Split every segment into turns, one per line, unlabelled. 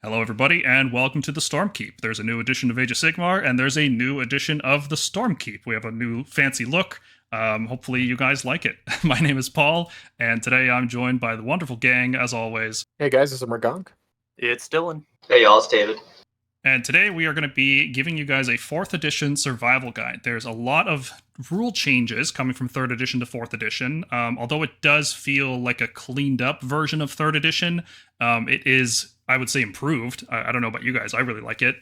Hello, everybody, and welcome to the Stormkeep. There's a new edition of Age of Sigmar, and there's a new edition of the Stormkeep. We have a new fancy look. Hopefully, you guys like it. My name is Paul, and today I'm joined by the wonderful gang, as always.
Hey guys, this is Mergong.
It's Dylan.
Hey y'all, it's David.
And today we are going to be giving you guys a 4th edition survival guide. There's a lot of rule changes coming from 3rd edition to 4th edition. Although it does feel like a cleaned up version of 3rd edition, it is, I would say, improved. I don't know about you guys. I really like it.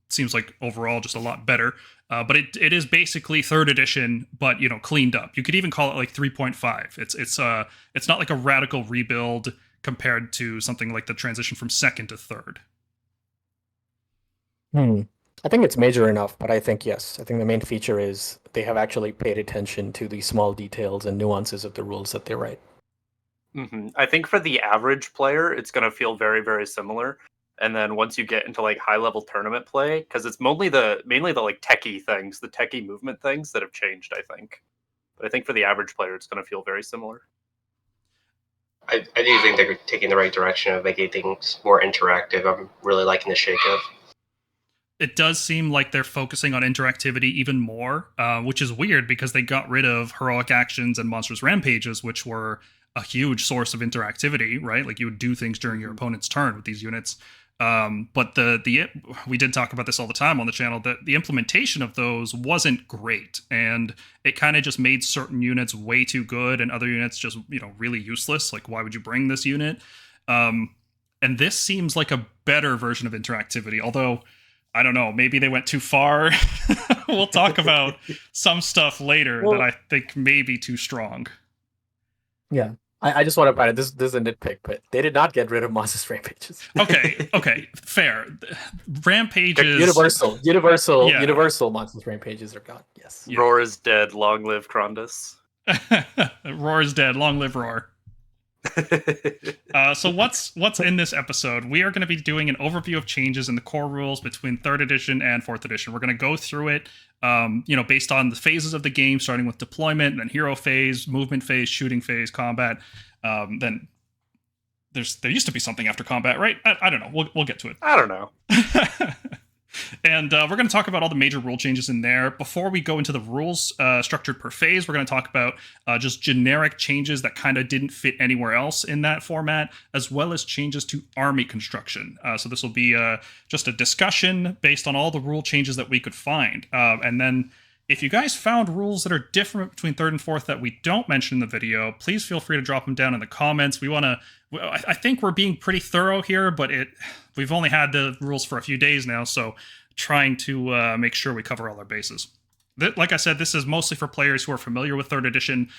Seems like overall just a lot better. But it is basically 3rd edition, but cleaned up. You could even call it like 3.5. It's not like a radical rebuild compared to something like the transition from 2nd to 3rd.
I think it's major enough, but I think yes. I think the main feature is they have actually paid attention to the small details and nuances of the rules that they write.
I think for the average player, it's going to feel very, very similar. And then once you get into like high-level tournament play, because it's mainly the like techie things, the techie movement things that have changed, I think. But I think for the average player, it's going to feel very similar.
I do think they're taking the right direction of making things more interactive. I'm really liking the shakeup.
It does seem like they're focusing on interactivity even more, which is weird because they got rid of heroic actions and monstrous rampages, which were a huge source of interactivity, right? Like you would do things during your opponent's turn with these units. But we did talk about this all the time on the channel, that the implementation of those wasn't great, and it kind of just made certain units way too good and other units just really useless. Like, why would you bring this unit? And this seems like a better version of interactivity, although I don't know, maybe they went too far. We'll talk about some stuff later that I think may be too strong.
Yeah. I just want to point out, this is a nitpick, but they did not get rid of monstrous rampages.
Okay, fair. Rampages...
Universal monstrous rampages are gone, yes.
Yeah. Roar is dead, long live Krondus.
Roar is dead, long live Roar. So what's in this episode? We are going to be doing an overview of changes in the core rules between 3rd edition and 4th edition. We're going to go through it, based on the phases of the game, starting with deployment, then hero phase, movement phase, shooting phase, combat. Then there used to be something after combat, right? I don't know. We'll get to it.
I don't know.
And we're going to talk about all the major rule changes in there. Before we go into the rules structured per phase, we're going to talk about just generic changes that kind of didn't fit anywhere else in that format, as well as changes to army construction. So this will be just a discussion based on all the rule changes that we could find. And then if you guys found rules that are different between 3rd and 4th that we don't mention in the video, please feel free to drop them down in the comments. I think we're being pretty thorough here, but we've only had the rules for a few days now, so trying to make sure we cover all our bases. Like I said, this is mostly for players who are familiar with 3rd edition.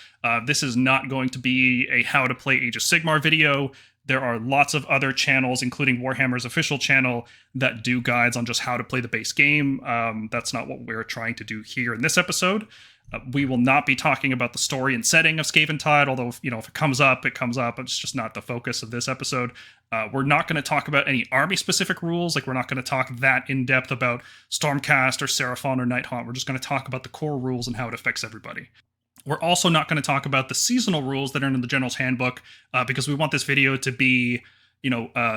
This is not going to be a how to play Age of Sigmar video. There are lots of other channels, including Warhammer's official channel, that do guides on just how to play the base game. That's not what we're trying to do here in this episode. We will not be talking about the story and setting of Skaven Tide, although if it comes up, it comes up. It's just not the focus of this episode. We're not going to talk about any army-specific rules. Like, we're not going to talk that in-depth about Stormcast or Seraphon or Nighthaunt. We're just going to talk about the core rules and how it affects everybody. We're also not going to talk about the seasonal rules that are in the General's Handbook, because we want this video to be,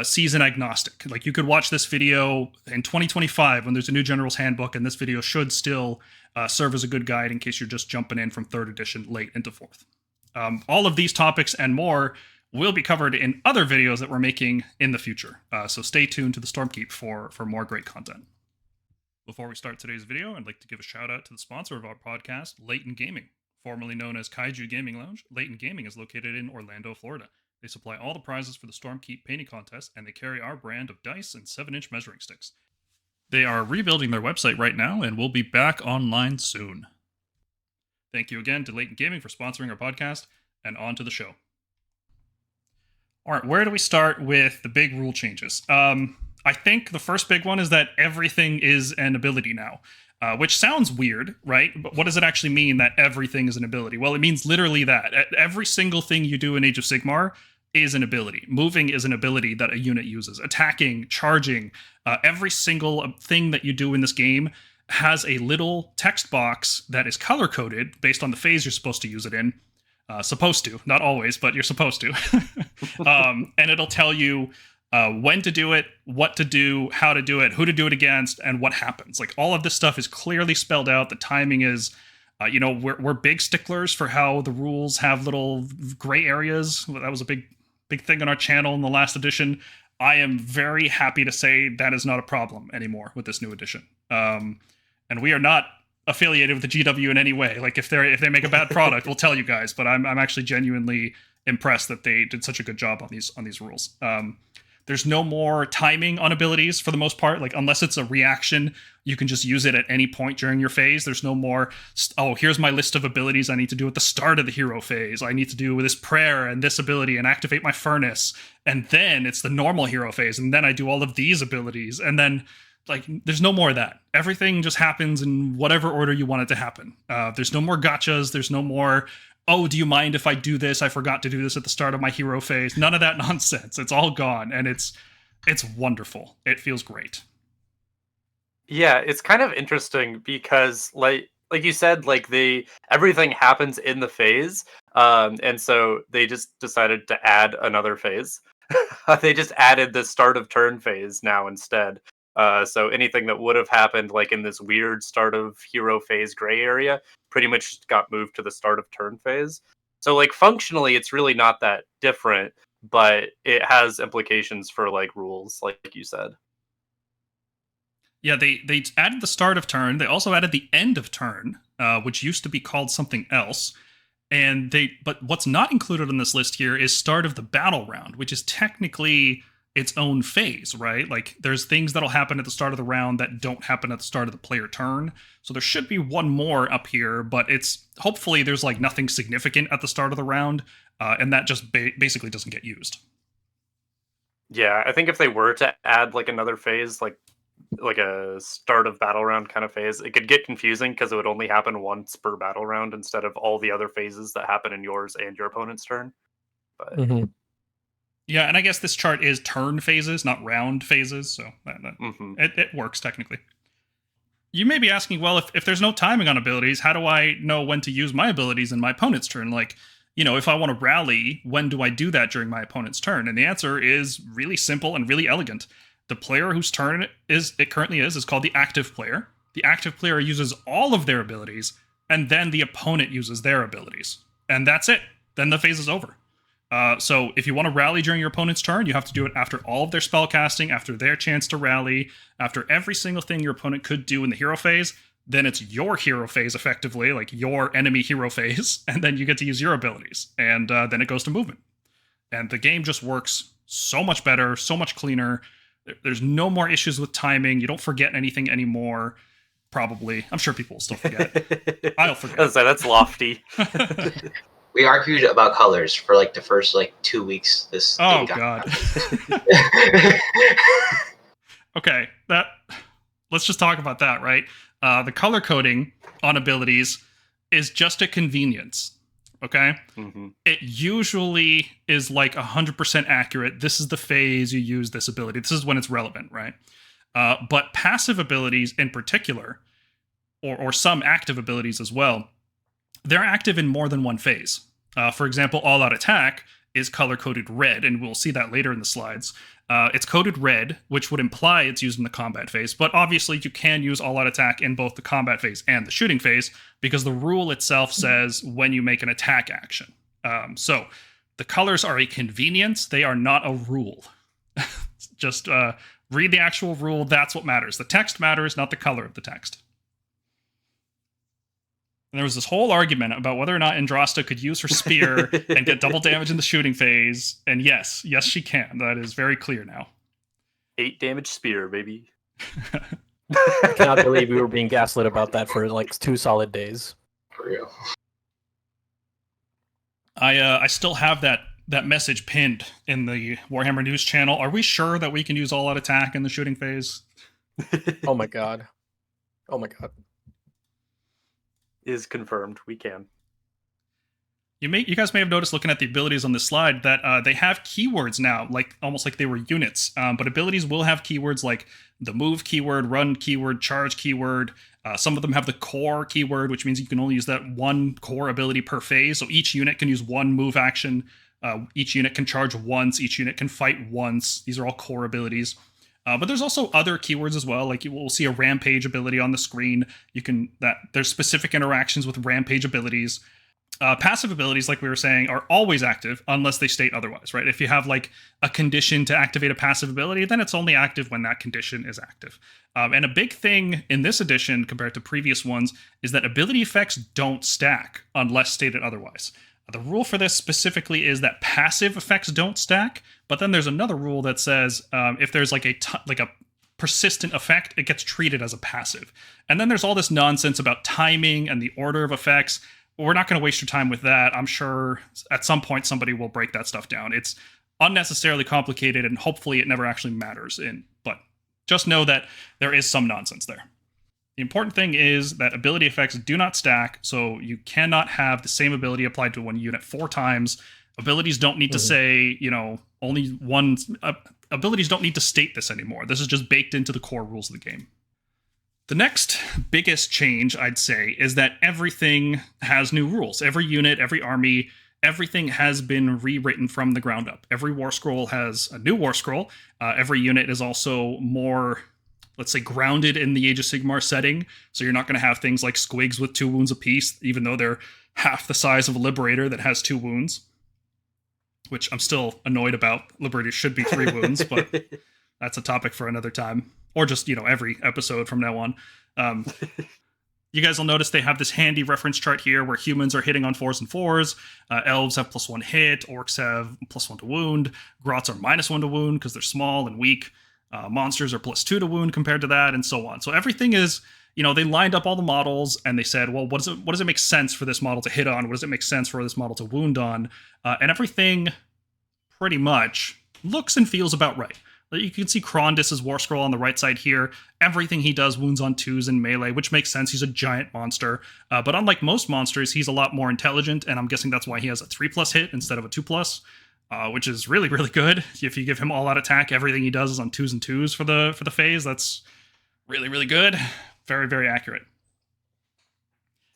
season agnostic. Like, you could watch this video in 2025 when there's a new General's Handbook, and this video should still serve as a good guide in case you're just jumping in from 3rd edition late into 4th. All of these topics and more will be covered in other videos that we're making in the future. So stay tuned to the Stormkeep for more great content. Before we start today's video, I'd like to give a shout out to the sponsor of our podcast, Layton Gaming. Formerly known as Kaiju Gaming Lounge, Layton Gaming is located in Orlando, Florida. They supply all the prizes for the Stormkeep painting contest, and they carry our brand of dice and 7-inch measuring sticks. They are rebuilding their website right now and will be back online soon. Thank you again to Layton Gaming for sponsoring our podcast, and on to the show. All right, where do we start with the big rule changes? I think the first big one is that everything is an ability now. Which sounds weird, right? But what does it actually mean that everything is an ability? Well, it means literally that. Every single thing you do in Age of Sigmar is an ability. Moving is an ability that a unit uses. Attacking, charging, every single thing that you do in this game has a little text box that is color-coded based on the phase you're supposed to use it in. Supposed to, not always, but you're supposed to. And it'll tell you when to do it, what to do, how to do it, who to do it against, and what happens. Like all of this stuff is clearly spelled out. The timing is, we're big sticklers for how the rules have little gray areas. That was a big thing on our channel in the last edition. I am very happy to say that is not a problem anymore with this new edition. And we are not affiliated with the GW in any way. Like if they make a bad product, we'll tell you guys. But I'm actually genuinely impressed that they did such a good job on these rules. There's no more timing on abilities for the most part. Like unless it's a reaction, you can just use it at any point during your phase. There's no more, here's my list of abilities I need to do at the start of the hero phase. I need to do this prayer and this ability and activate my furnace. And then it's the normal hero phase. And then I do all of these abilities. And then like there's no more of that. Everything just happens in whatever order you want it to happen. There's no more gotchas. There's no more, oh, do you mind if I do this? I forgot to do this at the start of my hero phase. None of that nonsense. It's all gone, and it's wonderful. It feels great.
Yeah, it's kind of interesting because, like you said, like everything happens in the phase, and so they just decided to add another phase. They just added the start of turn phase now instead. So anything that would have happened like in this weird start of hero phase gray area pretty much got moved to the start of turn phase. So like functionally it's really not that different, but it has implications for like rules, like you said.
Yeah, they added the start of turn. They also added the end of turn, which used to be called something else. But what's not included on this list here is start of the battle round, which is technically its own phase, right? Like there's things that'll happen at the start of the round that don't happen at the start of the player turn. So there should be one more up here, but it's hopefully there's like nothing significant at the start of the round, and that just basically doesn't get used.
Yeah, I think if they were to add like another phase, like a start of battle round kind of phase, it could get confusing because it would only happen once per battle round instead of all the other phases that happen in yours and your opponent's turn. But
yeah, and I guess this chart is turn phases, not round phases, so it works technically. You may be asking, well, if there's no timing on abilities, how do I know when to use my abilities in my opponent's turn? Like, if I want to rally, when do I do that during my opponent's turn? And the answer is really simple and really elegant. The player whose turn it currently is called the active player. The active player uses all of their abilities, and then the opponent uses their abilities. And that's it. Then the phase is over. So if you want to rally during your opponent's turn, you have to do it after all of their spellcasting, after their chance to rally, after every single thing your opponent could do in the hero phase. Then it's your hero phase, effectively, like your enemy hero phase, and then you get to use your abilities. And then it goes to movement. And the game just works so much better, so much cleaner. There's no more issues with timing. You don't forget anything anymore, probably. I'm sure people will still forget. I'll forget.
That's lofty.
We argued about colors for like the first 2 weeks. This
oh
thing got
god. Okay, let's just talk about that, right? The color coding on abilities is just a convenience. Okay, It usually is like 100% accurate. This is the phase you use this ability. This is when it's relevant, right? But passive abilities in particular, or some active abilities as well, they're active in more than one phase. For example, all-out attack is color-coded red, and we'll see that later in the slides. It's coded red, which would imply it's used in the combat phase, but obviously you can use all-out attack in both the combat phase and the shooting phase, because the rule itself says when you make an attack action. So the colors are a convenience, they are not a rule. Just read the actual rule, that's what matters. The text matters, not the color of the text. And there was this whole argument about whether or not Andrasta could use her spear and get double damage in the shooting phase. And yes, she can. That is very clear now.
8 damage spear, baby.
I cannot believe we were being gaslit about that for 2 solid days.
For real.
I still have that message pinned in the Warhammer News channel. Are we sure that we can use all-out attack in the shooting phase?
Oh my god. Oh my god.
Is confirmed. We can.
You guys may have noticed looking at the abilities on this slide that they have keywords now, almost like they were units. But abilities will have keywords like the move keyword, run keyword, charge keyword. Some of them have the core keyword, which means you can only use that one core ability per phase. So each unit can use one move action. Each unit can charge once. Each unit can fight once. These are all core abilities. But there's also other keywords as well. Like you will see a rampage ability on the screen. There's specific interactions with rampage abilities. Passive abilities, like we were saying, are always active unless they state otherwise, right? If you have like a condition to activate a passive ability, then it's only active when that condition is active. And a big thing in this edition compared to previous ones is that ability effects don't stack unless stated otherwise. The rule for this specifically is that passive effects don't stack, but then there's another rule that says if there's like a persistent effect, it gets treated as a passive. And then there's all this nonsense about timing and the order of effects. We're not going to waste your time with that. I'm sure at some point somebody will break that stuff down. It's unnecessarily complicated, and hopefully it never actually matters. But just know that there is some nonsense there. The important thing is that ability effects do not stack, so you cannot have the same ability applied to one unit 4 times. Abilities don't need to say, only one. Abilities don't need to state this anymore. This is just baked into the core rules of the game. The next biggest change, I'd say, is that everything has new rules. Every unit, every army, everything has been rewritten from the ground up. Every war scroll has a new war scroll. Every unit is also more, let's say, grounded in the Age of Sigmar setting. So you're not going to have things like squigs with 2 wounds apiece, even though they're half the size of a Liberator that has 2 wounds. Which I'm still annoyed about. Liberators should be 3 wounds, but that's a topic for another time. Or just, every episode from now on. You guys will notice they have this handy reference chart here where humans are hitting on 4s and 4s. Elves have +1 hit. Orcs have +1 to wound. Grots are -1 to wound because they're small and weak. Monsters are +2 to wound compared to that, and so on. So everything is, they lined up all the models and they said, well, what does it make sense for this model to hit on? What does it make sense for this model to wound on? And everything pretty much looks and feels about right. You can see Krondis' War Scroll on the right side here. Everything he does wounds on 2s in melee, which makes sense. He's a giant monster. But unlike most monsters, he's a lot more intelligent, and I'm guessing that's why he has a 3+ hit instead of a 2+, which is really, really good. If you give him all-out attack, everything he does is on 2s and 2s for the phase. That's really, really good. Very, very accurate.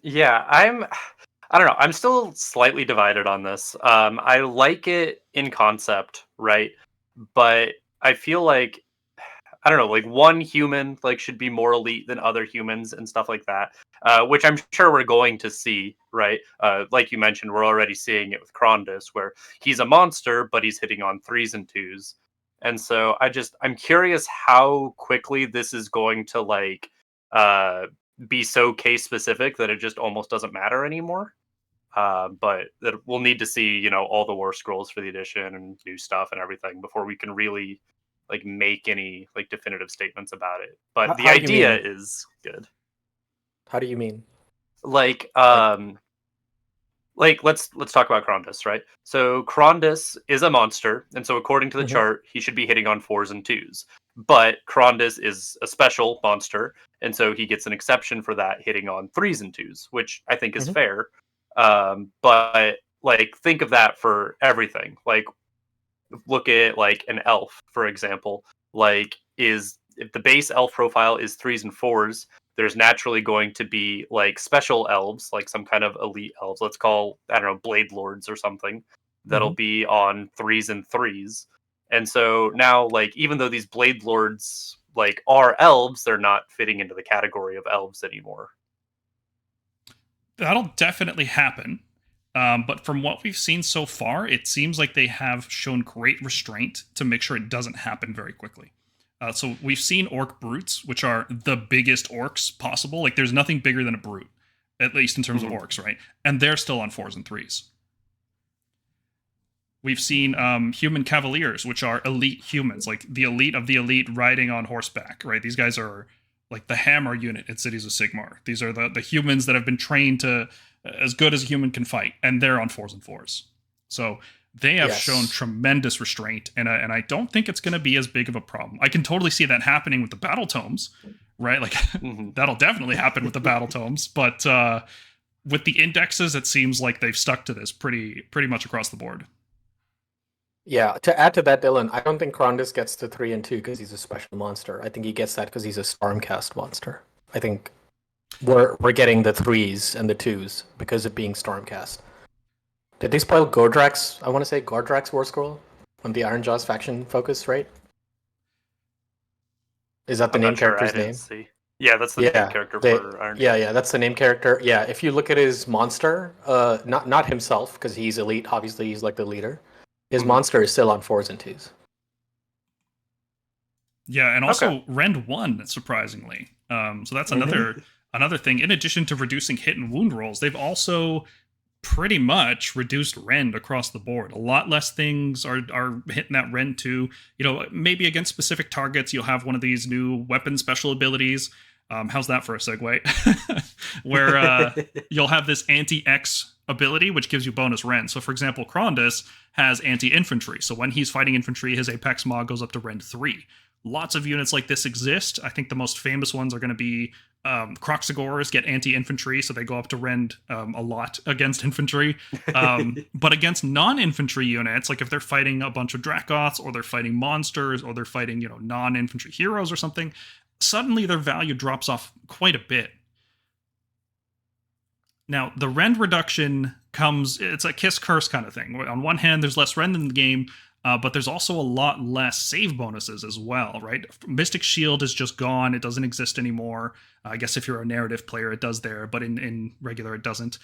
Yeah, I don't know. I'm still slightly divided on this. I like it in concept, right? But I feel like, I don't know, like one human should be more elite than other humans and stuff like that, which I'm sure we're going to see, right? Like you mentioned, we're already seeing it with Krondis, where he's a monster, but he's hitting on 3s and 2s. And so I'm curious how quickly this is going to be so case specific that it just almost doesn't matter anymore. But that we'll need to see, all the war scrolls for the edition and new stuff and everything before we can really make any definitive statements about it. But the idea is good.
How do you mean?
Let's talk about Krondis, right? So Krondis is a monster, and so according to the chart, he should be hitting on 4s and 2s. But Krondis is a special monster, and so he gets an exception for that, hitting on 3s and 2s, which I think is fair. But think of that for everything. Look at an elf, for example. If the base elf profile is 3s and 4s, there's naturally going to be special elves, some kind of elite elves. Let's call, I don't know, Blade Lords or something, that'll be on 3s and 3s. And so now, even though these Blade Lords are elves, they're not fitting into the category of elves anymore.
That'll definitely happen. But from what we've seen so far, it seems like they have shown great restraint to make sure it doesn't happen very quickly. So we've seen orc brutes, which are the biggest orcs possible. There's nothing bigger than a brute, at least in terms of orcs, right? And they're still on 4s and 3s. We've seen human cavaliers, which are elite humans, the elite of the elite riding on horseback, right? These guys are the hammer unit in Cities of Sigmar. These are the humans that have been trained to as good as a human can fight, and they're on 4s and 4s. So they have shown tremendous restraint, and I don't think it's going to be as big of a problem. I can totally see that happening with the battle tomes, right? That'll definitely happen with the battle tomes, but with the indexes, it seems like they've stuck to this pretty much across the board.
Yeah, to add to that, Dylan, I don't think Krondis gets to 3 and 2 because he's a special monster. I think he gets that because he's a Stormcast monster. I think we're getting the 3s and the 2s because of being Stormcast. Did they spoil Gordrak's? I want to say Gordrak's War Scroll on the Iron Jaws faction focus, right? Is that the
I'm
name
not sure. I
character's
didn't
name?
see. Yeah, that's the name character for Iron
yeah,
Jaws.
yeah, that's the name character. Yeah, if you look at his monster, not himself because he's elite. Obviously, he's like the leader. His
Mhm.
monster is still on 4s and 2s.
Yeah, and also
Okay.
Rend 1, surprisingly. So that's
Mhm.
another thing. In addition to reducing hit and wound rolls, they've also pretty much reduced Rend across the board. A lot less things are hitting that Rend 2. Maybe against specific targets, you'll have one of these new weapon special abilities. How's that for a segue? Where you'll have this anti-X ability, which gives you bonus Rend. So, for example, Krondus has anti-infantry. So when he's fighting infantry, his Apex Mod goes up to Rend 3. Lots of units like this exist. I think the most famous ones are going to be Kroxigors get anti-infantry, so they go up to Rend a lot against infantry. But against non-infantry units, like if they're fighting a bunch of Dracoths, or they're fighting monsters, or they're fighting non-infantry heroes or something, suddenly their value drops off quite a bit. Now, the Rend reduction it's a kiss curse kind of thing. On one hand, there's less Rend in the game, but there's also a lot less save bonuses as well, right? Mystic Shield is just gone. It doesn't exist anymore. I guess if you're a narrative player, it does there, but in regular, it doesn't.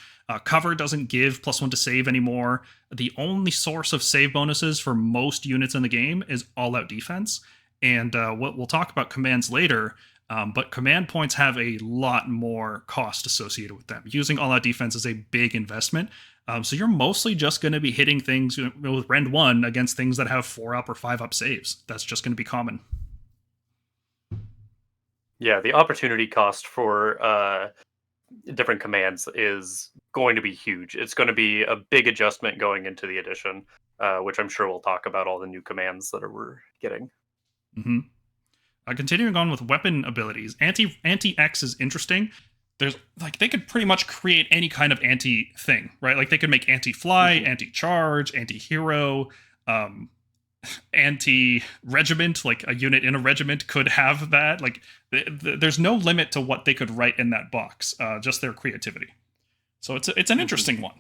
Cover doesn't give +1 to save anymore. The only source of save bonuses for most units in the game is all-out defense. And we'll talk about commands later, but command points have a lot more cost associated with them. Using all-out defense is a big investment. So you're mostly just going to be hitting things with Rend 1 against things that have 4-up or 5-up saves. That's just going to be common.
Yeah, the opportunity cost for different commands is going to be huge. It's going to be a big adjustment going into the edition, which I'm sure we'll talk about all the new commands that we're getting.
Mm-hmm. Continuing on with weapon abilities, anti-X is interesting. There's they could pretty much create any kind of anti thing, right? Like they could make anti-fly, anti-charge, anti-hero, anti-regiment. Like a unit in a regiment could have that. Like there's no limit to what they could write in that box. Just their creativity. So it's an interesting one.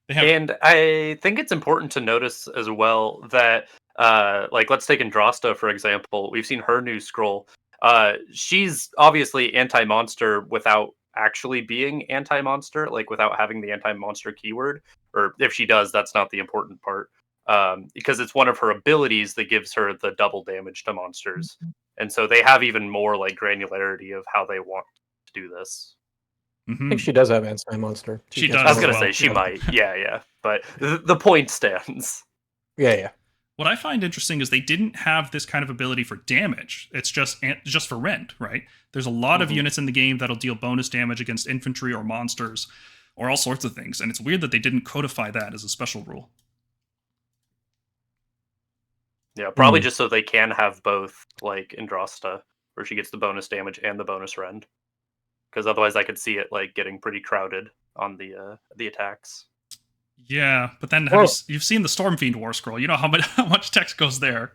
And I think it's important to notice as well that, let's take Andrasta, for example. We've seen her new scroll. She's obviously anti-monster without actually being anti-monster, like without having the anti-monster keyword. Or if she does, that's not the important part. Because it's one of her abilities that gives her the double damage to monsters. And so they have even more granularity of how they want to do this.
I think she does have anti-monster.
She does.
I was gonna
well.
say she might. Yeah. But the point stands.
Yeah.
What I find interesting is they didn't have this kind of ability for damage. It's just for Rend, right? There's a lot of units in the game that'll deal bonus damage against infantry or monsters or all sorts of things, and it's weird that they didn't codify that as a special rule.
Yeah, probably just so they can have both, like Andrasta, where she gets the bonus damage and the bonus Rend. Because otherwise I could see it getting pretty crowded on the attacks.
Yeah, but then you've seen the Stormfiend War Scroll. You know how much text goes there.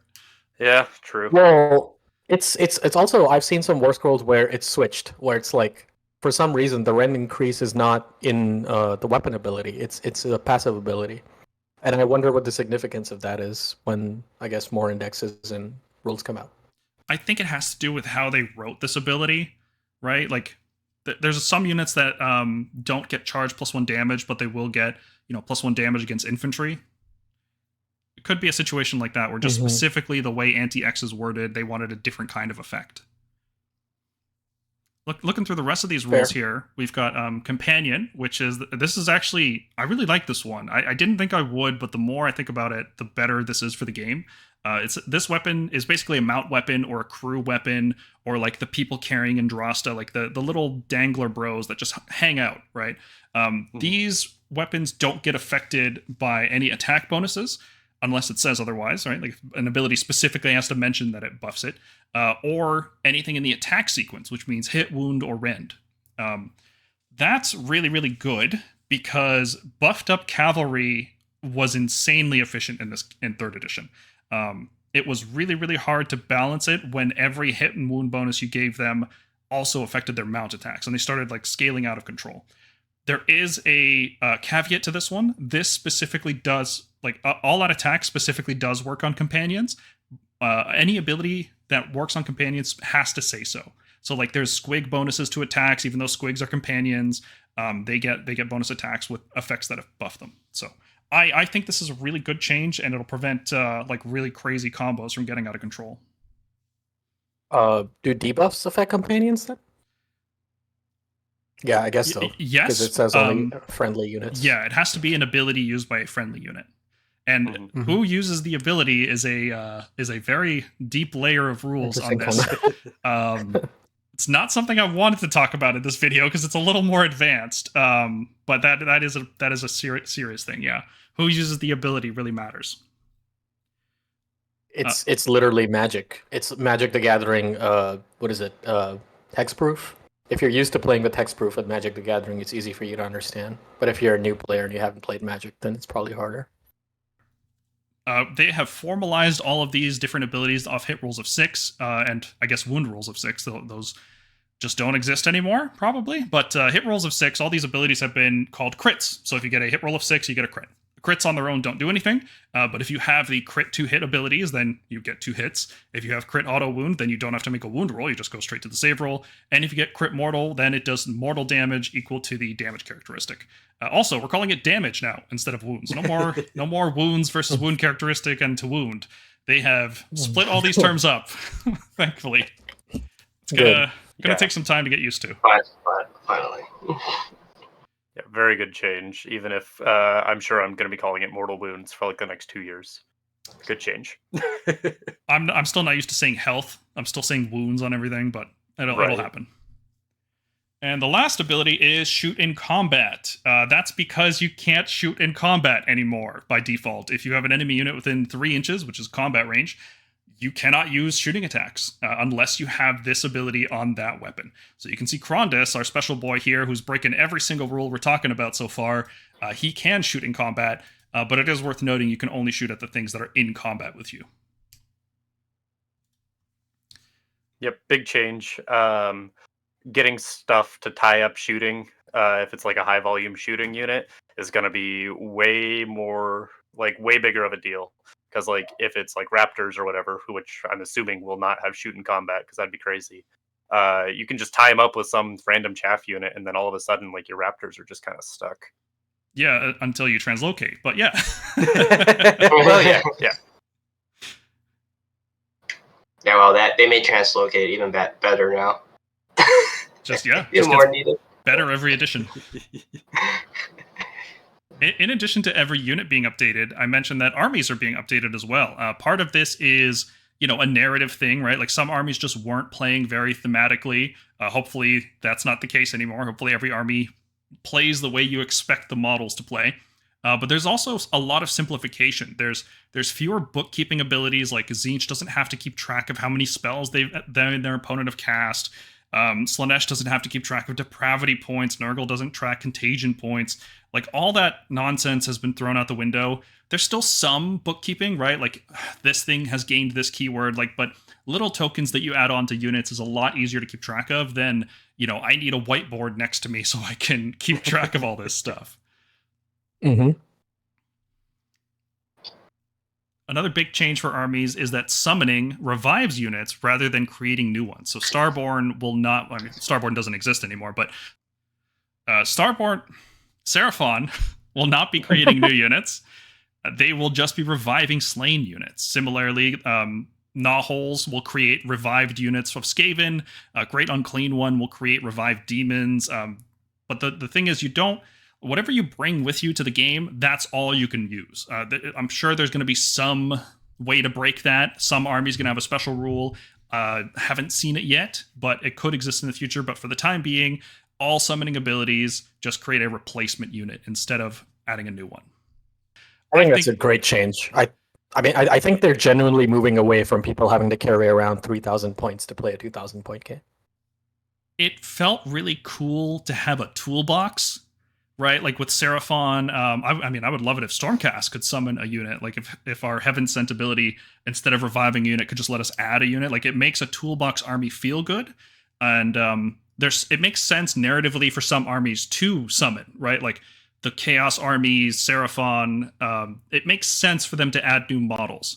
Yeah, true.
Well, it's also, I've seen some War Scrolls where it's switched, where it's like for some reason the Rend increase is not in the weapon ability. It's a passive ability, and I wonder what the significance of that is when I guess more indexes and rules come out.
I think it has to do with how they wrote this ability, right? Like there's some units that don't get charged +1 damage, but they will get +1 damage against infantry. It could be a situation like that where just specifically the way anti-X is worded, they wanted a different kind of effect. Looking through the rest of these rules here, we've got Companion, which this is actually, I really like this one. I didn't think I would, but the more I think about it, the better this is for the game. This weapon is basically a mount weapon or a crew weapon, or like the people carrying Andrasta, like the little dangler bros that just hang out, right? These weapons don't get affected by any attack bonuses, unless it says otherwise, right? Like an ability specifically has to mention that it buffs it, or anything in the attack sequence, which means hit, wound, or rend. That's really, really good because buffed up cavalry was insanely efficient in third edition. It was really, really hard to balance it when every hit and wound bonus you gave them also affected their mount attacks, and they started scaling out of control. There is a caveat to this one. This specifically does, like, all-out attack specifically does work on companions. Any ability that works on companions has to say so. So, like, there's squig bonuses to attacks, even though squigs are companions. They get bonus attacks with effects that have buffed them. So, I think this is a really good change, and it'll prevent like really crazy combos from getting out of control.
Do debuffs affect companions then? Yeah, I guess so.
Yes,
because it says only friendly units.
Yeah, it has to be an ability used by a friendly unit, and who uses the ability is a very deep layer of rules on this. It's not something I wanted to talk about in this video because it's a little more advanced. But that is a serious thing. Yeah, who uses the ability really matters.
It's literally Magic. It's Magic the Gathering. What is it? Hexproof. If you're used to playing with hexproof at Magic the Gathering, it's easy for you to understand. But if you're a new player and you haven't played Magic, then it's probably harder.
They have formalized all of these different abilities off hit rolls of 6, and I guess wound rolls of 6. Those just don't exist anymore, probably. But hit rolls of 6, all these abilities have been called crits. So if you get a hit roll of 6, you get a crit. Crits on their own don't do anything, but if you have the crit 2 hit abilities, then you get 2 hits. If you have crit auto wound, then you don't have to make a wound roll, you just go straight to the save roll. And if you get crit mortal, then it does mortal damage equal to the damage characteristic. Also, we're calling it damage now instead of wounds. No more wounds versus wound characteristic and to wound. They have split all these terms up, thankfully. It's gonna take some time to get used to.
Finally.
Yeah, very good change, even if I'm sure I'm going to be calling it mortal wounds for like the next 2 years. Good change.
I'm still not used to saying health. I'm still saying wounds on everything, but it'll happen. And the last ability is shoot in combat. That's because you can't shoot in combat anymore by default. If you have an enemy unit within 3 inches, which is combat range, you cannot use shooting attacks unless you have this ability on that weapon. So you can see Krondis, our special boy here, who's breaking every single rule we're talking about so far. He can shoot in combat, but it is worth noting you can only shoot at the things that are in combat with you.
Yep, big change. Getting stuff to tie up shooting, if it's like a high volume shooting unit, is going to be way bigger of a deal. Because like if it's like Raptors or whatever, which I'm assuming will not have shoot in combat, because that'd be crazy. You can just tie them up with some random chaff unit, and then all of a sudden, like your Raptors are just kind of stuck.
Yeah, until you translocate. But yeah.
Well, yeah.
Yeah, well, that they may translocate even better now.
Just
more needed.
Better every edition. In addition to every unit being updated, I mentioned that armies are being updated as well. Part of this is, a narrative thing, right? Like some armies just weren't playing very thematically. Hopefully that's not the case anymore. Hopefully every army plays the way you expect the models to play. But there's also a lot of simplification. There's fewer bookkeeping abilities, like Tzeentch doesn't have to keep track of how many spells their opponent have cast. Slaanesh doesn't have to keep track of depravity points. Nurgle doesn't track contagion points. Like, all that nonsense has been thrown out the window. There's still some bookkeeping, right? Like, this thing has gained this keyword, but little tokens that you add on to units is a lot easier to keep track of than, I need a whiteboard next to me so I can keep track of all this stuff.
Mm-hmm.
Another big change for armies is that summoning revives units rather than creating new ones. So Starborn will not... I mean, Starborn doesn't exist anymore, but Seraphon will not be creating new units. They will just be reviving slain units. Similarly, Gnawholes will create revived units of Skaven. Great Unclean One will create revived demons. But the thing is, whatever you bring with you to the game, that's all you can use. I'm sure there's going to be some way to break that. Some army's going to have a special rule. Haven't seen it yet, but it could exist in the future. But for the time being, all summoning abilities just create a replacement unit instead of adding a new one.
I think that's a great change. I think they're genuinely moving away from people having to carry around 3,000 points to play a 2,000 point game.
It felt really cool to have a toolbox, right? Like with Seraphon, I would love it if Stormcast could summon a unit. Like if our Heaven Sent ability, instead of reviving a unit, could just let us add a unit. Like, it makes a toolbox army feel good. And it makes sense narratively for some armies to summon, right? Like the Chaos armies, Seraphon, it makes sense for them to add new models,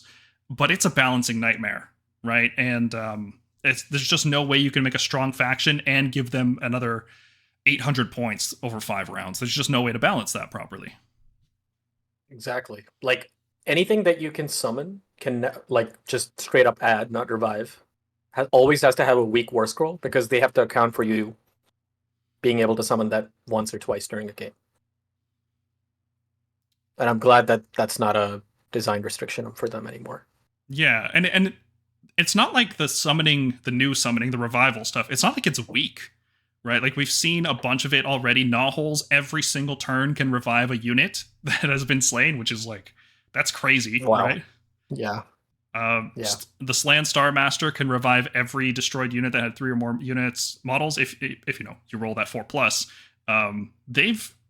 but it's a balancing nightmare, right? And there's just no way you can make a strong faction and give them another 800 points over 5 rounds. There's just no way to balance that properly.
Exactly. Like anything that you can summon can like just straight up add, not revive. Always has to have a weak war scroll because they have to account for you being able to summon that once or twice during a game. And I'm glad that that's not a design restriction for them anymore.
Yeah, and it's not like the new summoning, the revival stuff. It's not like it's weak, right? Like we've seen a bunch of it already. Gnawholes every single turn can revive a unit that has been slain, which is like that's crazy,
Wow.
right?
Yeah.
The Slan Star Master can revive every destroyed unit that had 3 or more units models. If you know you roll that 4+,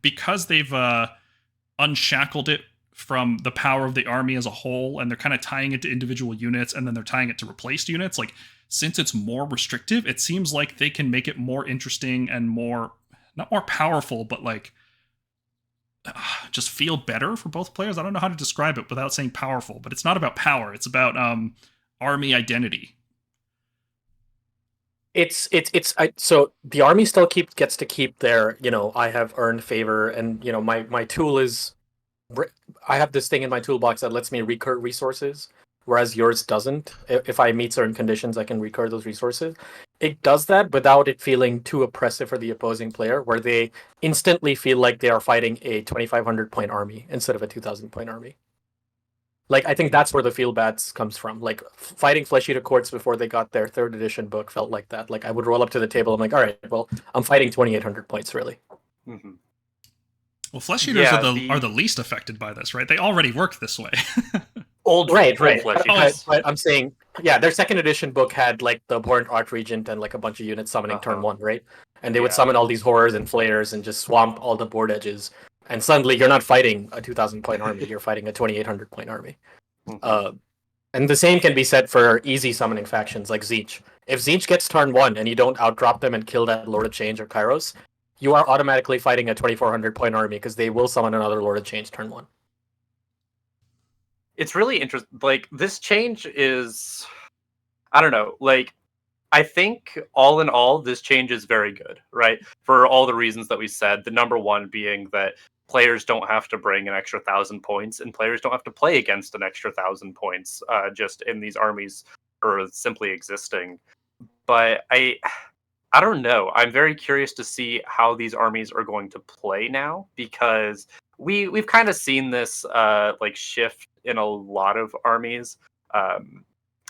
because they've unshackled it from the power of the army as a whole, and they're kind of tying it to individual units, and then they're tying it to replaced units. Like since it's more restrictive, it seems like they can make it more interesting and more not more powerful, but like just feel better for both players. I don't know how to describe it without saying powerful, but it's not about power. It's about army identity.
So the army still gets to keep their, I have earned favor, and my tool is I have this thing in my toolbox that lets me recur resources, whereas yours doesn't. If I meet certain conditions, I can recur those resources. It does that without it feeling too oppressive for the opposing player, where they instantly feel like they are fighting a 2,500 point army instead of a 2,000 point army. Like, I think that's where the feel bads comes from. Like, fighting Flesh Eater Courts before they got their 3rd edition book felt like that. Like, I would roll up to the table, I'm like, all right, well, I'm fighting 2,800 points, really.
Mm-hmm.
Well, Flesh Eaters are the least affected by this, right? They already work this way.
Right.
Flesh Eaters.
But I'm saying, yeah, their 2nd edition book had, like, the Abhorrent Archregent and, like, a bunch of units summoning turn 1, right? And they would summon all these horrors and flayers and just swamp all the board edges. And suddenly you're not fighting a 2,000 point army, you're fighting a 2,800 point army. Mm-hmm. And the same can be said for easy summoning factions like Tzeentch. If Tzeentch gets turn 1 and you don't outdrop them and kill that Lord of Change or Kairos, you are automatically fighting a 2,400 point army because they will summon another Lord of Change turn 1.
It's really interesting. Like, this change is, I don't know, like, I think all in all, this change is very good, right? For all the reasons that we said, the number one being that players don't have to bring an extra 1,000 points, and players don't have to play against an extra 1,000 points just in these armies for simply existing. But I don't know. I'm very curious to see how these armies are going to play now, because we've kind of seen this like shift in a lot of armies. I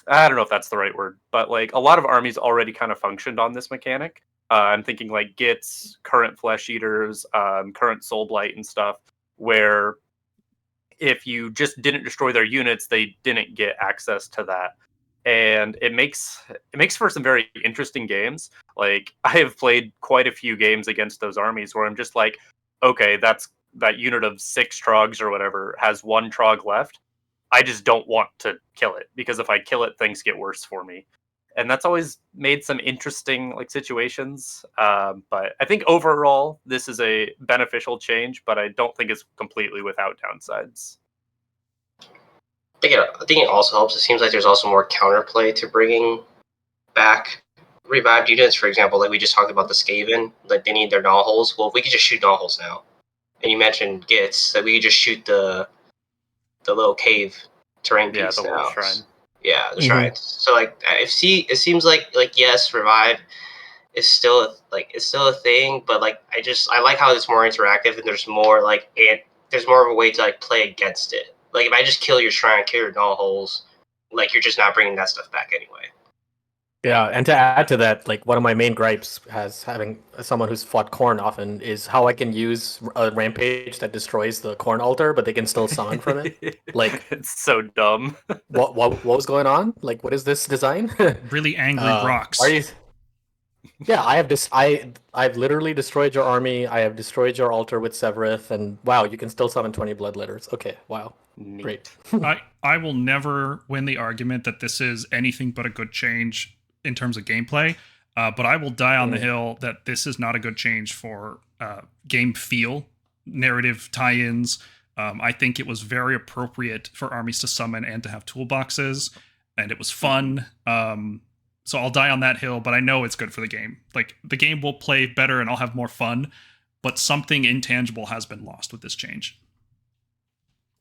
don't know if that's the right word, but like a lot of armies already kind of functioned on this mechanic. I'm thinking like Gits, current Flesh Eaters, current Soul Blight and stuff, where if you just didn't destroy their units, they didn't get access to that. And it makes for some very interesting games. Like, I have played quite a few games against those armies where I'm just like, okay, that unit of 6 Trogs or whatever has 1 Trog left. I just don't want to kill it, because if I kill it, things get worse for me. And that's always made some interesting like situations. But I think overall, this is a beneficial change, but I don't think it's completely without downsides.
I think it also helps. It seems like there's also more counterplay to bringing back revived units. For example, like we just talked about the Skaven, like they need their Gnawholes. Well, if we could just shoot Gnawholes now, and you mentioned Gits, that we could just shoot the little cave terrain piece
the
now.
little shrine.
Yeah, the shrine. So like, it seems like yes, revive is still a thing, but like I like how it's more interactive, and there's more there's more of a way to like play against it. Like if I just kill your shrine, kill your Gnawholes, like you're just not bringing that stuff back anyway.
Yeah, and to add to that, like one of my main gripes as having someone who's fought Khorne often is how I can use a rampage that destroys the Khorne altar, but they can still summon from it. Like,
it's so dumb.
what was going on? Like, what is this design?
Really angry rocks.
Are you? Yeah, I have this. I've literally destroyed your army. I have destroyed your altar with Severith, and wow, you can still summon 20 Bloodletters. Okay, wow.
Neat.
Great.
I will never win the argument that this is anything but a good change in terms of gameplay, But I will die on the hill that this is not a good change for game feel, narrative tie-ins. I think it was very appropriate for armies to summon and to have toolboxes, and it was fun. So I'll die on that hill, but I know it's good for the game. Like, the game will play better and I'll have more fun, but something intangible has been lost with this change.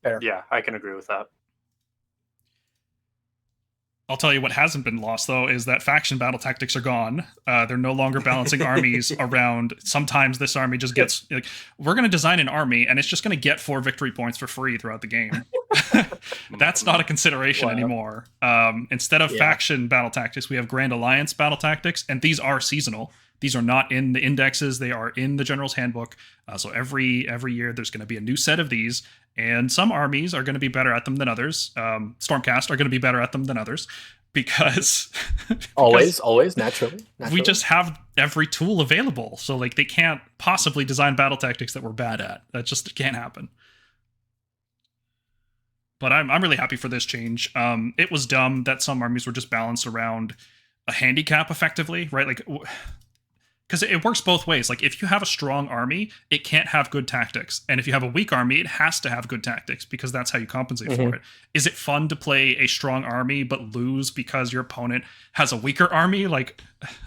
Fair.
Yeah, I can agree with that.
I'll tell you what hasn't been lost, though, is that faction battle tactics are gone. They're no longer balancing armies around. Sometimes this army just gets like, we're going to design an army and it's just going to get 4 victory points for free throughout the game. That's not a consideration anymore. Instead of faction battle tactics, we have Grand Alliance battle tactics, and these are seasonal. These are not in the indexes. They are in the General's Handbook. So every year there's going to be a new set of these, and some armies are going to be better at them than others. Stormcast are going to be better at them than others because
always naturally.
We just have every tool available. So like, they can't possibly design battle tactics that we're bad at. That just can't happen. But I'm really happy for this change. It was dumb that some armies were just balanced around a handicap effectively, right? Like, because it works both ways. Like, if you have a strong army, it can't have good tactics. And if you have a weak army, it has to have good tactics because that's how you compensate for it. Is it fun to play a strong army but lose because your opponent has a weaker army? Like,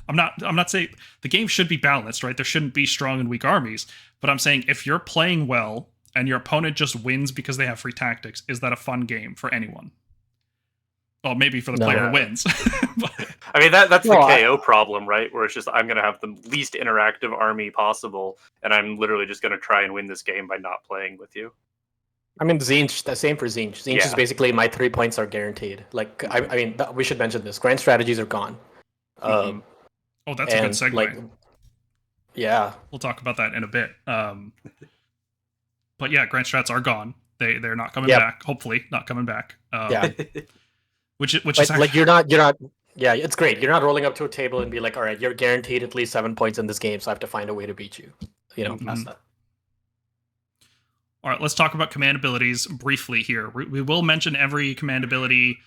I'm not saying the game should be balanced, right? There shouldn't be strong and weak armies. But I'm saying if you're playing well and your opponent just wins because they have free tactics, is that a fun game for anyone? Well, maybe for the player who wins. But,
I mean, that's the KO problem, right? Where it's just, I'm going to have the least interactive army possible, and I'm literally just going to try and win this game by not playing with you.
I mean, Zinch, the same for Zinch. Zinch is basically my 3 points are guaranteed. Like, I mean, we should mention this. Grand strategies are gone.
Oh, that's a good segue.
Like, yeah.
We'll talk about that in a bit. But yeah, grand strats are gone. They're not coming back. Hopefully, not coming back. Which is
actually... like you're not. Yeah, it's great. You're not rolling up to a table and be like, all right, you're guaranteed at least 7 points in this game, so I have to find a way to beat you. You know, past that.
All right, let's talk about command abilities briefly here. We will mention every command ability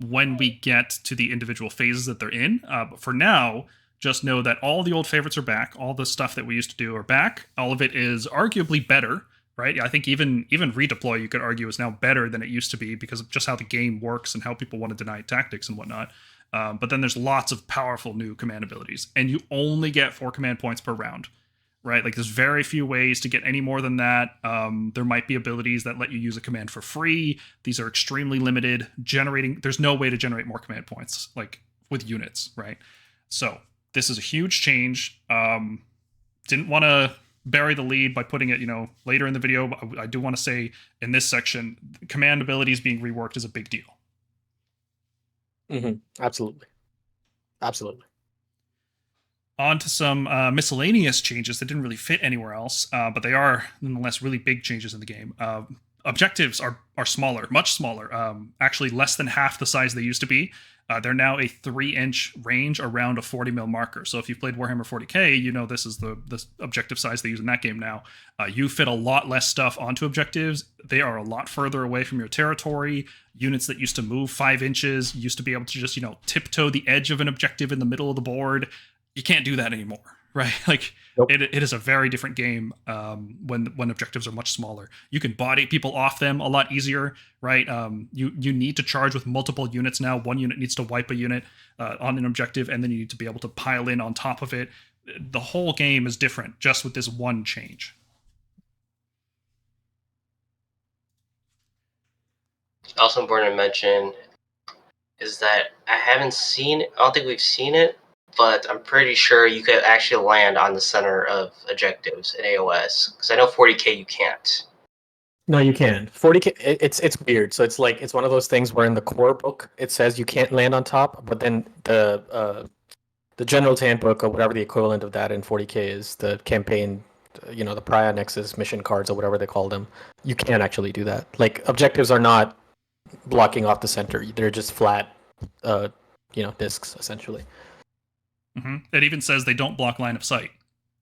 when we get to the individual phases that they're in. But for now, just know that all the old favorites are back. All the stuff that we used to do are back. All of it is arguably better. Right? I think even redeploy, you could argue, is now better than it used to be because of just how the game works and how people want to deny tactics and whatnot. But then there's lots of powerful new command abilities, and you only get 4 command points per round, right? Like, there's very few ways to get any more than that. There might be abilities that let you use a command for free. These are extremely limited. There's no way to generate more command points, like with units, right? So this is a huge change. Didn't want to bury the lead by putting it, later in the video. But I do want to say in this section, command abilities being reworked is a big deal.
Absolutely.
On to some miscellaneous changes that didn't really fit anywhere else, but they are nonetheless really big changes in the game. Objectives are smaller, much smaller, actually less than half the size they used to be. They're now a 3-inch range around a 40 mil marker. So if you've played Warhammer 40k, this is the objective size they use in that game now. You fit a lot less stuff onto objectives. They are a lot further away from your territory. Units that used to move 5 inches used to be able to just, tiptoe the edge of an objective in the middle of the board. You can't do that anymore, right? Like, nope. It is a very different game when objectives are much smaller. You can body people off them a lot easier, right? You need to charge with multiple units now. One unit needs to wipe a unit on an objective, and then you need to be able to pile in on top of it. The whole game is different just with this one change.
Also important to mention is that I don't think we've seen it, but I'm pretty sure you could actually land on the center of objectives in AOS. Because I know 40k you can't.
No, you can. 40k, it's weird. So it's like, it's one of those things where in the core book it says you can't land on top, but then the General's Handbook or whatever the equivalent of that in 40k is, the campaign, the Pariah Nexus mission cards or whatever they call them, you can actually do that. Like, objectives are not blocking off the center; they're just flat, discs essentially.
It even says they don't block line of sight,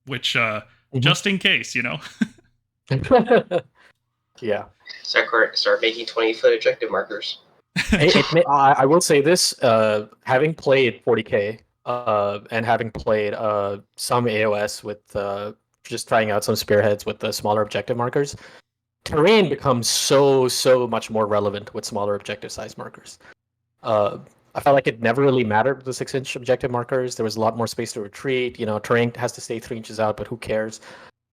which just in case,
Yeah.
Start making 20-foot objective markers.
I will say this: having played 40k and having played some AOS with just trying out some spearheads with the smaller objective markers, terrain becomes so much more relevant with smaller objective size markers. I felt like it never really mattered with the 6-inch objective markers. There was a lot more space to retreat. Terrain has to stay 3 inches out, but who cares?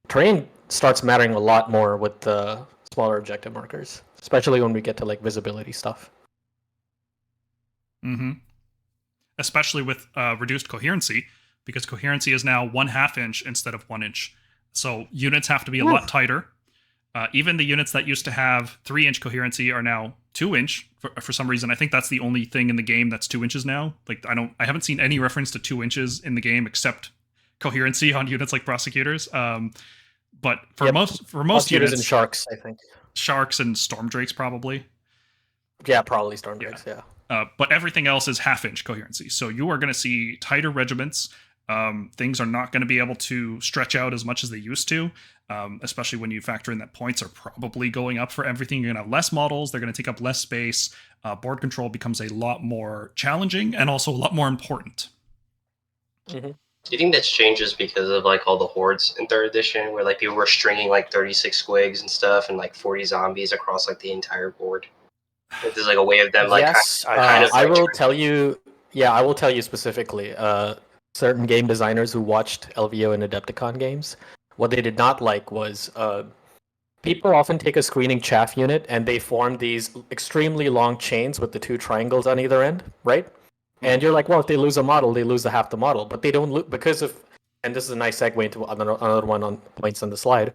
Terrain starts mattering a lot more with the smaller objective markers, especially when we get to like visibility stuff.
Mm-hmm. Especially with reduced coherency, because coherency is now 1/2 inch instead of 1 inch. So units have to be a lot tighter. Even the units that used to have 3-inch coherency are now 2-inch for some reason. I think that's the only thing in the game that's 2 inches now. Like I haven't seen any reference to 2 inches in the game except coherency on units like prosecutors. But for most units,
and sharks, I think
sharks and storm drakes probably.
Yeah, probably storm drakes. Yeah.
But everything else is 1/2 inch coherency. So you are going to see tighter regiments. Things are not going to be able to stretch out as much as they used to, especially when you factor in that points are probably going up for everything. You're going to have less models. They're going to take up less space. Board control becomes a lot more challenging and also a lot more important.
Mm-hmm.
Do you think that's changes because of like all the hordes in 3rd edition, where like people were stringing like 36 squigs and stuff and like 40 zombies across like the entire board? Like, there's like a way of them like
yes,
kind of.
I will tell you. Yeah, I will tell you specifically. Certain game designers who watched LVO and Adepticon games, what they did not like was people often take a screening chaff unit and they form these extremely long chains with the 2 triangles on either end, right? And you're like, well, if they lose a model, they lose half the model, but they don't lose because of. And this is a nice segue into another one on points on the slide.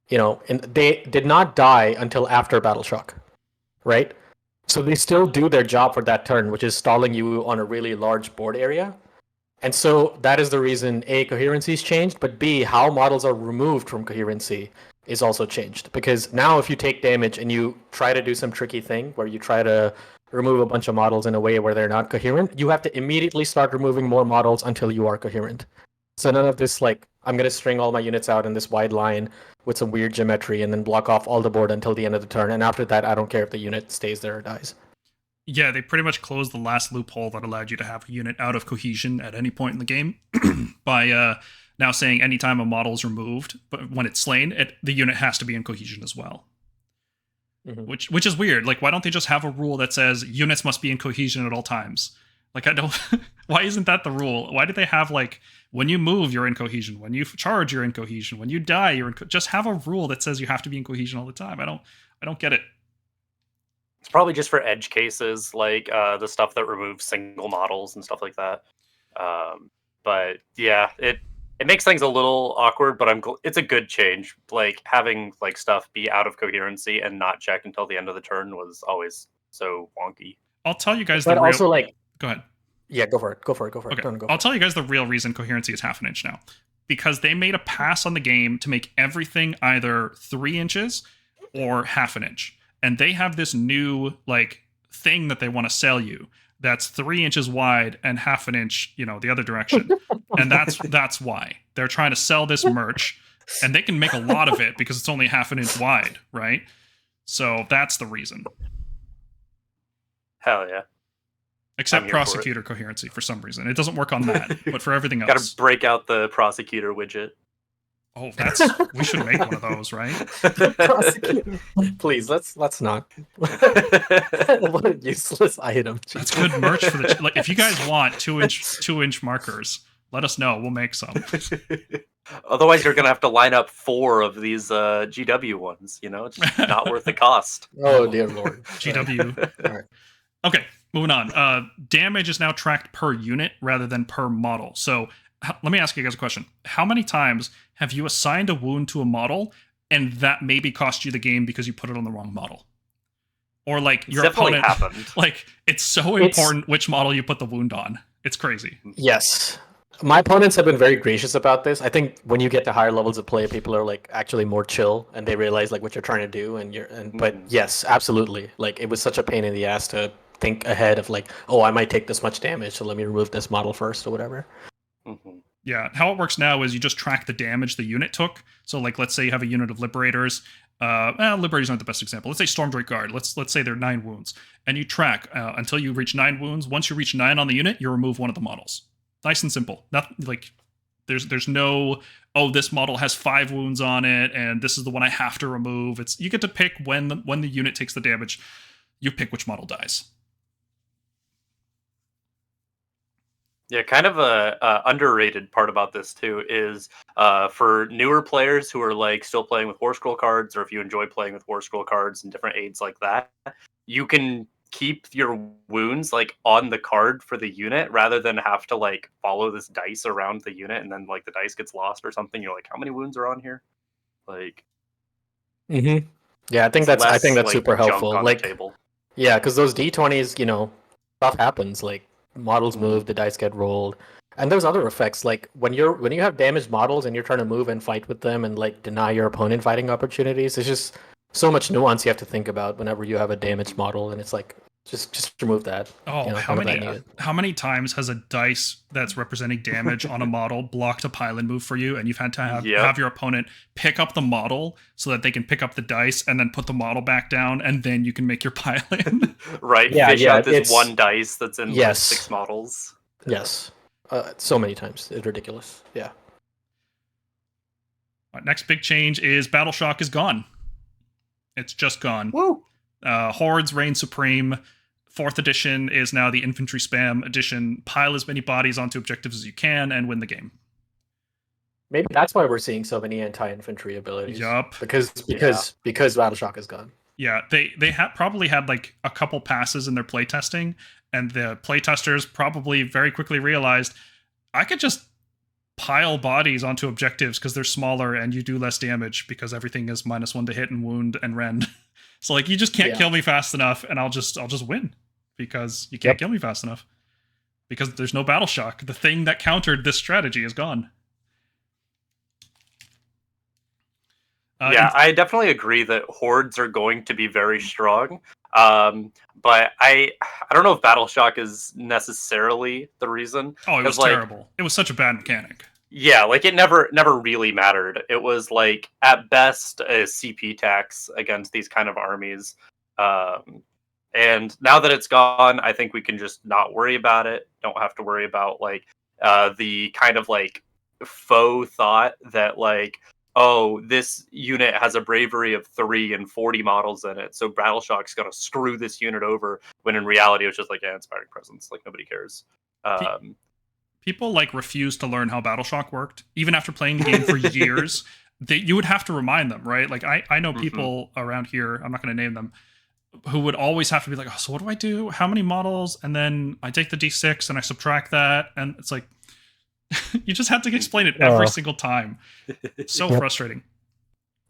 And they did not die until after Battle Shock, right? So they still do their job for that turn, which is stalling you on a really large board area. And so that is the reason A, coherency's changed, but B, how models are removed from coherency is also changed. Because now if you take damage and you try to do some tricky thing where you try to remove a bunch of models in a way where they're not coherent, you have to immediately start removing more models until you are coherent. So none of this like, I'm going to string all my units out in this wide line with some weird geometry and then block off all the board until the end of the turn. And after that, I don't care if the unit stays there or dies.
Yeah, they pretty much closed the last loophole that allowed you to have a unit out of cohesion at any point in the game by now saying anytime a model is removed, but when it's slain, the unit has to be in cohesion as well. Mm-hmm. Which is weird. Like, why don't they just have a rule that says units must be in cohesion at all times? Like, I don't. Why isn't that the rule? Why do they have like when you move you're in cohesion, when you charge you're in cohesion, when you die you're in just have a rule that says you have to be in cohesion all the time. I don't get it.
It's probably just for edge cases, like the stuff that removes single models and stuff like that. But yeah, it makes things a little awkward, but it's a good change. Like having like stuff be out of coherency and not checked until the end of the turn was always so wonky.
I'll tell you guys
but also like
go ahead.
Yeah, go for it.
Okay. I'll tell you guys the real reason coherency is 1/2 inch now. Because they made a pass on the game to make everything either 3 inches or 1/2 inch. And they have this new like thing that they want to sell you that's 3 inches wide and 1/2 inch, the other direction. And that's why they're trying to sell this merch, and they can make a lot of it because it's only 1/2 inch wide, right? So that's the reason.
Hell yeah.
Except prosecutor coherency for some reason. It doesn't work on that, but for everything else.
Gotta break out the prosecutor widget.
Oh, we should make one of those, right?
Please, let's not. What a useless item.
That's good merch for the like. If you guys want 2-inch markers, let us know. We'll make some.
Otherwise, you're gonna have to line up 4 of these GW ones. It's not worth the cost.
Oh dear lord.
GW.
All right.
Okay, moving on. Damage is now tracked per unit rather than per model. So let me ask you guys a question. How many times have you assigned a wound to a model and that maybe cost you the game because you put it on the wrong model? Or like your opponent
happened.
Like it's so important which model you put the wound on. It's crazy.
Yes. My opponents have been very gracious about this. I think when you get to higher levels of play, people are like actually more chill and they realize like what you're trying to do but yes, absolutely. Like it was such a pain in the ass to think ahead of like, oh, I might take this much damage, so let me remove this model first or whatever.
Mm-hmm.
Yeah, how it works now is you just track the damage the unit took. So, like, let's say you have a unit of Liberators. Liberators aren't the best example. Let's say Stormdrake Guard. Let's say they're 9 wounds. And you track until you reach 9 wounds. Once you reach 9 on the unit, you remove one of the models. Nice and simple. Not like there's no, oh, this model has 5 wounds on it and this is the one I have to remove. It's, you get to pick when the unit takes the damage, you pick which model dies.
Yeah, kind of a underrated part about this too is for newer players who are like still playing with War Scroll cards, or if you enjoy playing with War Scroll cards and different aids like that, you can keep your wounds like on the card for the unit rather than have to like follow this dice around the unit and then like the dice gets lost or something. You're like, how many wounds are on here? Like,
Mm-hmm. Yeah, I think
it's
that's
less, like,
super
junk
helpful.
on the
Like,
table.
yeah, because those D20s, stuff happens. Like models
Mhm.
move, the dice get rolled, and there's other effects. Like when you have damaged models and you're trying to move and fight with them and like deny your opponent fighting opportunities. It's just so much nuance you have to think about whenever you have a damaged model, and it's like just remove that.
Oh,
None of that needed.
how many times has a dice that's representing damage on a model blocked a pile-in move for you, and you've had to have your opponent pick up the model so that they can pick up the dice and then put the model back down, and then you can make your pile-in.
Right,
Yeah,
fish
yeah,
out this
it's-
one dice that's in like
Yes.
6 models.
Yes, so many times. It's ridiculous. Yeah.
Next big change is Battle Shock is gone. It's just gone.
Woo!
Hordes reign supreme. 4th edition is now the infantry spam edition. Pile as many bodies onto objectives as you can and win the game.
Maybe that's why we're seeing so many anti-infantry abilities.
Yup.
Because Battle Shock is gone.
Yeah, they probably had like a couple passes in their playtesting, and the playtesters probably very quickly realized, I could just pile bodies onto objectives because they're smaller and you do less damage because everything is -1 to hit and wound and rend. So like, you just can't kill me fast enough, and I'll just win because you can't kill me fast enough because there's no Battle Shock. The thing that countered this strategy is gone.
I definitely agree that hordes are going to be very strong. But I don't know if Battle Shock is necessarily the reason.
Oh, it was terrible. It was such a bad mechanic.
Yeah, like it never really mattered. It was like at best a CP tax against these kind of armies. And now that it's gone, I think we can just not worry about it. Don't have to worry about like the kind of like faux thought that like, oh, this unit has a bravery of 3 and 40 models in it, so Battle Shock's gonna screw this unit over. When in reality, it was just like, yeah, inspiring presence. Like nobody cares.
People like refuse to learn how Battle Shock worked, even after playing the game for years. You would have to remind them, right? Like I know people around here, I'm not going to name them, who would always have to be like, oh, so what do I do? How many models? And then I take the D6 and I subtract that, and it's like, you just had to explain it every single time. It's so frustrating.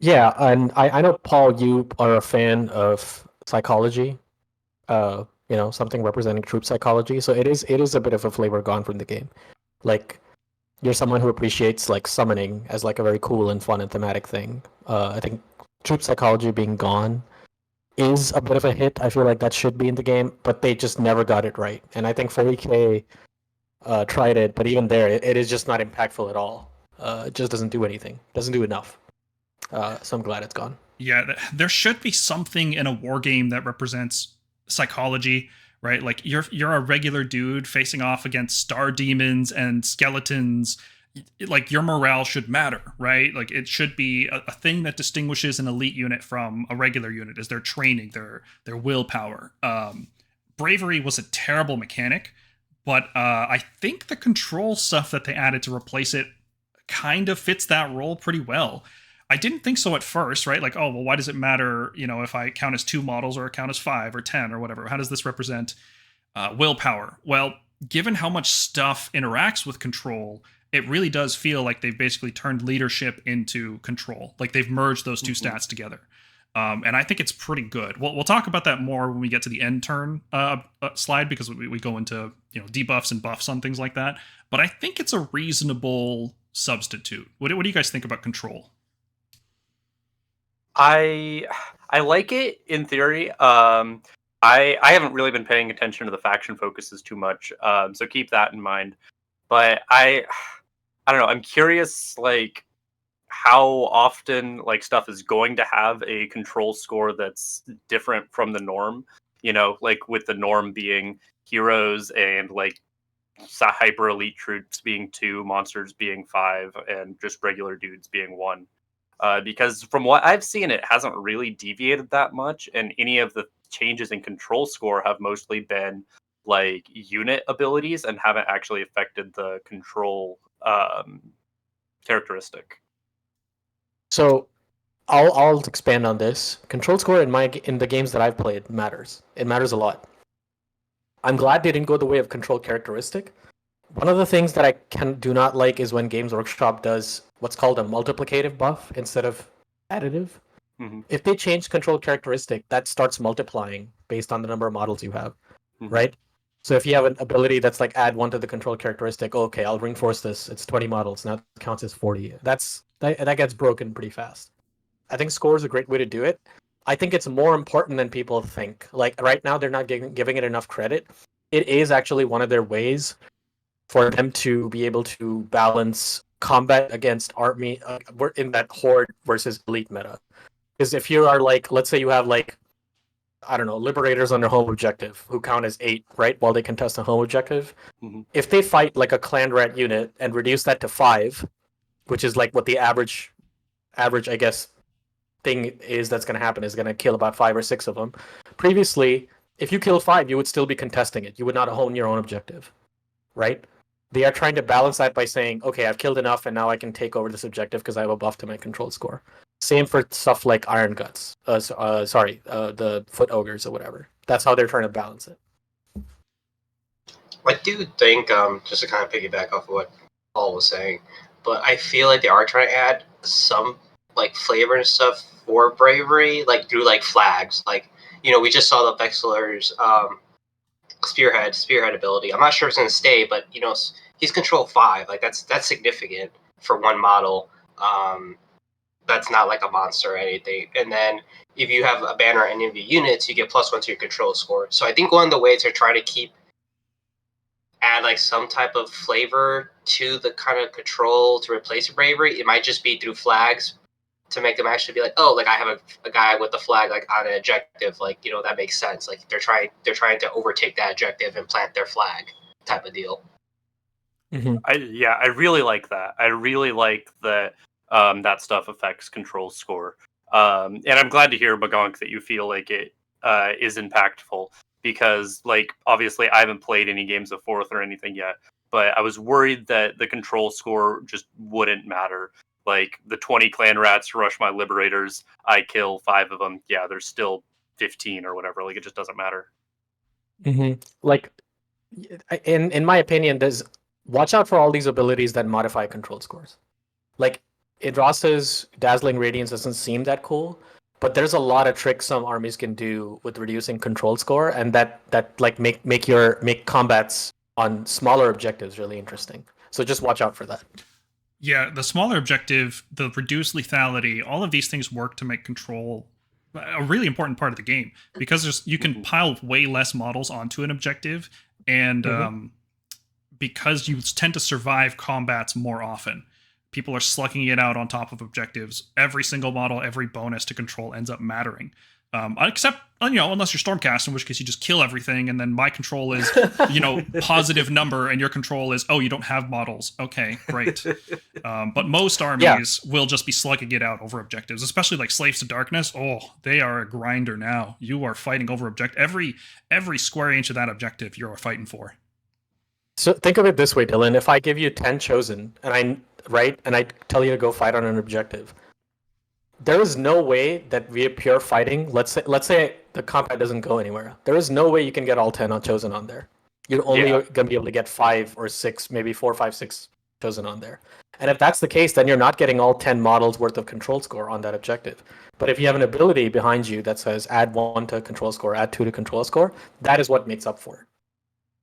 Yeah, and I know, Paul, you are a fan of psychology. Something representing troop psychology. So it is a bit of a flavor gone from the game. Like, you're someone who appreciates like summoning as like a very cool and fun and thematic thing. I think troop psychology being gone is a bit of a hit. I feel like that should be in the game, but they just never got it right. And I think 40K tried it, but even there, it is just not impactful at all. It just doesn't do anything. Doesn't do enough. So I'm glad it's gone.
Yeah, there should be something in a war game that represents psychology, right? Like you're a regular dude facing off against star demons and skeletons. Like your morale should matter, right? Like it should be a thing that distinguishes an elite unit from a regular unit is their training, their willpower. Bravery was a terrible mechanic, but I think the control stuff that they added to replace it kind of fits that role pretty well. I didn't think so at first, right? Like, oh, well, why does it matter, if I count as 2 models or I count as 5 or 10 or whatever? How does this represent willpower? Well, given how much stuff interacts with control, it really does feel like they've basically turned leadership into control. Like they've merged those two stats together. And I think it's pretty good. We'll talk about that more when we get to the end turn slide, because we go into debuffs and buffs on things like that. But I think it's a reasonable substitute. What do you guys think about control?
I like it in theory. I haven't really been paying attention to the faction focuses too much, so keep that in mind. But I don't know. I'm curious, like how often like stuff is going to have a control score that's different from the norm. Like with the norm being heroes and like hyper elite troops being 2, monsters being 5, and just regular dudes being 1. Because from what I've seen, it hasn't really deviated that much, and any of the changes in control score have mostly been like unit abilities and haven't actually affected the control characteristic.
So I'll expand on this. Control score in the games that I've played matters. It matters a lot. I'm glad they didn't go the way of control characteristic. One of the things that I do not like is when Games Workshop does what's called a multiplicative buff instead of additive.
Mm-hmm.
If they change control characteristic, that starts multiplying based on the number of models you have,
Mm-hmm.
right? So if you have an ability that's like add 1 to the control characteristic, okay, I'll reinforce this. It's 20 models. Now it counts as 40. That gets broken pretty fast. I think score is a great way to do it. I think it's more important than people think. Like right now, they're not giving it enough credit. It is actually one of their ways for them to be able to balance combat against army in that horde versus elite meta. Because if you are like, let's say you have like, I don't know, liberators on their home objective who count as 8, right, while they contest a home objective.
Mm-hmm.
If they fight like a clan rat unit and reduce that to 5, which is like what the average, I guess, thing is that's going to happen is going to kill about 5 or 6 of them. Previously, if you kill 5, you would still be contesting it. You would not own your own objective, right? They are trying to balance that by saying, okay, I've killed enough and now I can take over this objective because I have a buff to my control score. Same for stuff like Iron Guts. The Foot Ogres or whatever. That's how they're trying to balance it.
I do think, just to kind of piggyback off of what Paul was saying, but I feel like they are trying to add some like flavor and stuff for bravery, like through like flags. Like, we just saw the Vexler's spearhead ability. I'm not sure if it's going to stay, but he's control 5. Like that's significant for one model. That's not like a monster or anything. And then if you have a banner on any of your units, you get +1 to your control score. So I think one of the ways they're trying to add like some type of flavor to the kind of control to replace bravery, it might just be through flags to make them actually be like, oh, like I have a guy with the flag like on an objective, like that makes sense. Like they're trying to overtake that objective and plant their flag, type of deal.
Mm-hmm.
I really like that. I really like that that stuff affects control score. And I'm glad to hear, Magonk, that you feel like it is impactful, because like obviously I haven't played any games of 4th or anything yet, but I was worried that the control score just wouldn't matter. Like the 20 clan rats rush my liberators, I kill 5 of them. Yeah, there's still 15 or whatever. Like it just doesn't matter.
Mm-hmm. Like, in my opinion, watch out for all these abilities that modify control scores. Like, Idrasta's Dazzling Radiance doesn't seem that cool, but there's a lot of tricks some armies can do with reducing control score, and that like make combats on smaller objectives really interesting. So just watch out for that.
Yeah, the smaller objective, the reduced lethality, all of these things work to make control a really important part of the game, because you can pile way less models onto an objective, and because you tend to survive combats more often. People are slugging it out on top of objectives. Every single model, every bonus to control ends up mattering. Except, unless you're Stormcast, in which case you just kill everything, and then my control is, positive number, and your control is, oh, you don't have models. Okay, great. But most armies will just be slugging it out over objectives, especially like Slaves to Darkness. Oh, they are a grinder now. You are fighting over every square inch of that objective you're fighting for.
So think of it this way, Dylan. If I give you 10 chosen, and I tell you to go fight on an objective, there is no way that via pure fighting, let's say the combat doesn't go anywhere. There is no way you can get all 10 chosen on there. You're only going to be able to get 5 or 6, maybe 4, 5, 6 chosen on there. And if that's the case, then you're not getting all 10 models worth of control score on that objective. But if you have an ability behind you that says add 1 to control score, add 2 to control score, that is what makes up for it.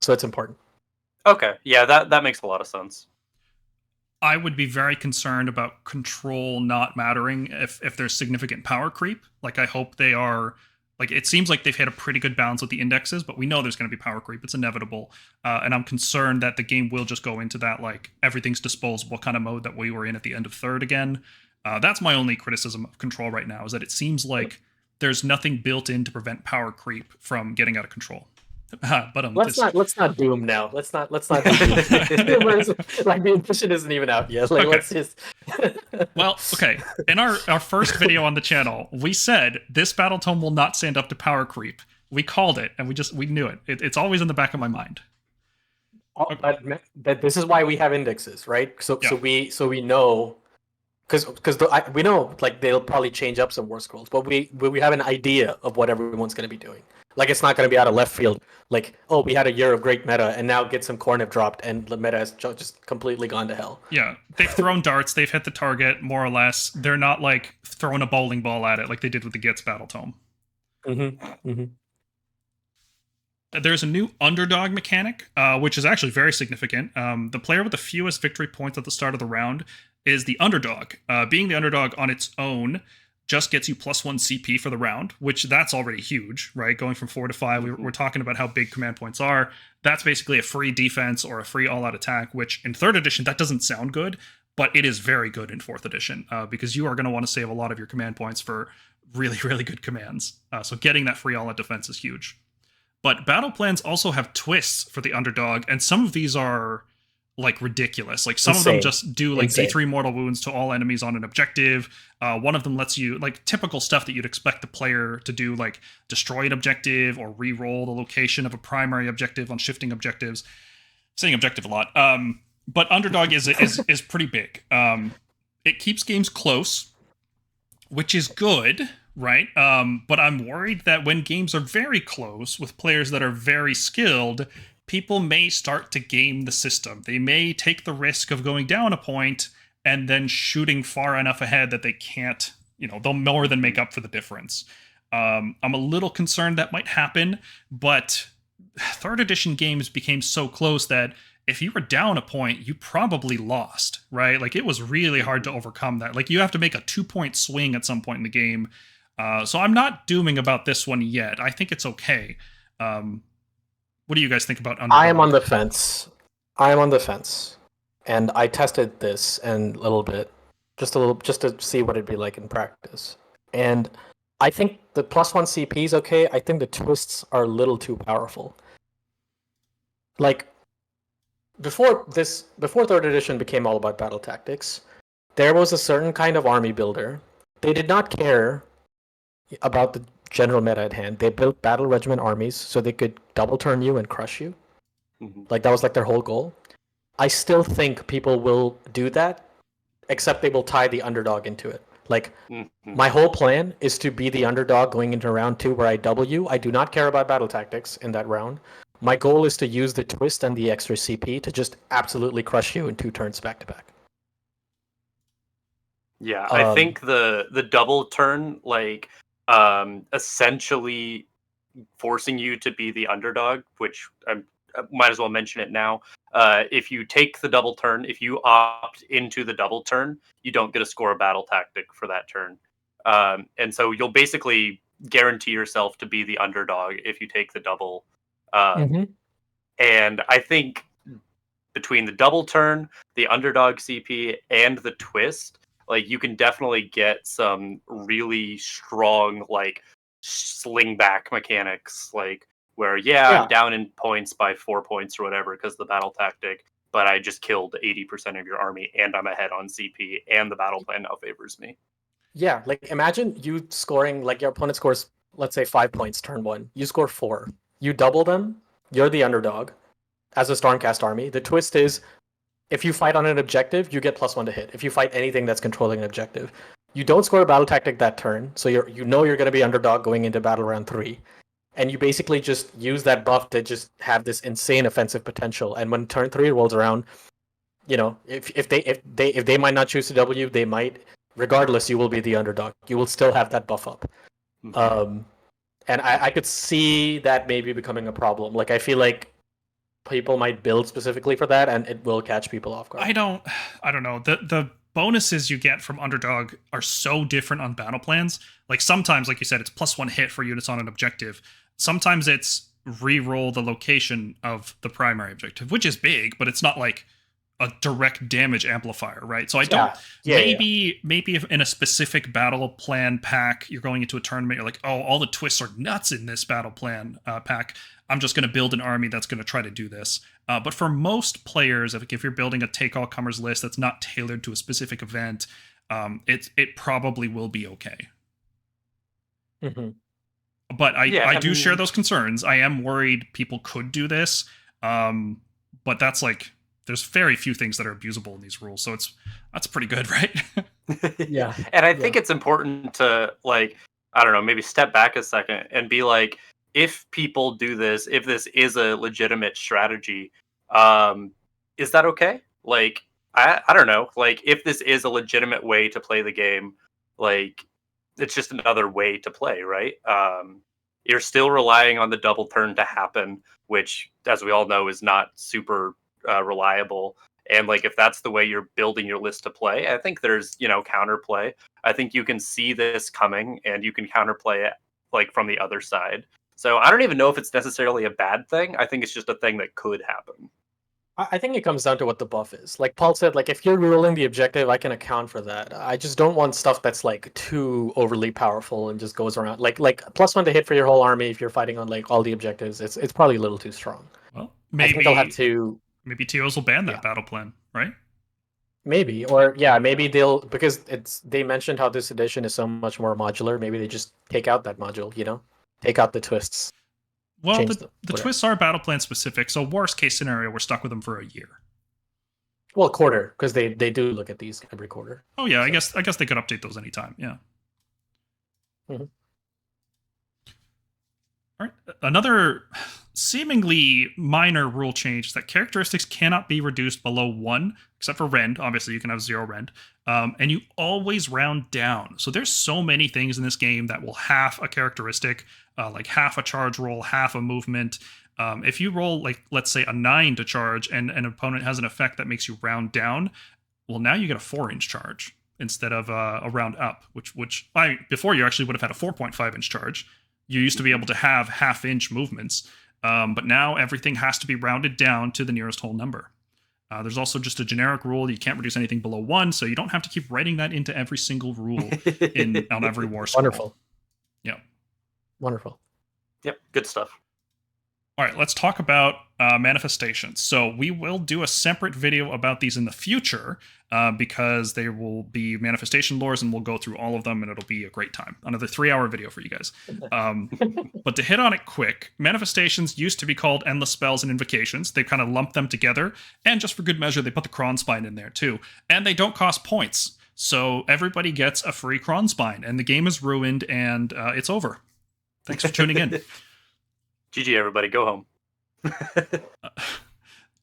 So it's important.
Okay, yeah, that makes a lot of sense.
I would be very concerned about control not mattering if there's significant power creep. Like, I hope they are... Like, it seems like they've had a pretty good balance with the indexes, but we know there's going to be power creep. It's inevitable. And I'm concerned that the game will just go into that, like, everything's disposable kind of mode that we were in at the end of 3rd again. That's my only criticism of control right now, is that it seems like there's nothing built in to prevent power creep from getting out of control. But
let's not doom now. Let's not do doom. Like the edition isn't even out yet. Like
Okay.
let's just
Well, okay. In our first video on the channel, we said this battle tome will not stand up to power creep. We called it, and we knew it. It's always in the back of my mind.
But this is why we have indexes, right? So we know because we know like they'll probably change up some war scrolls, but we have an idea of what everyone's going to be doing. Like it's not going to be out of left field. Like, oh, we had a year of great meta, and now get some Cornif dropped, and the meta has just completely gone to hell.
Yeah, they've thrown darts, they've hit the target more or less. They're not like throwing a bowling ball at it like they did with the Gitz battle tome. There's a new underdog mechanic, which is actually very significant. The player with the fewest victory points at the start of the round is the underdog. Being the underdog on its own just gets you +1 CP for the round, which that's already huge, right? Going from 4 to 5, we're talking about how big command points are. That's basically a free defense or a free all-out attack, which in 3rd edition, that doesn't sound good, but it is very good in 4th edition, because you are going to want to save a lot of your command points for really, really good commands. So getting that free all-out defense is huge. But battle plans also have twists for the underdog, and some of these are like ridiculous. Like some of them just do like D3 mortal wounds to all enemies on an objective. One of them lets you like typical stuff that you'd expect the player to do, like destroy an objective or re-roll the location of a primary objective on shifting objectives. Saying objective a lot. But underdog is pretty big. It keeps games close, which is good, right? But I'm worried that when games are very close with players that are very skilled, people may start to game the system. They may take the risk of going down a point and then shooting far enough ahead that they can't, they'll more than make up for the difference. I'm a little concerned that might happen, but 3rd edition games became so close that if you were down a point, you probably lost, right? Like it was really hard to overcome that. Like you have to make a 2-point swing at some point in the game. So I'm not dooming about this one yet. I think it's okay. What do you guys think about underdog?
I am on the fence. And I tested this and a little bit, just to see what it'd be like in practice. And I think the +1 CP is okay. I think the twists are a little too powerful. Like before 3rd edition became all about battle tactics, there was a certain kind of army builder. They did not care about the general meta at hand. They built battle regiment armies so they could double turn you and crush you. Like that was like their whole goal. I still think people will do that, except they will tie the underdog into it. Like my whole plan is to be the underdog going into round 2 where I double you. I do not care about battle tactics in that round. My goal is to use the twist and the extra CP to just absolutely crush you in 2 turns back to back.
Yeah, I think the double turn, like essentially forcing you to be the underdog, which I might as well mention it now. If you take the double turn, if you opt into the double turn, you don't get to score a battle tactic for that turn. And so you'll basically guarantee yourself to be the underdog if you take the double. And I think between the double turn, the underdog CP, and the twist, like you can definitely get some really strong like sling back mechanics, like where I'm down in points by 4 points or whatever because of the battle tactic, but I just killed 80% of your army and I'm ahead on CP and the battle plan now favors me.
Yeah, like imagine you scoring, like your opponent scores, let's say 5 points turn 1. You score 4. You double them, you're the underdog as a Stormcast army. The twist is if you fight on an objective, you get +1 to hit. If you fight anything that's controlling an objective, you don't score a battle tactic that turn, so you're going to be underdog going into battle round 3, and you basically just use that buff to just have this insane offensive potential. And when turn 3 rolls around, if they might not choose to W, they might. Regardless, you will be the underdog. You will still have that buff up. And I could see that maybe becoming a problem. Like I feel like people might build specifically for that, and it will catch people off guard.
I don't know. The bonuses you get from underdog are so different on battle plans. Like sometimes, like you said, it's +1 hit for units on an objective. Sometimes it's re-roll the location of the primary objective, which is big, but it's not like a direct damage amplifier, right? So I
Yeah.
don't.
Yeah,
maybe if in a specific battle plan pack you're going into a tournament, you're like, oh, all the twists are nuts in this battle plan pack. I'm just going to build an army that's going to try to do this. But for most players, if you're building a take all comers list that's not tailored to a specific event, it probably will be okay.
Mm-hmm.
But I do
mean,
share those concerns. I am worried people could do this, but that's like there's very few things that are abusable in these rules, so that's pretty good, right?
Yeah.
And I think it's important to, like, I don't know, maybe step back a second and be like, if people do this, if this is a legitimate strategy, is that okay? Like, I don't know. Like, if this is a legitimate way to play the game, like, it's just another way to play, right? You're still relying on the double turn to happen, which, as we all know, is not super reliable. And like, if that's the way you're building your list to play, I think there's, counterplay. I think you can see this coming and you can counterplay it like from the other side. So I don't even know if it's necessarily a bad thing. I think it's just a thing that could happen.
I think it comes down to what the buff is. Like Paul said, like if you're ruling the objective, I can account for that. I just don't want stuff that's like too overly powerful and just goes around. Like +1 to hit for your whole army if you're fighting on like all the objectives. It's probably a little too strong.
Well,
I think they'll have to.
Maybe TOs will ban that
Yeah.
battle plan, right?
Maybe, or yeah, maybe they'll, because they mentioned how this edition is so much more modular. Maybe they just take out that module, take out the twists.
Well,
Change
the
whatever.
twists are battle plan specific, so worst case scenario, we're stuck with them for a year.
Well, quarter, because they do look at these every quarter.
Oh yeah,
So-
I guess they could update those anytime. Yeah.
Mhm.
All right. Another seemingly minor rule change is that characteristics cannot be reduced below 1, except for rend. Obviously, you can have 0 rend. And you always round down. So there's so many things in this game that will half a characteristic, like half a charge roll, half a movement. If you roll, like, let's say a 9 to charge and an opponent has an effect that makes you round down, well, now you get a 4-inch charge instead of a round up, which before you actually would have had a 4.5-inch charge. You used to be able to have half-inch movements, but now everything has to be rounded down to the nearest whole number. There's also just a generic rule. You can't reduce anything below 1, so you don't have to keep writing that into every single rule on every war scroll.
Wonderful.
Yeah.
Wonderful.
Yep, good stuff.
All right, let's talk about manifestations. So we will do a separate video about these in the future because there will be manifestation lores and we'll go through all of them and it'll be a great time. Another 3-hour video for you guys. But to hit on it quick, manifestations used to be called endless spells and invocations. They kind of lumped them together, and just for good measure, they put the Kronspine in there too. And they don't cost points. So everybody gets a free Kronspine and the game is ruined and it's over. Thanks for tuning in.
GG, everybody, go home.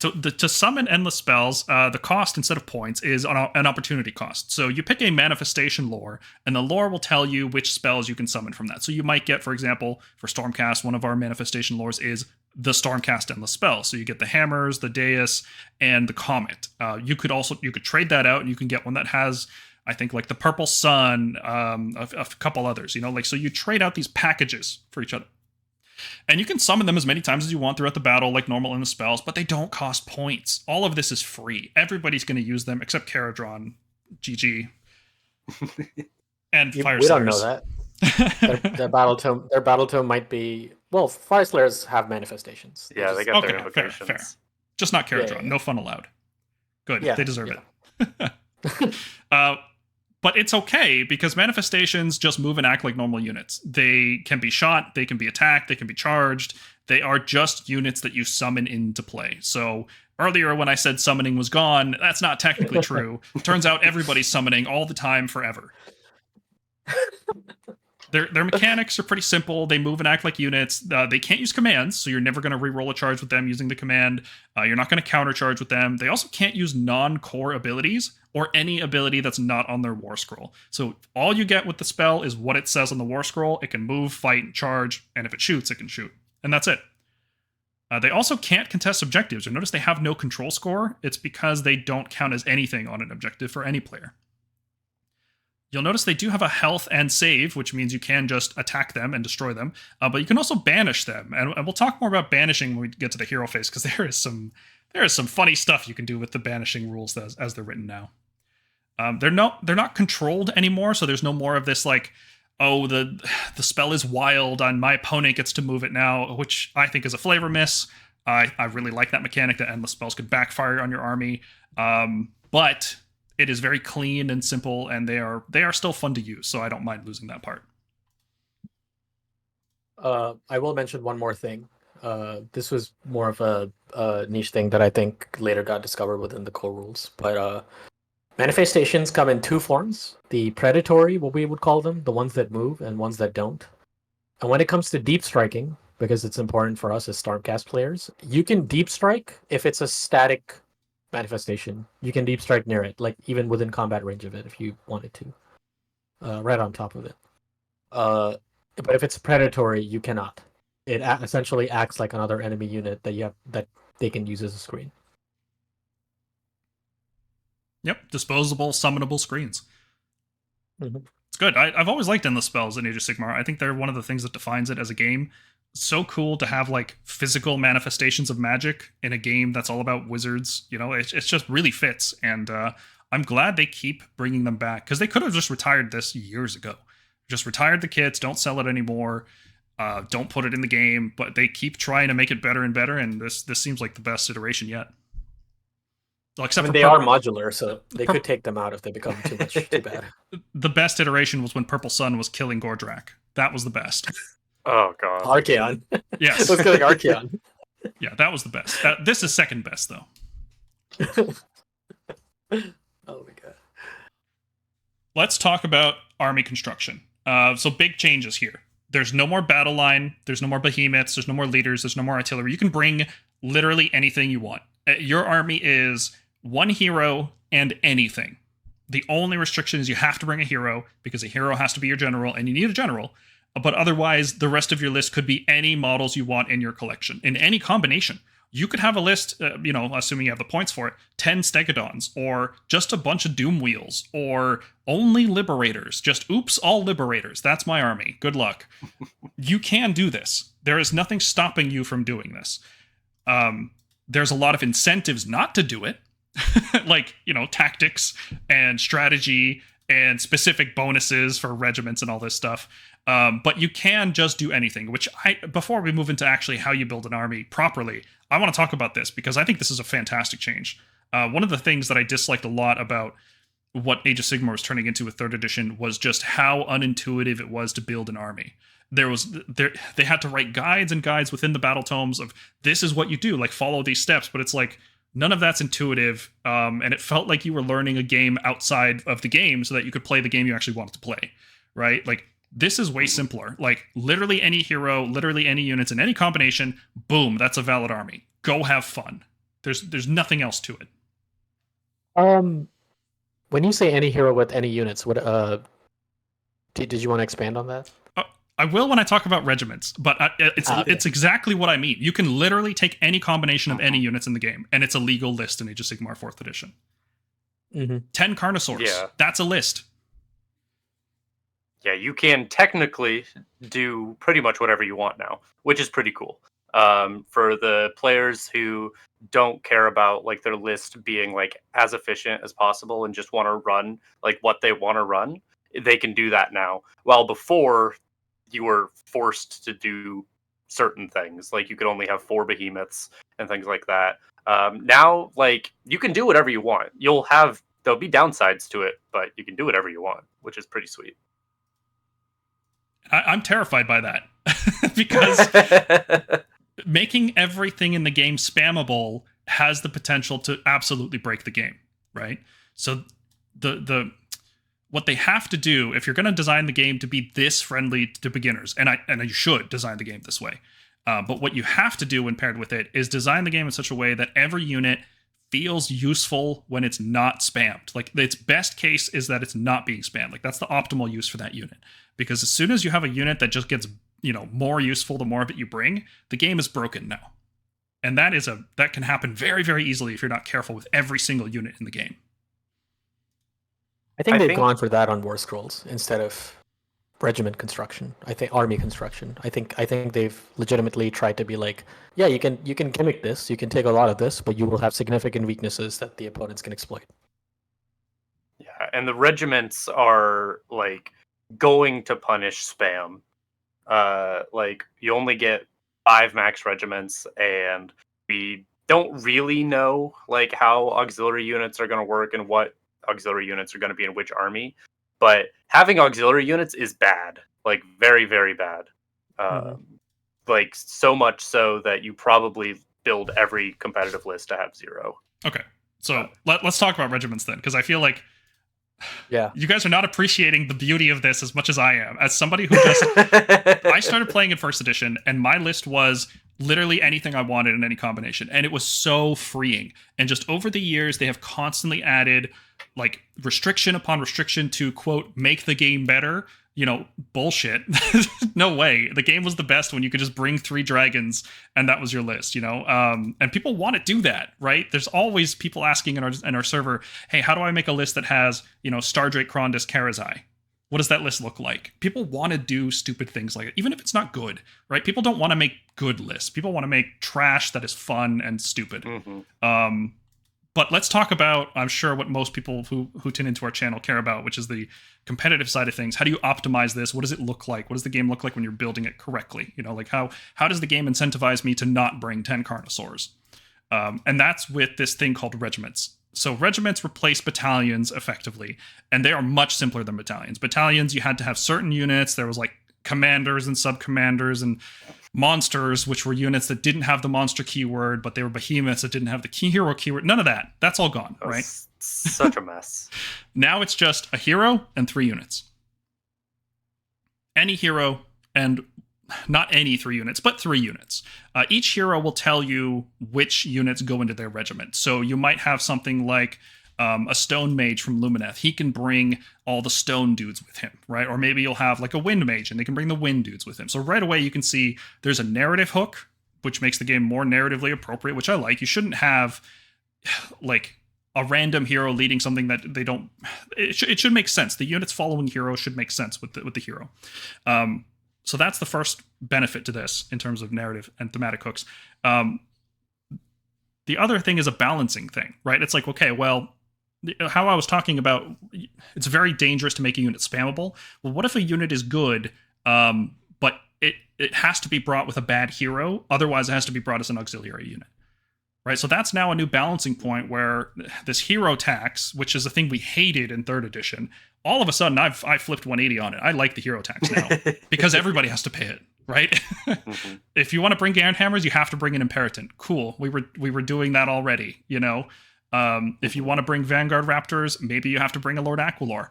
To summon endless spells, the cost instead of points is an opportunity cost. So you pick a manifestation lore, and the lore will tell you which spells you can summon from that. So you might get, for example, for Stormcast, one of our manifestation lores is the Stormcast endless spell. So you get the hammers, the dais, and the comet. You could trade that out, and you can get one that has, I think, like the purple sun, a couple others. So you trade out these packages for each other. And you can summon them as many times as you want throughout the battle, like normal in the spells, but they don't cost points. All of this is free. Everybody's going to use them, except Caradron, GG, and Fire
We don't know
Slayers.
that. Their battle tome might be, well, Fire Slayers have manifestations.
Yeah, they got their
Okay,
invocations.
fair. Just not Caradron.
Yeah.
No fun allowed. Good.
Yeah,
They deserve it. But it's okay because manifestations just move and act like normal units. They can be shot, they can be attacked, they can be charged. They are just units that you summon into play. So earlier when I said summoning was gone, that's not technically true. Turns out everybody's summoning all the time forever. Their mechanics are pretty simple. They move and act like units. They can't use commands, so you're never going to reroll a charge with them using the command. You're not going to countercharge with them. They also can't use non-core abilities or any ability that's not on their war scroll. So all you get with the spell is what it says on the war scroll. It can move, fight, charge, and if it shoots, it can shoot. And that's it. They also can't contest objectives. You'll notice they have no control score. It's because they don't count as anything on an objective for any player. You'll notice they do have a health and save, which means you can just attack them and destroy them, but you can also banish them. And we'll talk more about banishing when we get to the hero phase, because there is some there is some funny stuff you can do with the banishing rules as they're written now. They're not controlled anymore, so there's no more of this like, oh, the spell is wild and my opponent gets to move it now, which I think is a flavor miss. I really like that mechanic that endless spells could backfire on your army, but it is very clean and simple, and they are still fun to use, so I don't mind losing that part.
I will mention one more thing. This was more of a niche thing that I think later got discovered within the core rules. But manifestations come in two forms: the predatory, what we would call them, the ones that move, and ones that don't. And when it comes to deep striking, because it's important for us as Stormcast players, you can deep strike if it's a static manifestation. You can deep strike near it, like even within combat range of it, if you wanted to, right on top of it. But if it's predatory, you cannot. It essentially acts like another enemy unit that they can use as a screen.
Yep, disposable, summonable screens.
Mm-hmm.
It's good. I've always liked endless spells in Age of Sigmar. I think they're one of the things that defines it as a game. So cool to have like physical manifestations of magic in a game that's all about wizards. You know, it's just really fits, and I'm glad they keep bringing them back, because they could have just retired this years ago. Just retired the kits, don't sell it anymore, don't put it in the game, but they keep trying to make it better and better, and this seems like the best iteration yet. Well, except
they are modular, so they could take them out if they become too bad.
The best iteration was when Purple Sun was killing Gordrak. That was the best.
Oh god.
Archaon.
Yes.
It was killing Archaon.
Yeah, that was the best. This is second best, though.
Oh my god.
Let's talk about army construction. So big changes here. There's no more battle line. There's no more behemoths. There's no more leaders. There's no more artillery. You can bring literally anything you want. Your army is one hero and anything. The only restriction is you have to bring a hero, because a hero has to be your general, and you need a general. But otherwise, the rest of your list could be any models you want in your collection, in any combination. You could have a list, assuming you have the points for it, 10 Stegodons, or just a bunch of Doom Wheels, or only Liberators. Just oops, all Liberators. That's my army. Good luck. You can do this. There is nothing stopping you from doing this. There's a lot of incentives not to do it, like, tactics and strategy and specific bonuses for regiments and all this stuff. But you can just do anything, which before we move into actually how you build an army properly, I want to talk about this because I think this is a fantastic change. One of the things that I disliked a lot about what Age of Sigmar was turning into with 3rd edition was just how unintuitive it was to build an army. They had to write guides and guides within the battle tomes of this is what you do, like follow these steps, but it's like none of that's intuitive, and it felt like you were learning a game outside of the game so that you could play the game you actually wanted to play, right? Like, this is way simpler. Like, literally any hero, literally any units in any combination, boom, that's a valid army. Go have fun. There's nothing else to it.
When you say any hero with any units, what did you want to expand on that?
I will when I talk about regiments, but it's exactly what I mean. You can literally take any combination of any units in the game, and it's a legal list in Age of Sigmar 4th edition.
Mm-hmm.
10 Carnosaurs. That's a list.
Yeah, you can technically do pretty much whatever you want now, which is pretty cool. For the players who don't care about like their list being like as efficient as possible and just want to run like what they want to run, they can do that now. While before, you were forced to do certain things, like you could only have 4 behemoths and things like that. Now, like, you can do whatever you want. There'll be downsides to it, but you can do whatever you want, which is pretty sweet.
I'm terrified by that because making everything in the game spammable has the potential to absolutely break the game, right? So the what they have to do, if you're going to design the game to be this friendly to beginners, and you should design the game this way, but what you have to do when paired with it is design the game in such a way that every unit feels useful when it's not spammed. Like, its best case is that it's not being spammed. Like, that's the optimal use for that unit. Because as soon as you have a unit that just gets, more useful the more of it you bring, the game is broken now. And that can happen very, very easily if you're not careful with every single unit in the game.
I think they've gone for that on War Scrolls instead of regiment construction. I think army construction. I think they've legitimately tried to be like, yeah, you can gimmick this, you can take a lot of this, but you will have significant weaknesses that the opponents can exploit.
Yeah, and the regiments are like going to punish spam. Like you only get 5 max regiments, and we don't really know like how auxiliary units are going to work and what auxiliary units are going to be in which army. But having auxiliary units is bad, like very, very bad. Like so much so that you probably build every competitive list to have 0.
Okay, so let's talk about regiments then, because I feel like
Yeah,
you guys are not appreciating the beauty of this as much as I am. As somebody who just I started playing in first edition, and my list was literally anything I wanted in any combination, and it was so freeing. And just over the years, they have constantly added like restriction upon restriction to quote make the game better. You know, bullshit. No way. The game was the best when you could just bring 3 dragons and that was your list, you know? And people want to do that, right? There's always people asking in our server, hey, how do I make a list that has, you know, Stardrake, Krondys, Karazai? What does that list look like? People want to do stupid things like it, even if it's not good, right? People don't want to make good lists. People want to make trash that is fun and stupid. But let's talk about, I'm sure, what most people who tune into our channel care about, which is the competitive side of things. How do you optimize this? What does it look like? What does the game look like when you're building it correctly? You know, like how does the game incentivize me to not bring 10 Carnosaurs? And that's with this thing called regiments. So regiments replace battalions effectively, and they are much simpler than battalions. Battalions, you had to have certain units. There was like commanders and sub-commanders and monsters, which were units that didn't have the monster keyword, but they were behemoths that didn't have the hero keyword. None of that. That's all gone, right?
Such a mess.
Now it's just a hero and 3 units. Any hero, and not any 3 units, but 3 units. Each hero will tell you which units go into their regiment. So you might have something like a stone mage from Lumineth. He can bring all the stone dudes with him, right? Or maybe you'll have like a wind mage and they can bring the wind dudes with him. So right away you can see there's a narrative hook, which makes the game more narratively appropriate, which I like. You shouldn't have like a random hero leading something that they don't... It should make sense. The units following hero should make sense with the hero. So that's the first benefit to this in terms of narrative and thematic hooks. The other thing is a balancing thing, right? It's like, okay, well, how I was talking about, it's very dangerous to make a unit spammable. Well, what if a unit is good, but it has to be brought with a bad hero? Otherwise, it has to be brought as an auxiliary unit, right? So that's now a new balancing point where this hero tax, which is a thing we hated in 3rd edition, all of a sudden I flipped 180 on it. I like the hero tax now because everybody has to pay it, right? If you want to bring Garen Hammers, you have to bring an Imperatant. Cool. We were doing that already, you know? If you want to bring Vanguard Raptors, maybe you have to bring a Lord Aquilor,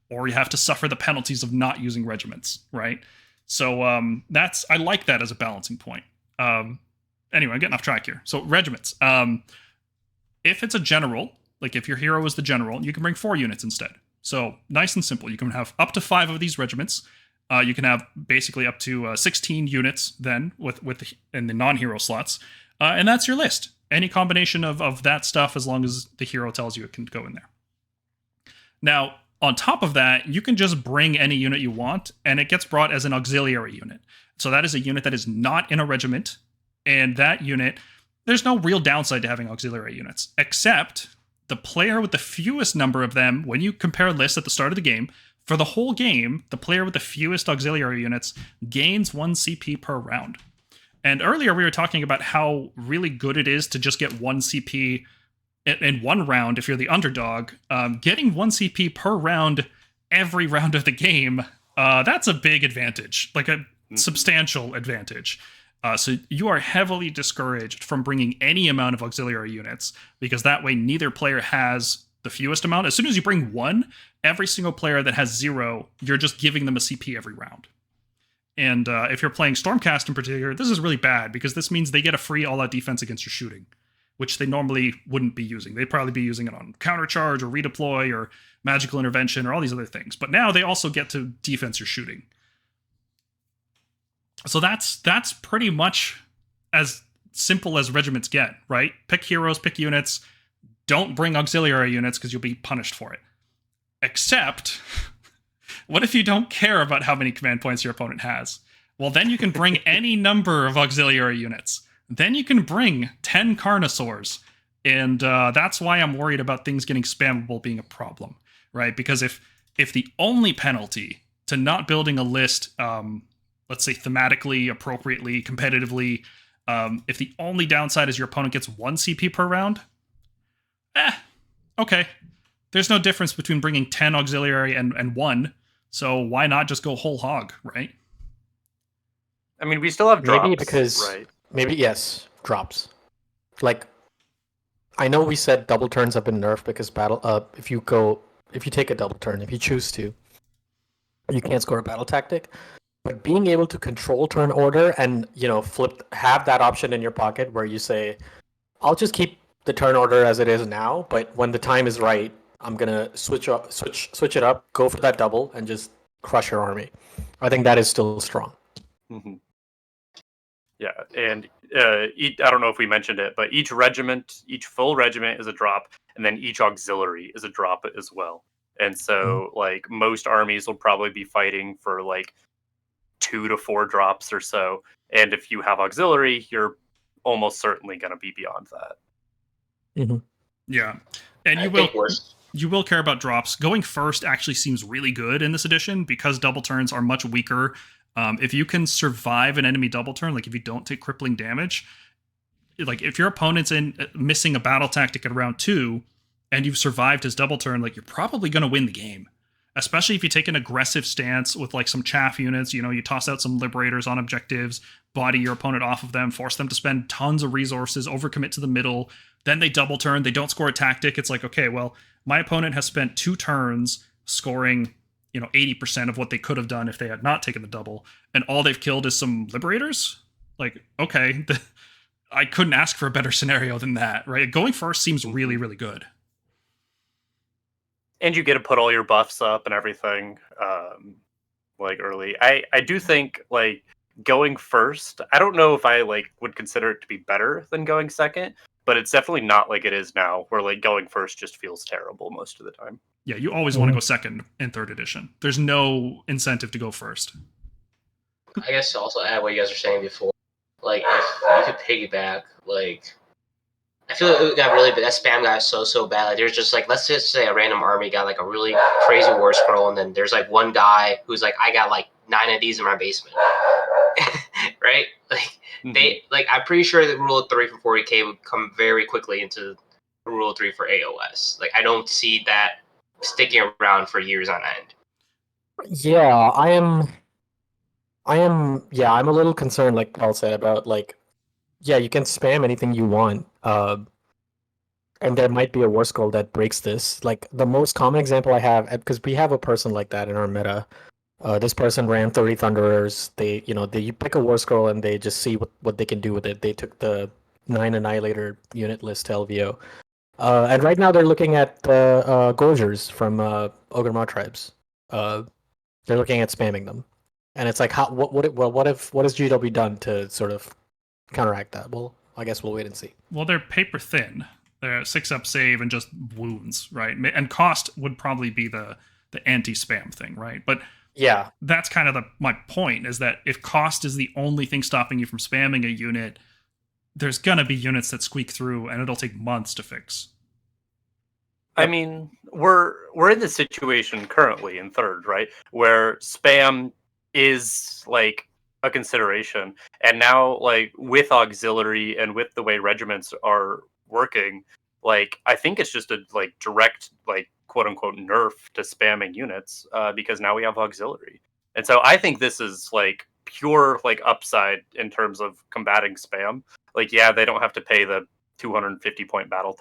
or you have to suffer the penalties of not using regiments, right? So I like that as a balancing point. Anyway, I'm getting off track here. So regiments. If it's a general, like if your hero is the general, you can bring 4 units instead. So nice and simple. You can have up to 5 of these regiments. You can have basically up to 16 units then in the non-hero slots, and that's your list. Any combination of that stuff, as long as the hero tells you it can go in there. Now, on top of that, you can just bring any unit you want, and it gets brought as an auxiliary unit. So that is a unit that is not in a regiment, and that unit, there's no real downside to having auxiliary units, except the player with the fewest number of them, when you compare lists at the start of the game, for the whole game, the player with the fewest auxiliary units gains 1 CP per round. And earlier we were talking about how really good it is to just get 1 CP in 1 round if you're the underdog. Getting 1 CP per round every round of the game, that's a big advantage, like a substantial advantage. So you are heavily discouraged from bringing any amount of auxiliary units, because that way neither player has the fewest amount. As soon as you bring 1, every single player that has 0, you're just giving them a CP every round. And if you're playing Stormcast in particular, this is really bad, because this means they get a free all-out defense against your shooting, which they normally wouldn't be using. They'd probably be using it on countercharge or redeploy or magical intervention or all these other things. But now they also get to defense your shooting. So that's pretty much as simple as regiments get, right? Pick heroes, pick units. Don't bring auxiliary units because you'll be punished for it. Except What if you don't care about how many command points your opponent has? Well, then you can bring any number of auxiliary units. Then you can bring 10 Carnosaurs. And that's why I'm worried about things getting spammable being a problem, right? Because if the only penalty to not building a list, let's say thematically, appropriately, competitively, if the only downside is your opponent gets 1 CP per round, okay. There's no difference between bringing 10 auxiliary and 1, so why not just go whole hog, right?
I mean, we still have drops,
Maybe because
right?
maybe yes, drops. Like I know we said double turns have been nerfed because if you take a double turn, if you choose to, you can't score a battle tactic. But being able to control turn order and have that option in your pocket where you say, I'll just keep the turn order as it is now, but when the time is right, I'm gonna switch it up, go for that double, and just crush your army. I think that is still strong.
Mm-hmm. Yeah, and I don't know if we mentioned it, but each full regiment is a drop, and then each auxiliary is a drop as well. And so, like, most armies will probably be fighting for like 2 to 4 drops or so. And if you have auxiliary, you're almost certainly going to be beyond that.
Mm-hmm.
Yeah, and you will care about drops. Going first actually seems really good in this edition because double turns are much weaker. If you can survive an enemy double turn, like if you don't take crippling damage, like if your opponent's missing a battle tactic at round 2 and you've survived his double turn, like you're probably going to win the game. Especially if you take an aggressive stance with like some chaff units, you toss out some liberators on objectives, body your opponent off of them, force them to spend tons of resources, overcommit to the middle, then they double turn, they don't score a tactic. It's like, okay, well, my opponent has spent 2 turns scoring 80% of what they could have done if they had not taken the double, and all they've killed is some liberators. Like, okay, I couldn't ask for a better scenario than that, right? Going first seems really, really good.
And you get to put all your buffs up and everything, like early. I do think like going first, I don't know if I like would consider it to be better than going second, but it's definitely not like it is now, where like going first just feels terrible most of the time.
Yeah, you always want to go second in 3rd edition. There's no incentive to go first.
I guess to also add what you guys were saying before, like if you could piggyback, like I feel like it got really bad. That spam got so bad. Like there's just like, let's just say a random army got like a really crazy war scroll, and then there's like one guy who's like, I got like 9 of these in my basement. Right? Like they like I'm pretty sure the rule of 3 for 40k would come very quickly into the rule of 3 for AOS. Like I don't see that sticking around for years on end.
Yeah, I'm a little concerned, like Paul said, about like, yeah, you can spam anything you want, and there might be a war scroll that breaks this. Like the most common example I have, because we have a person like that in our meta. This person ran 30 Thunderers. They pick a war scroll and they just see what they can do with it. They took the 9 Annihilator unit list to LVO. And right now they're looking at the Gorgers from Ogre tribes. They're looking at spamming them, and it's like, what has GW done to sort of counteract that? Well, I guess we'll wait and see.
Well, they're paper thin. They're 6-up save and just wounds, right? And cost would probably be the anti-spam thing, right? But
yeah,
that's kind of my point, is that if cost is the only thing stopping you from spamming a unit, there's gonna be units that squeak through, and it'll take months to fix.
I mean, we're in this situation currently in 3rd, right, where spam is like a consideration, and now like with auxiliary and with the way regiments are working, like I think it's just a like direct like quote unquote nerf to spamming units, because now we have auxiliary, and so I think this is like pure like upside in terms of combating spam. Like, yeah, they don't have to pay the 250 point battle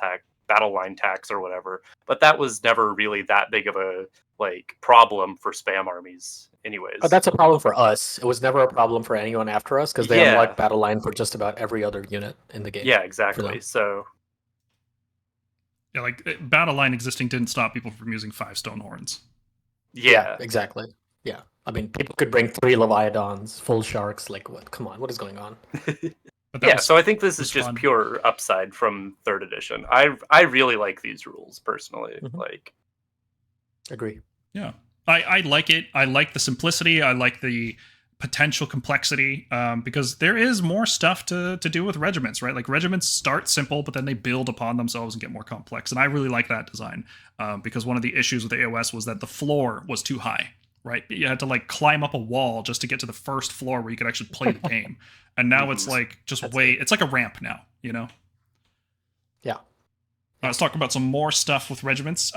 line tax or whatever, but that was never really that big of a like problem for spam armies anyways.
But that's a problem for us. It was never a problem for anyone after us, because they unlocked battle line for just about every other unit in the game.
Yeah, exactly. So
yeah, like battle line existing didn't stop people from using 5 stone horns.
Yeah,
exactly. Yeah, I mean, people could bring 3 Leviathans, full sharks. Like, what? Come on, what is going on?
Yeah, so I think this is just
fun.
pure upside from 3rd edition. I really like these rules personally. Like,
agree.
Yeah. I like it. I like the simplicity. I like the potential complexity, because there is more stuff to do with regiments, right? Like regiments start simple, but then they build upon themselves and get more complex. And I really like that design, because one of the issues with the AOS was that the floor was too high, right? You had to like climb up a wall just to get to the first floor where you could actually play the game. And now it's like just it's like a ramp now, you know?
Yeah.
Let's talk about some more stuff with regiments.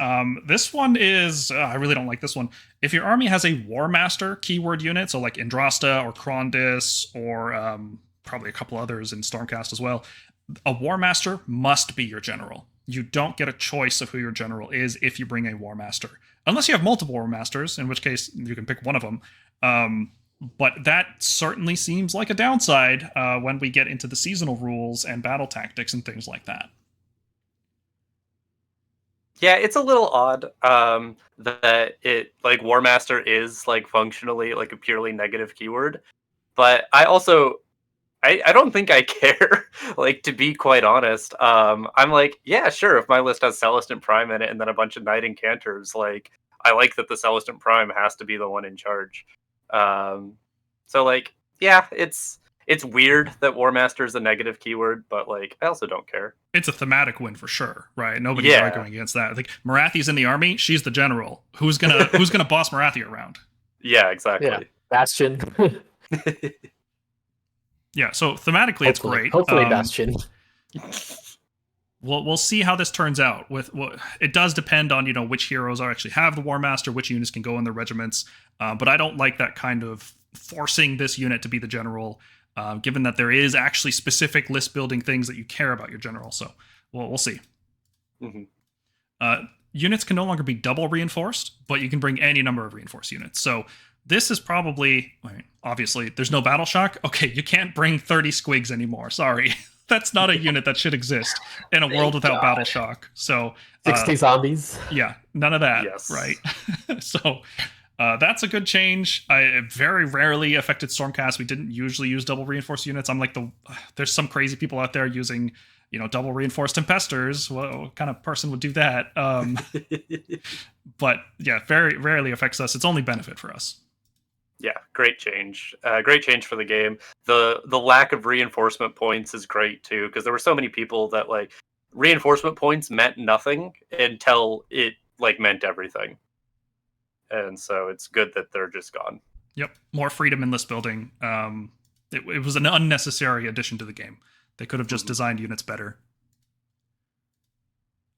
This one is, I really don't like this one. If your army has a War Master keyword unit, so like Andrasta or Krondis or probably a couple others in Stormcast as well, a War Master must be your general. You don't get a choice of who your general is if you bring a War Master. Unless you have multiple War Masters, in which case you can pick one of them. But that certainly seems like a downside when we get into the seasonal rules and battle tactics and things like that.
Yeah, it's a little odd that it like War Master is like functionally like a purely negative keyword, but I also I don't think I care. Like, to be quite honest, I'm like, yeah, sure. If my list has Celestant Prime in it and then a bunch of Knight Encanters, like, I like that the Celestant Prime has to be the one in charge. So like, yeah, it's weird that War Master is a negative keyword, but like, I also don't care.
It's a thematic win for sure, right? Nobody's arguing against that. Like Marathi's in the army, she's the general. Who's gonna boss Marathi around?
Yeah, exactly.
Yeah. Bastion.
Yeah, so thematically it's great.
Hopefully Bastion.
We'll see how this turns out. It does depend on which heroes actually have the War Master, which units can go in their regiments. But I don't like that kind of forcing this unit to be the general, given that there is actually specific list building things that you care about your general. So we'll see.
Mm-hmm.
Units can no longer be double reinforced, but you can bring any number of reinforced units. So this is probably, obviously, there's no battle shock. Okay, you can't bring 30 squigs anymore. Sorry. That's not a unit that should exist in a world without battle shock. So
60 zombies.
Yeah, none of that.
Yes.
Right. So that's a good change. It very rarely affected Stormcast. We didn't usually use double reinforced units. I'm like there's some crazy people out there using double reinforced Tempesters. What kind of person would do that? But yeah, very rarely affects us. It's only benefit for us.
Yeah, great change. Great change for the game. The lack of reinforcement points is great too, because there were so many people that like reinforcement points meant nothing until it like meant everything. And so it's good that they're just gone.
Yep, more freedom in list building. It was an unnecessary addition to the game. They could have just designed units better.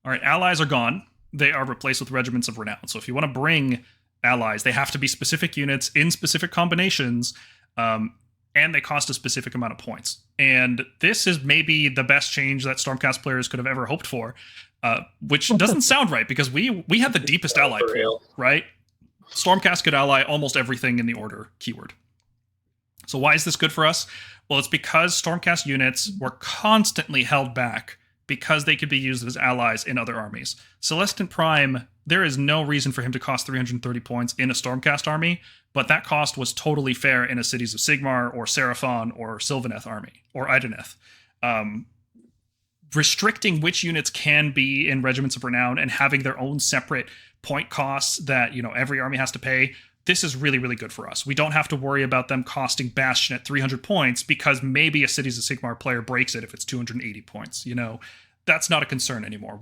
All right, allies are gone. They are replaced with regiments of renown. So if you want to bring allies, they have to be specific units in specific combinations, and they cost a specific amount of points. And this is maybe the best change that Stormcast players could have ever hoped for, which doesn't sound right because we had the deepest ally pool, right? Stormcast could ally almost everything in the order keyword. So why is this good for us? Well, it's because Stormcast units were constantly held back because they could be used as allies in other armies. Celestant Prime, there is no reason for him to cost 330 points in a Stormcast army, but that cost was totally fair in a Cities of Sigmar or Seraphon or Sylvaneth army or Ideneth. Restricting which units can be in Regiments of Renown and having their own separate point costs that every army has to pay, this is really, really good for us. We don't have to worry about them costing Bastion at 300 points because maybe a Cities of Sigmar player breaks it if it's 280 points. That's not a concern anymore.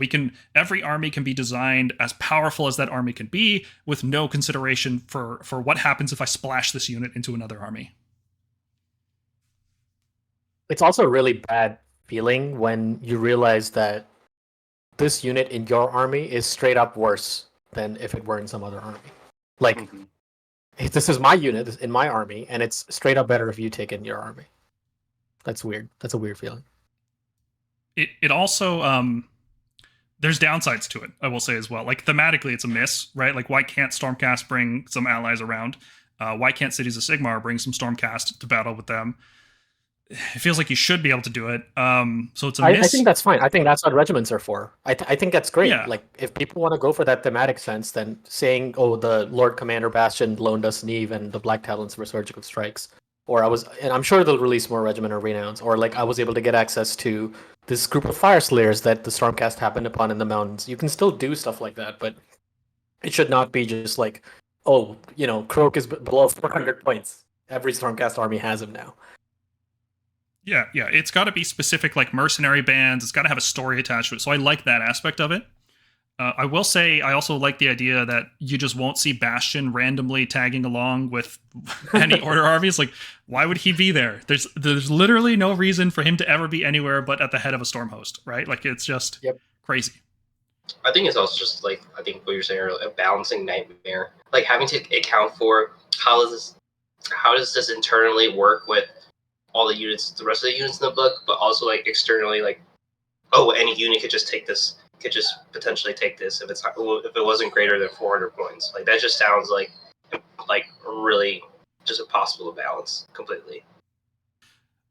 Every army can be designed as powerful as that army can be with no consideration for what happens if I splash this unit into another army.
It's also a really bad feeling when you realize that this unit in your army is straight up worse than if it were in some other army. Like, this is my unit in my army, and it's straight up better if you take it in your army. That's weird. That's a weird feeling.
It also, there's downsides to it, I will say as well. Like, thematically, it's a miss, right? Like, why can't Stormcast bring some allies around? Why can't Cities of Sigmar bring some Stormcast to battle with them? It feels like you should be able to do it. So it's a miss.
I think that's fine. I think that's what regiments are for. I think that's great.
Yeah.
Like, if people want to go for that thematic sense, then saying, oh, the Lord Commander Bastion loaned us Neve and the Black Talons for Surgical Strikes. And I'm sure they'll release more Regiment of Renowns. Or, like, I was able to get access to this group of Fire Slayers that the Stormcast happened upon in the mountains. You can still do stuff like that, but it should not be just like, oh, Kroak is below 400 points. Every Stormcast army has him now.
Yeah. It's got to be specific, like mercenary bands. It's got to have a story attached to it. So I like that aspect of it. I will say I also like the idea that you just won't see Bastion randomly tagging along with any Order armies. Like, why would he be there? There's literally no reason for him to ever be anywhere but at the head of a storm host, right? Like, it's just crazy.
I think it's also just like I think what you're saying earlier, a balancing nightmare. Like having to account for how does this internally work with all the units, the rest of the units in the book, but also like externally, like any unit could just potentially take this if it wasn't greater than 400 points. Like that just sounds like really just impossible to balance completely.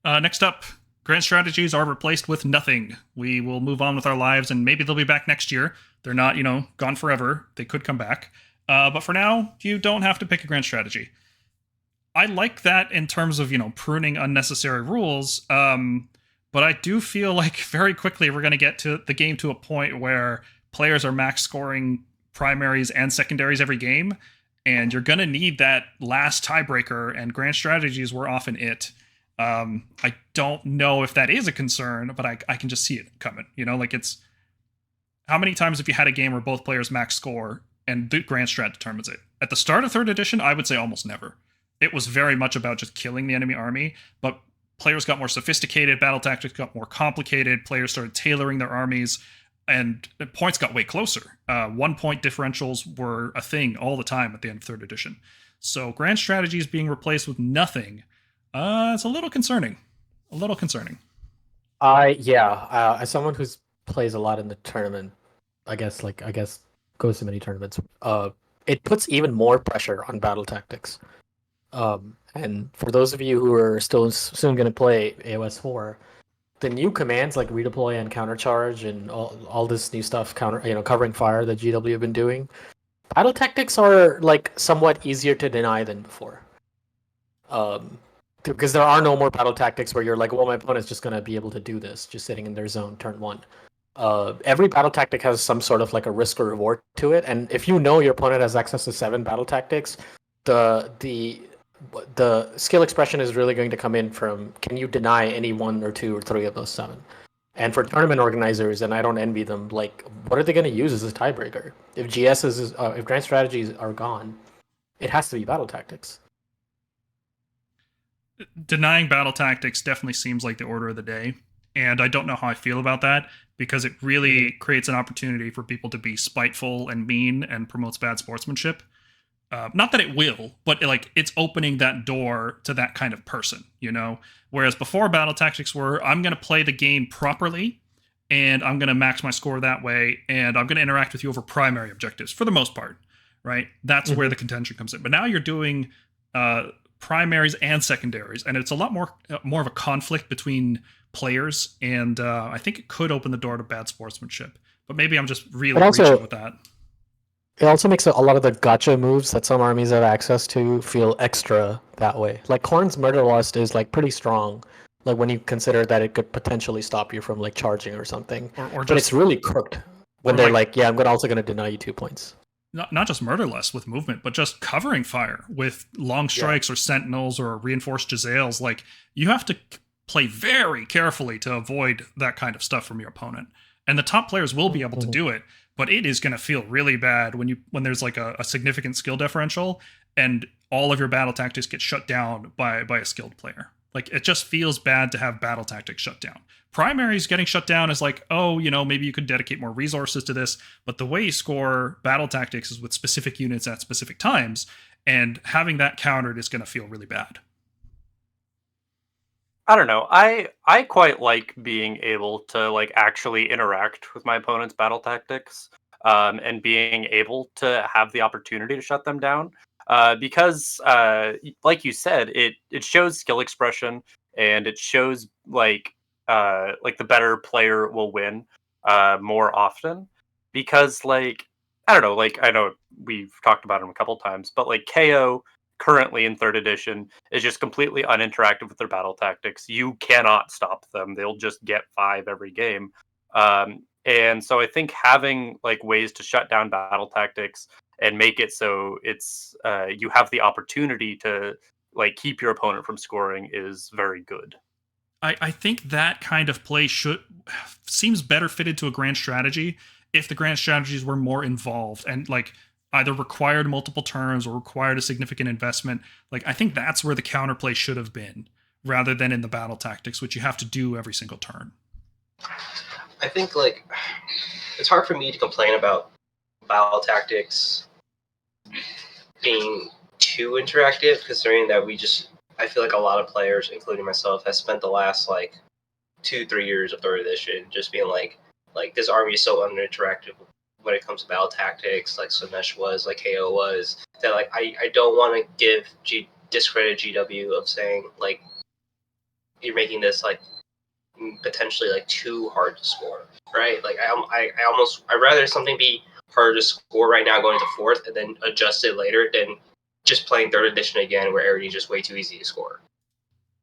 Next up, grand strategies are replaced with nothing. We will move on with our lives, and maybe they'll be back next year. They're not, gone forever. They could come back. But for now, you don't have to pick a grand strategy. I like that in terms of, pruning unnecessary rules. But I do feel like very quickly we're going to get to the game to a point where players are max scoring primaries and secondaries every game, and you're going to need that last tiebreaker, and grand strategies were often it. I don't know if that is a concern, but I can just see it coming. It's how many times have you had a game where both players max score and the grand strat determines it? At the start of 3rd edition, I would say almost never. It was very much about just killing the enemy army, but players got more sophisticated, battle tactics got more complicated, players started tailoring their armies, and the points got way closer. 1 point differentials were a thing all the time at the end of 3rd edition. So grand strategies being replaced with nothing, it's a little concerning.
As someone who plays a lot in the tournament, I guess goes to many tournaments, it puts even more pressure on battle tactics. And for those of you who are still soon going to play AOS 4, the new commands like redeploy and countercharge and all this new stuff, covering fire that GW have been doing, battle tactics are like somewhat easier to deny than before. Because there are no more battle tactics where you're like, well, my opponent's just going to be able to do this, just sitting in their zone turn 1. Every battle tactic has some sort of like a risk or reward to it, and if you know your opponent has access to 7 battle tactics, the skill expression is really going to come in from, can you deny any 1 or 2 or 3 of those 7? And for tournament organizers, and I don't envy them, like, what are they going to use as a tiebreaker? If if grand strategies are gone, it has to be battle tactics.
Denying battle tactics definitely seems like the order of the day, and I don't know how I feel about that, because it really creates an opportunity for people to be spiteful and mean and promotes bad sportsmanship. Not that it will, but it's opening that door to that kind of person, Whereas before, battle tactics were, I'm going to play the game properly, and I'm going to max my score that way, and I'm going to interact with you over primary objectives for the most part, right? That's where the contention comes in. But now you're doing primaries and secondaries, and it's a lot more of a conflict between players, and I think it could open the door to bad sportsmanship. But maybe I'm just really reaching with that.
It also makes a lot of the gotcha moves that some armies have access to feel extra that way. Like Khorne's Murderlust is like pretty strong, like when you consider that it could potentially stop you from like charging or something. But it's really cooked when they're like, I'm also going to deny you 2 points.
Not just Murderlust with movement, but just covering fire with long strikes or sentinels or reinforced Jezzails. Like, you have to play very carefully to avoid that kind of stuff from your opponent. And the top players will be able to do it, but it is going to feel really bad when there's like a significant skill differential and all of your battle tactics get shut down by a skilled player. Like, it just feels bad to have battle tactics shut down. Primaries getting shut down is like, maybe you could dedicate more resources to this, but the way you score battle tactics is with specific units at specific times, and having that countered is going to feel really bad.
I don't know. I quite like being able to like actually interact with my opponent's battle tactics, and being able to have the opportunity to shut them down. Because, like you said, it shows skill expression, and it shows like the better player will win more often. Because I don't know, I know we've talked about him a couple times, but like KO currently in 3rd edition is just completely uninteractive with their battle tactics. You cannot stop them; they'll just get 5 every game. And so I think having like ways to shut down battle tactics and make it so it's you have the opportunity to like keep your opponent from scoring is very good.
I think that kind of play seems better fitted to a grand strategy if the grand strategies were more involved and like either required multiple turns or required a significant investment. Like I think that's where the counterplay should have been, rather than in the battle tactics, which you have to do every single turn.
I think like it's hard for me to complain about battle tactics being too interactive, considering that I feel like a lot of players, including myself, has spent the last like 2-3 years of third edition just being like this army is so uninteractive when it comes to battle tactics, like Slanesh was, like KO was, that like I don't want to discredit GW of saying like you're making this like potentially like too hard to score, right? Like I'd rather something be harder to score right now going to fourth and then adjust it later than just playing third edition again where everything's just way too easy to score.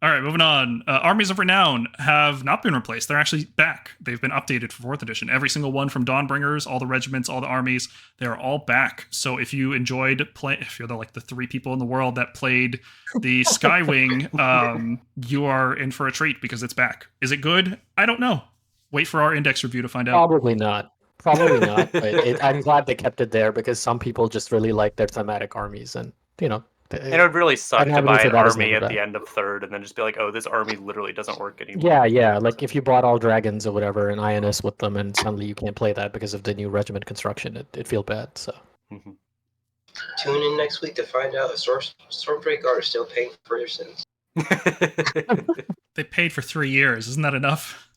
All right, moving on. Armies of Renown have not been replaced. They're actually back. They've been updated for 4th edition. Every single one from Dawnbringers, all the regiments, all the armies, they're all back. So if you enjoyed if you're the 3 people in the world that played the Skywing, you are in for a treat because it's back. Is it good? I don't know. Wait for our index review to find out.
Probably not. But I'm glad they kept it there because some people just really like their thematic armies, and you know.
And it would really suck to
having
buy
for
an
that is
army
never
at
bad.
the end of third and then just be like, oh, this army literally doesn't work anymore.
Yeah. Like if you bought all dragons or whatever and INS with them, and suddenly you can't play that because of the new regiment construction, it'd feel bad. So
Mhm.
Tune in next week to find out if Stormkeep Guard are still paying for their sins.
They paid for 3 years. Isn't that enough?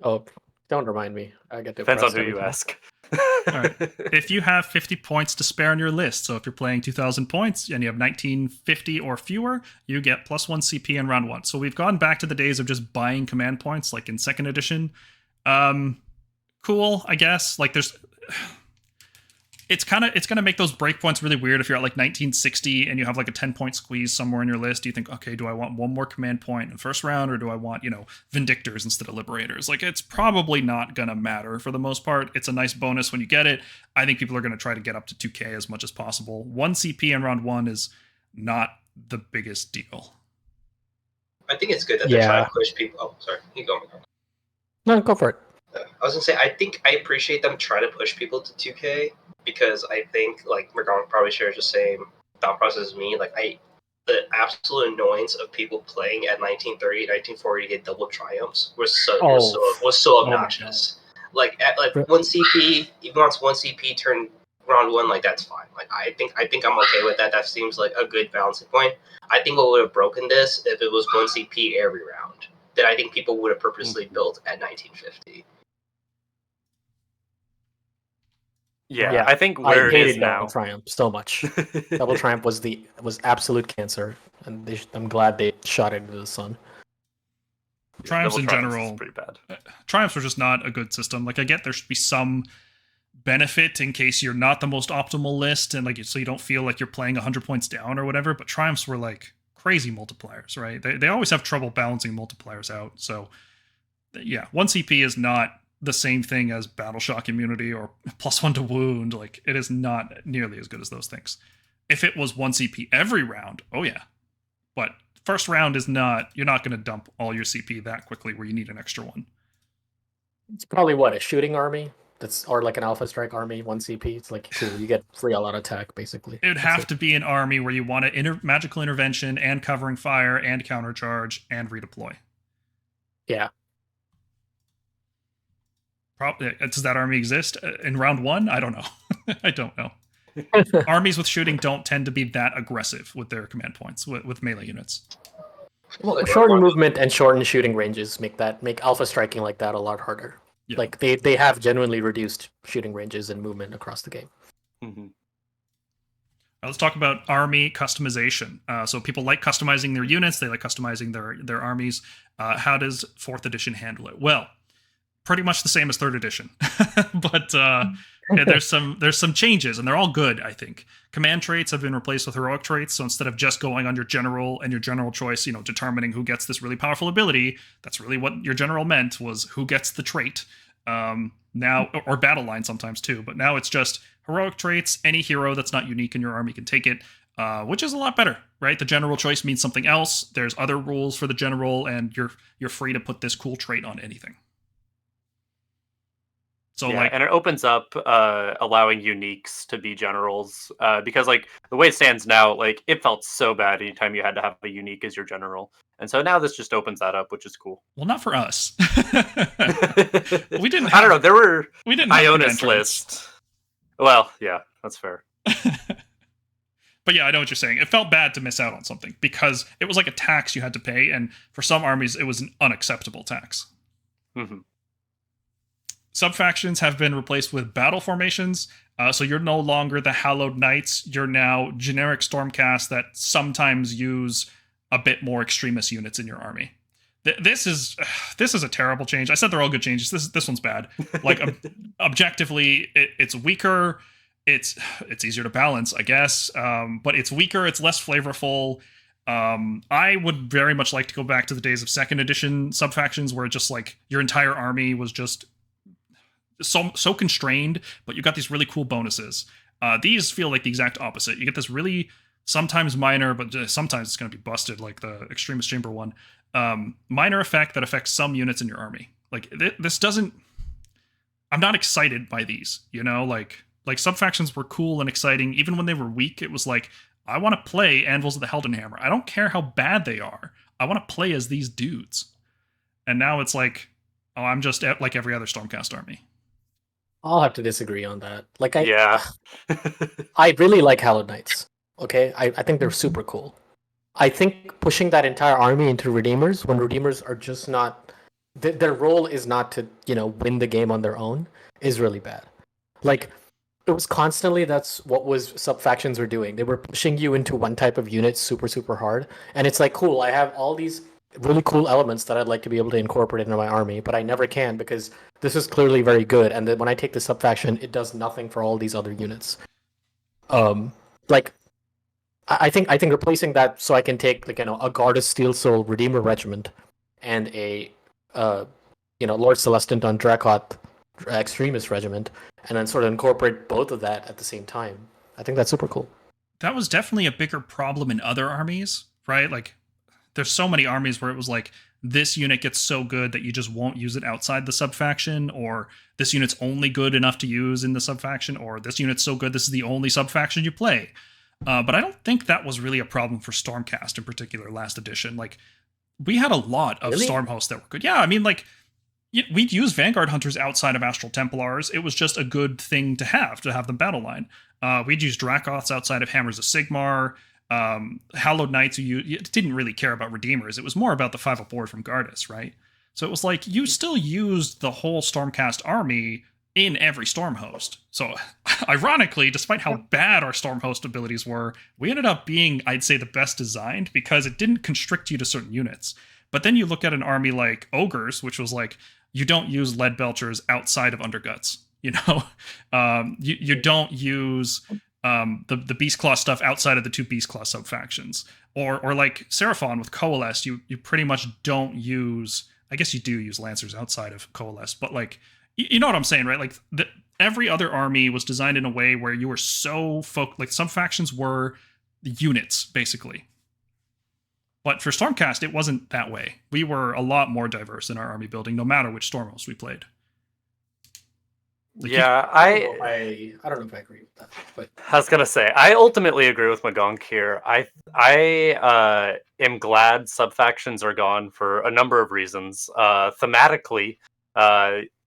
oh, don't remind me. I get
Depends on
depressed
who
every
you
time.
ask.
All right. If you have 50 points to spare on your list, so if you're playing 2,000 points and you have 1950 or fewer, you get +1 CP in round 1. So we've gone back to the days of just buying command points, like in 2nd edition. Cool, I guess. Like it's gonna make those breakpoints really weird if you're at like 1960 and you have like a 10-point squeeze somewhere in your list. You think, okay, do I want one more command point in first round, or do I want, Vindictors instead of Liberators? Like, it's probably not gonna matter for the most part. It's a nice bonus when you get it. I think people are gonna try to get up to 2K as much as possible. 1 CP in round 1 is not the biggest deal.
I think it's good that they're trying to push people. Oh, sorry, you go.
No, go for it.
I was gonna say, I think I appreciate them trying to push people to 2K because I think like Mergon probably shares the same thought process as me. Like the absolute annoyance of people playing at 1930, 1940 to get double triumphs was so obnoxious. Like at 1 CP, even once 1 CP turn round 1, like that's fine. Like I think I'm okay with that. That seems like a good balancing point. I think what would have broken this if it was 1 CP every round. That I think people would have purposely built at 1950.
Yeah, I think where
I
it
hated
is now.
Double Triumph so much. Double Triumph was absolute cancer, and I'm glad they shot it into the sun.
Triumphs in general
is pretty bad.
Triumphs are just not a good system. Like, I get there should be some benefit in case you're not the most optimal list, and like so you don't feel like you're playing 100 points down or whatever. But Triumphs were like crazy multipliers, right? They always have trouble balancing multipliers out. So yeah, 1 CP is not the same thing as Battle Shock immunity or +1 to wound. Like, it is not nearly as good as those things. If it was 1 CP every round, oh yeah. But first round is not, you're not going to dump all your CP that quickly where you need an extra one.
It's probably a shooting army or like an Alpha Strike army, 1 CP. It's like cool, you get free all out attack basically.
It would have to be an army where you want magical intervention and covering fire and countercharge and redeploy.
Yeah.
Does that army exist in round 1? I don't know. I don't know. Armies with shooting don't tend to be that aggressive with their command points with melee units.
Well, shortened movement and shortened shooting ranges make alpha striking like that a lot harder. Yeah. Like they have genuinely reduced shooting ranges and movement across the game.
Mm-hmm.
Let's talk about army customization. So people like customizing their units. They like customizing their armies. How does 4th edition handle it? Well, pretty much the same as 3rd edition, but there's some changes, and they're all good. I think command traits have been replaced with heroic traits. So instead of just going on your general and your general choice, determining who gets this really powerful ability, that's really what your general meant, was who gets the trait. Now Now, or battle line sometimes too, but now it's just heroic traits. Any hero that's not unique in your army can take it, which is a lot better, right? The general choice means something else. There's other rules for the general, and you're free to put this cool trait on anything. So
yeah, and it opens up allowing uniques to be generals, because like the way it stands now, like it felt so bad anytime you had to have a unique as your general, and so now this just opens that up, which is cool.
well, not for us. We didn't.
I don't know. There were
We didn't have
Ionis
command
list. Well, yeah, that's fair.
But yeah, I know what you're saying. It felt bad to miss out on something because it was like a tax you had to pay, and for some armies, it was an unacceptable tax.
Mm-hmm.
Subfactions have been replaced with battle formations, so you're no longer the Hallowed Knights. You're now generic Stormcast that sometimes use a bit more extremist units in your army. This is a terrible change. I said they're all good changes. This one's bad. Like objectively, it's weaker. It's easier to balance, I guess, but it's weaker. It's less flavorful. I would very much like to go back to the days of second edition subfactions, where just like your entire army was just so constrained, but you got these really cool bonuses. These feel like the exact opposite. You get this really sometimes minor, but sometimes it's going to be busted, like the Extremist Chamber one. Minor effect that affects some units in your army. Like this doesn't. I'm not excited by these. You know, like subfactions were cool and exciting even when they were weak. It was like I want to play Anvils of the Heldenhammer. I don't care how bad they are. I want to play as these dudes. And now it's like, oh, I'm just like every other Stormcast army.
I'll have to disagree on that. Like
Yeah.
I really like Hallowed Knights. Okay, I think they're super cool. I think pushing that entire army into Redeemers when Redeemers are just not their role is not to win the game on their own is really bad. Like it was constantly that's what was subfactions were doing. They were pushing you into one type of unit super hard, and it's like cool. I have all these really cool elements that I'd like to be able to incorporate into my army, but I never can because this is clearly very good. And then when I take the subfaction, it does nothing for all these other units. Like I think replacing that so I can take like a Guard of Steel Soul Redeemer Regiment and a Lord Celestant on Drakot Extremist Regiment, and then sort of incorporate both of that at the same time. I think that's super cool.
That was definitely a bigger problem in other armies, right? Like there's so many armies where it was like this unit gets so good that you just won't use it outside the subfaction, or this unit's only good enough to use in the subfaction, or this unit's so good this is the only subfaction you play. But I don't think that was really a problem for Stormcast in particular last edition. Like we had a lot of Storm hosts that were good. Yeah, I mean like we'd use Vanguard Hunters outside of Astral Templars. It was just a good thing to have them battle line. We'd use Dracoths outside of Hammers of Sigmar. Hallowed Knights, you didn't really care about Redeemers. It was more about the 5 board from Gardas, right? So it was like you still used the whole Stormcast army in every Storm host. So ironically, despite how bad our Storm host abilities were, we ended up being, I'd say, the best designed because it didn't constrict you to certain units. But then you look at an army like Ogres, which was like, you don't use Lead Belchers outside of Underguts. You don't use the Beast Claw stuff outside of the 2 Beast Claw subfactions. Or like Seraphon with Coalesce, you pretty much don't use, I guess you do use Lancers outside of Coalesce, but like, you know what I'm saying, right? Like every other army was designed in a way where you were so like subfactions were units, basically. But for Stormcast, it wasn't that way. We were a lot more diverse in our army building, no matter which Storm host we played.
Like I
don't know if I agree with that. But
I was gonna say I ultimately agree with Magong here. I am glad subfactions are gone for a number of reasons. Thematically,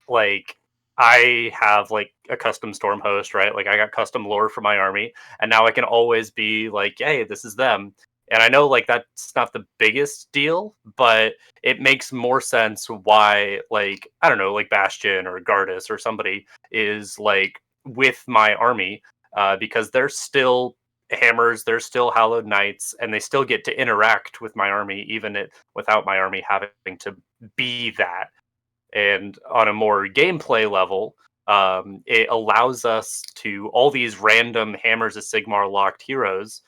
like I have like a custom Storm host, right? Like I got custom lore for my army, and now I can always be like, hey, this is them. And I know like that's not the biggest deal, but it makes more sense why, like, I don't know, like Bastion or Gardas or somebody is like with my army, because they're still hammers, they're still Hallowed Knights, and they still get to interact with my army, even without my army having to be that. And on a more gameplay level, it allows us to, all these random Hammers of Sigmar locked heroes,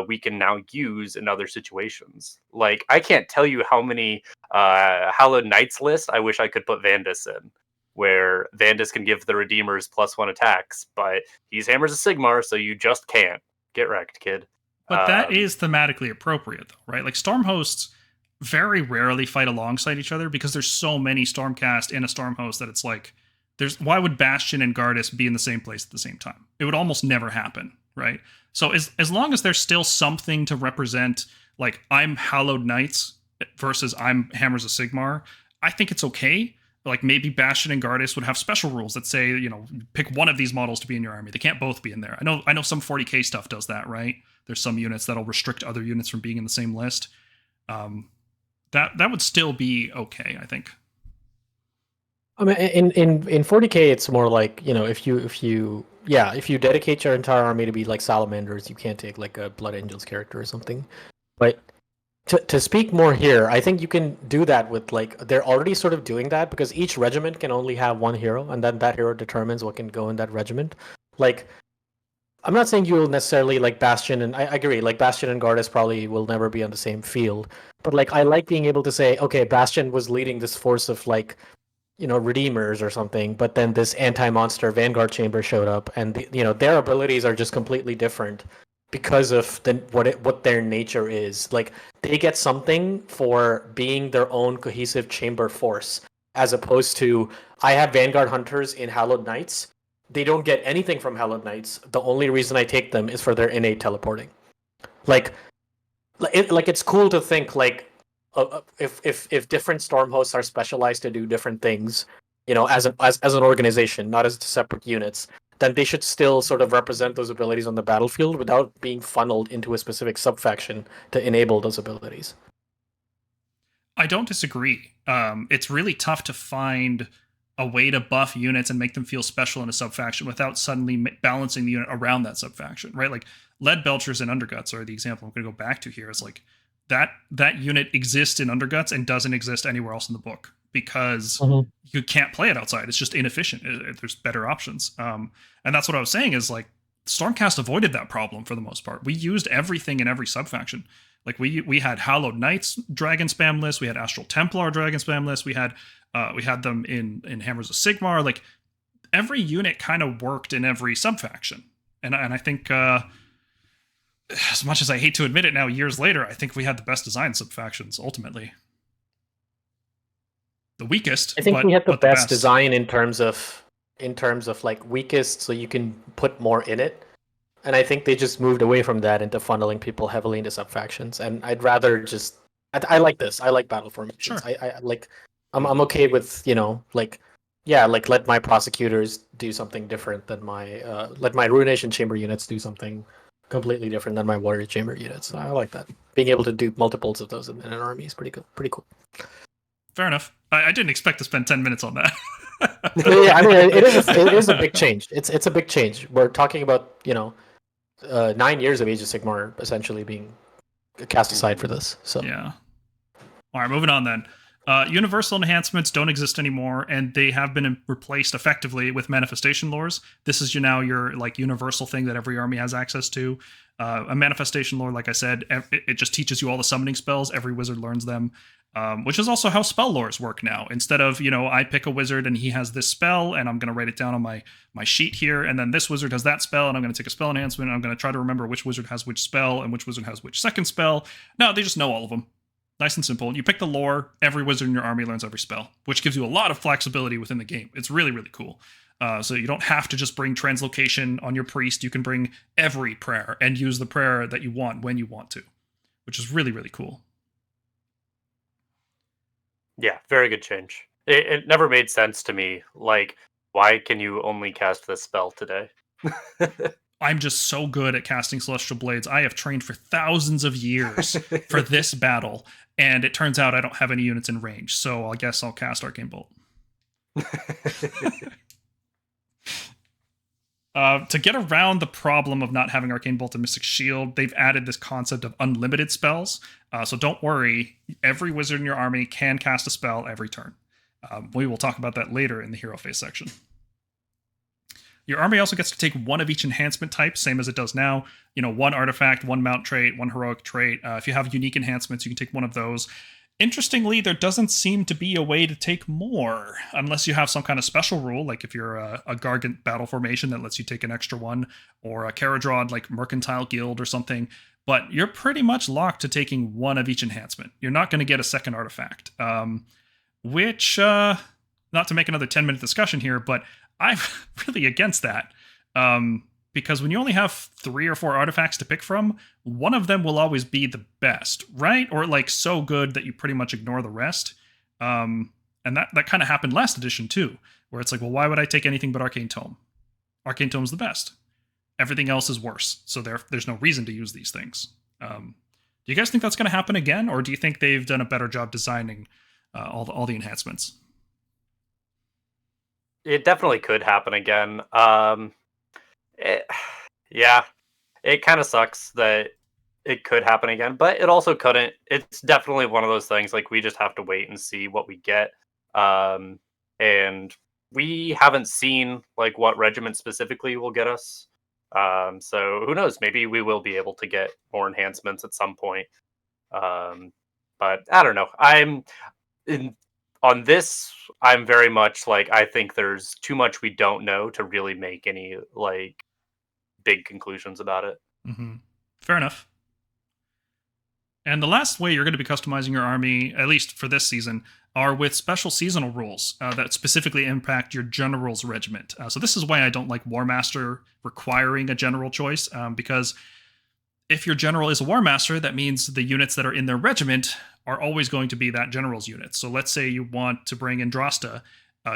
we can now use in other situations. Like, I can't tell you how many Hallowed Knights lists I wish I could put Vandus in. where Vandus can give the Redeemers +1 attacks, but he's Hammers of Sigmar, so you just can't. Get wrecked, kid.
But that is thematically appropriate, though, right? Like Storm hosts very rarely fight alongside each other because there's so many Stormcast in a Storm host that it's like, why would Bastion and Gardas be in the same place at the same time? It would almost never happen, right? So as long as there's still something to represent, like I'm Hallowed Knights versus I'm Hammers of Sigmar, I think it's okay. Like maybe Bastion and Gardas would have special rules that say, pick one of these models to be in your army. They can't both be in there. I know some 40k stuff does that, right? There's some units that'll restrict other units from being in the same list. That would still be okay, I think.
I mean, in 40k, it's more like if you dedicate your entire army to be like salamanders, you can't take like a Blood Angels character or something. But to speak more here, I think you can do that with they're already sort of doing that because each regiment can only have one hero, and then that hero determines what can go in that regiment. Like, I'm not saying you will necessarily like Bastion, and I agree, like Bastion and Gardas probably will never be on the same field. But like, I like being able to say, okay, Bastion was leading this force of Redeemers or something, but then this anti-monster Vanguard Chamber showed up, and their abilities are just completely different because of what their nature is. Like, they get something for being their own cohesive chamber force, as opposed to I have Vanguard Hunters in Hallowed Knights. They don't get anything from Hallowed Knights. The only reason I take them is for their innate teleporting. It's cool to think if different storm hosts are specialized to do different things, as an organization, not as separate units, then they should still sort of represent those abilities on the battlefield without being funneled into a specific subfaction to enable those abilities.
I don't disagree. It's really tough to find a way to buff units and make them feel special in a subfaction without suddenly balancing the unit around that subfaction, right? Like Lead Belchers and Underguts are the example I'm going to go back to here. It's like that unit exists in Underguts and doesn't exist anywhere else in the book because you can't play it outside. It's just inefficient. There's better options. And that's what I was saying is like Stormcast avoided that problem for the most part. We used everything in every subfaction. Like we had Hallowed Knights Dragon Spam list. We had Astral Templar Dragon Spam list. We had them in Hammers of Sigmar. Like every unit kind of worked in every subfaction. And I think as much as I hate to admit it now, years later, I think we had the best design subfactions ultimately. The weakest.
I think we had the best design in terms of like weakest, so you can put more in it. And I think they just moved away from that into funneling people heavily into subfactions. And I'd rather just I like this. I like battle formations.
Sure.
I'm okay with let my prosecutors do something different than let my Ruination Chamber units do something completely different than my Warrior Chamber units. I like that. Being able to do multiples of those in an army is pretty cool.
Fair enough. I didn't expect to spend 10 minutes on that.
Yeah, I mean, it is a big change. It's a big change. We're talking about 9 years of Age of Sigmar essentially being cast aside for this. So
yeah. All right, moving on then. Universal enhancements don't exist anymore, and they have been replaced effectively with manifestation lores. This is your like universal thing that every army has access to. A manifestation lore, like I said, it just teaches you all the summoning spells. Every wizard learns them, which is also how spell lores work now. Instead of I pick a wizard and he has this spell, and I'm going to write it down on my sheet here, and then this wizard has that spell, and I'm going to take a spell enhancement, and I'm going to try to remember which wizard has which spell and which wizard has which second spell. No, they just know all of them. Nice and simple. You pick the lore, every wizard in your army learns every spell, which gives you a lot of flexibility within the game. It's really, really cool. So you don't have to just bring translocation on your priest. You can bring every prayer and use the prayer that you want when you want to, which is really, really cool.
Yeah, very good change. It never made sense to me. Like, why can you only cast this spell today?
I'm just so good at casting Celestial Blades. I have trained for thousands of years for this battle, and it turns out I don't have any units in range, so I guess I'll cast Arcane Bolt. To get around the problem of not having Arcane Bolt and Mystic Shield, they've added this concept of unlimited spells. So don't worry, every wizard in your army can cast a spell every turn. We will talk about that later in the hero phase section. Your army also gets to take one of each enhancement type, same as it does now. One artifact, one mount trait, one heroic trait. If you have unique enhancements, you can take one of those. Interestingly, there doesn't seem to be a way to take more, unless you have some kind of special rule, like if you're a Gargant battle formation that lets you take an extra one, or a Caradrod like Mercantile Guild or something. But you're pretty much locked to taking one of each enhancement. You're not going to get a second artifact, which, not to make another 10-minute discussion here, but I'm really against that. Because when you only have 3 or 4 artifacts to pick from, one of them will always be the best, right? Or like so good that you pretty much ignore the rest. And that kind of happened last edition too, where it's like, well, why would I take anything but Arcane Tome? Arcane Tome's the best. Everything else is worse, so there's no reason to use these things. Do you guys think that's going to happen again, or do you think they've done a better job designing all the enhancements?
It definitely could happen again. Yeah, it kind of sucks that it could happen again, but it also couldn't. It's definitely one of those things, like, we just have to wait and see what we get. And we haven't seen like what regiment specifically will get us. So who knows? Maybe we will be able to get more enhancements at some point. But I don't know. On this, I'm very much like, I think there's too much we don't know to really make any like big conclusions about it.
Mm-hmm. Fair enough. And the last way you're going to be customizing your army, at least for this season, are with special seasonal rules that specifically impact your general's regiment. So this is why I don't like War Master requiring a general choice, because if your general is a War Master, that means the units that are in their regiment are always going to be that general's unit. So let's say you want to bring in Drosta.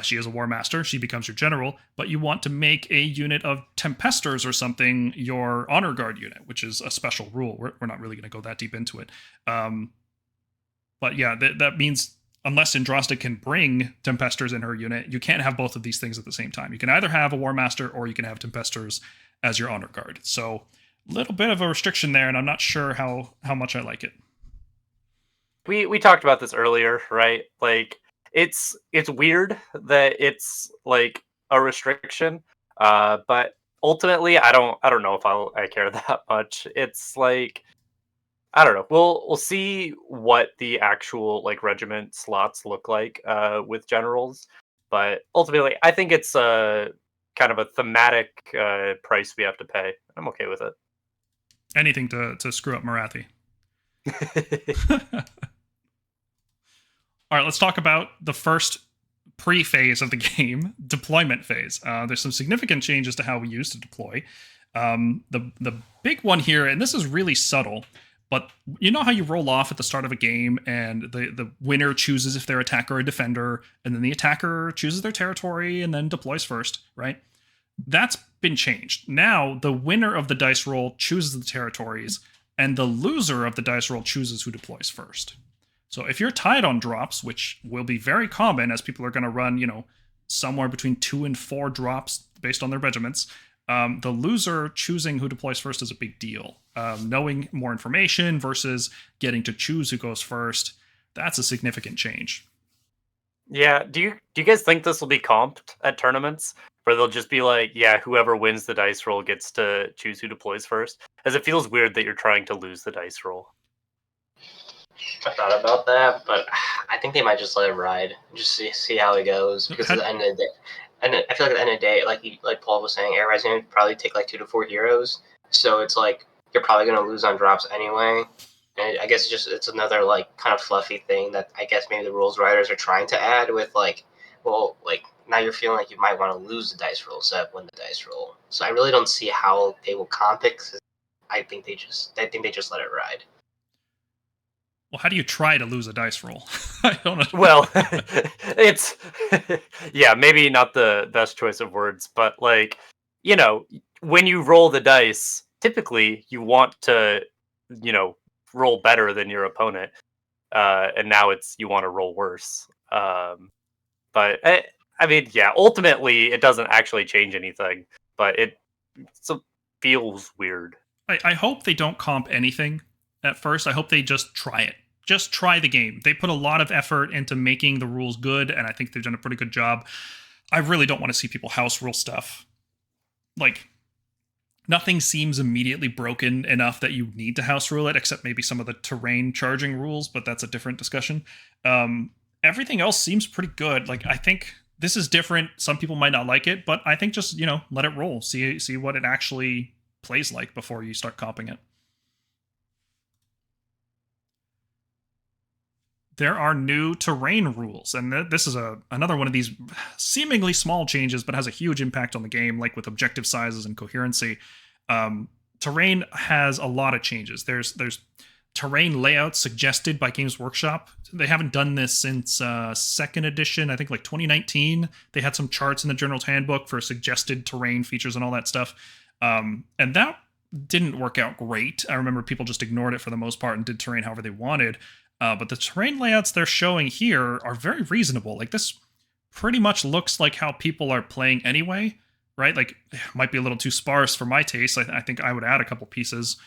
She is a War Master, she becomes your general, but you want to make a unit of Tempesters or something your Honor Guard unit, which is a special rule. We're not really going to go that deep into it. But yeah, that means unless Andrasta can bring Tempesters in her unit, you can't have both of these things at the same time. You can either have a War Master or you can have Tempesters as your Honor Guard. So a little bit of a restriction there, and I'm not sure how much I like it.
We talked about this earlier, right? Like, it's weird that it's like a restriction, but ultimately I don't know if I care that much. It's like, I don't know. We'll see what the actual like regiment slots look like with generals, but ultimately I think it's a kind of a thematic price we have to pay. I'm okay with it.
Anything to screw up Marathi. All right, let's talk about the first pre-phase of the game, deployment phase. There's some significant changes to how we used to deploy. The big one here, and this is really subtle, but you know how you roll off at the start of a game and the winner chooses if they're attacker or defender, and then the attacker chooses their territory and then deploys first, right? That's been changed. Now, the winner of the dice roll chooses the territories, and the loser of the dice roll chooses who deploys first. So if you're tied on drops, which will be very common as people are going to run, somewhere between 2 and 4 drops based on their regiments, the loser choosing who deploys first is a big deal. Knowing more information versus getting to choose who goes first, that's a significant change.
Yeah, do you guys think this will be comped at tournaments? Where they'll just be like, yeah, whoever wins the dice roll gets to choose who deploys first? As it feels weird that you're trying to lose the dice roll.
I thought about that, but I think they might just let it ride, just see how it goes. Because at the end of the day, and I feel like at the end of the day, like Paul was saying, everybody's gonna probably take like 2 to 4 heroes, so it's like you're probably gonna lose on drops anyway. And I guess it's another like kind of fluffy thing that I guess maybe the rules writers are trying to add with like, well, like now you're feeling like you might want to lose the dice roll instead of win the dice roll. So I really don't see how they will comp it. 'Cause I think they just let it ride.
Well, how do you try to lose a dice roll? I don't know.
Well, it's yeah, maybe not the best choice of words, but like, when you roll the dice, typically you want to, roll better than your opponent, and now you want to roll worse. But I mean, yeah, ultimately it doesn't actually change anything, but it feels weird.
I hope they don't comp anything at first. I hope they just try it. Just try the game. They put a lot of effort into making the rules good, and I think they've done a pretty good job. I really don't want to see people house rule stuff. Like, nothing seems immediately broken enough that you need to house rule it, except maybe some of the terrain charging rules, but that's a different discussion. Everything else seems pretty good. Like, I think this is different. Some people might not like it, but I think just, let it roll. See what it actually plays like before you start comping it. There are new terrain rules, and this is another one of these seemingly small changes, but has a huge impact on the game, like with objective sizes and coherency. Terrain has a lot of changes. There's terrain layouts suggested by Games Workshop. They haven't done this since second edition, I think like 2019. They had some charts in the General's Handbook for suggested terrain features and all that stuff. And that didn't work out great. I remember people just ignored it for the most part and did terrain however they wanted. But the terrain layouts they're showing here are very reasonable. Like, this pretty much looks like how people are playing anyway, right? Like, it might be a little too sparse for my taste. I think I would add a couple pieces,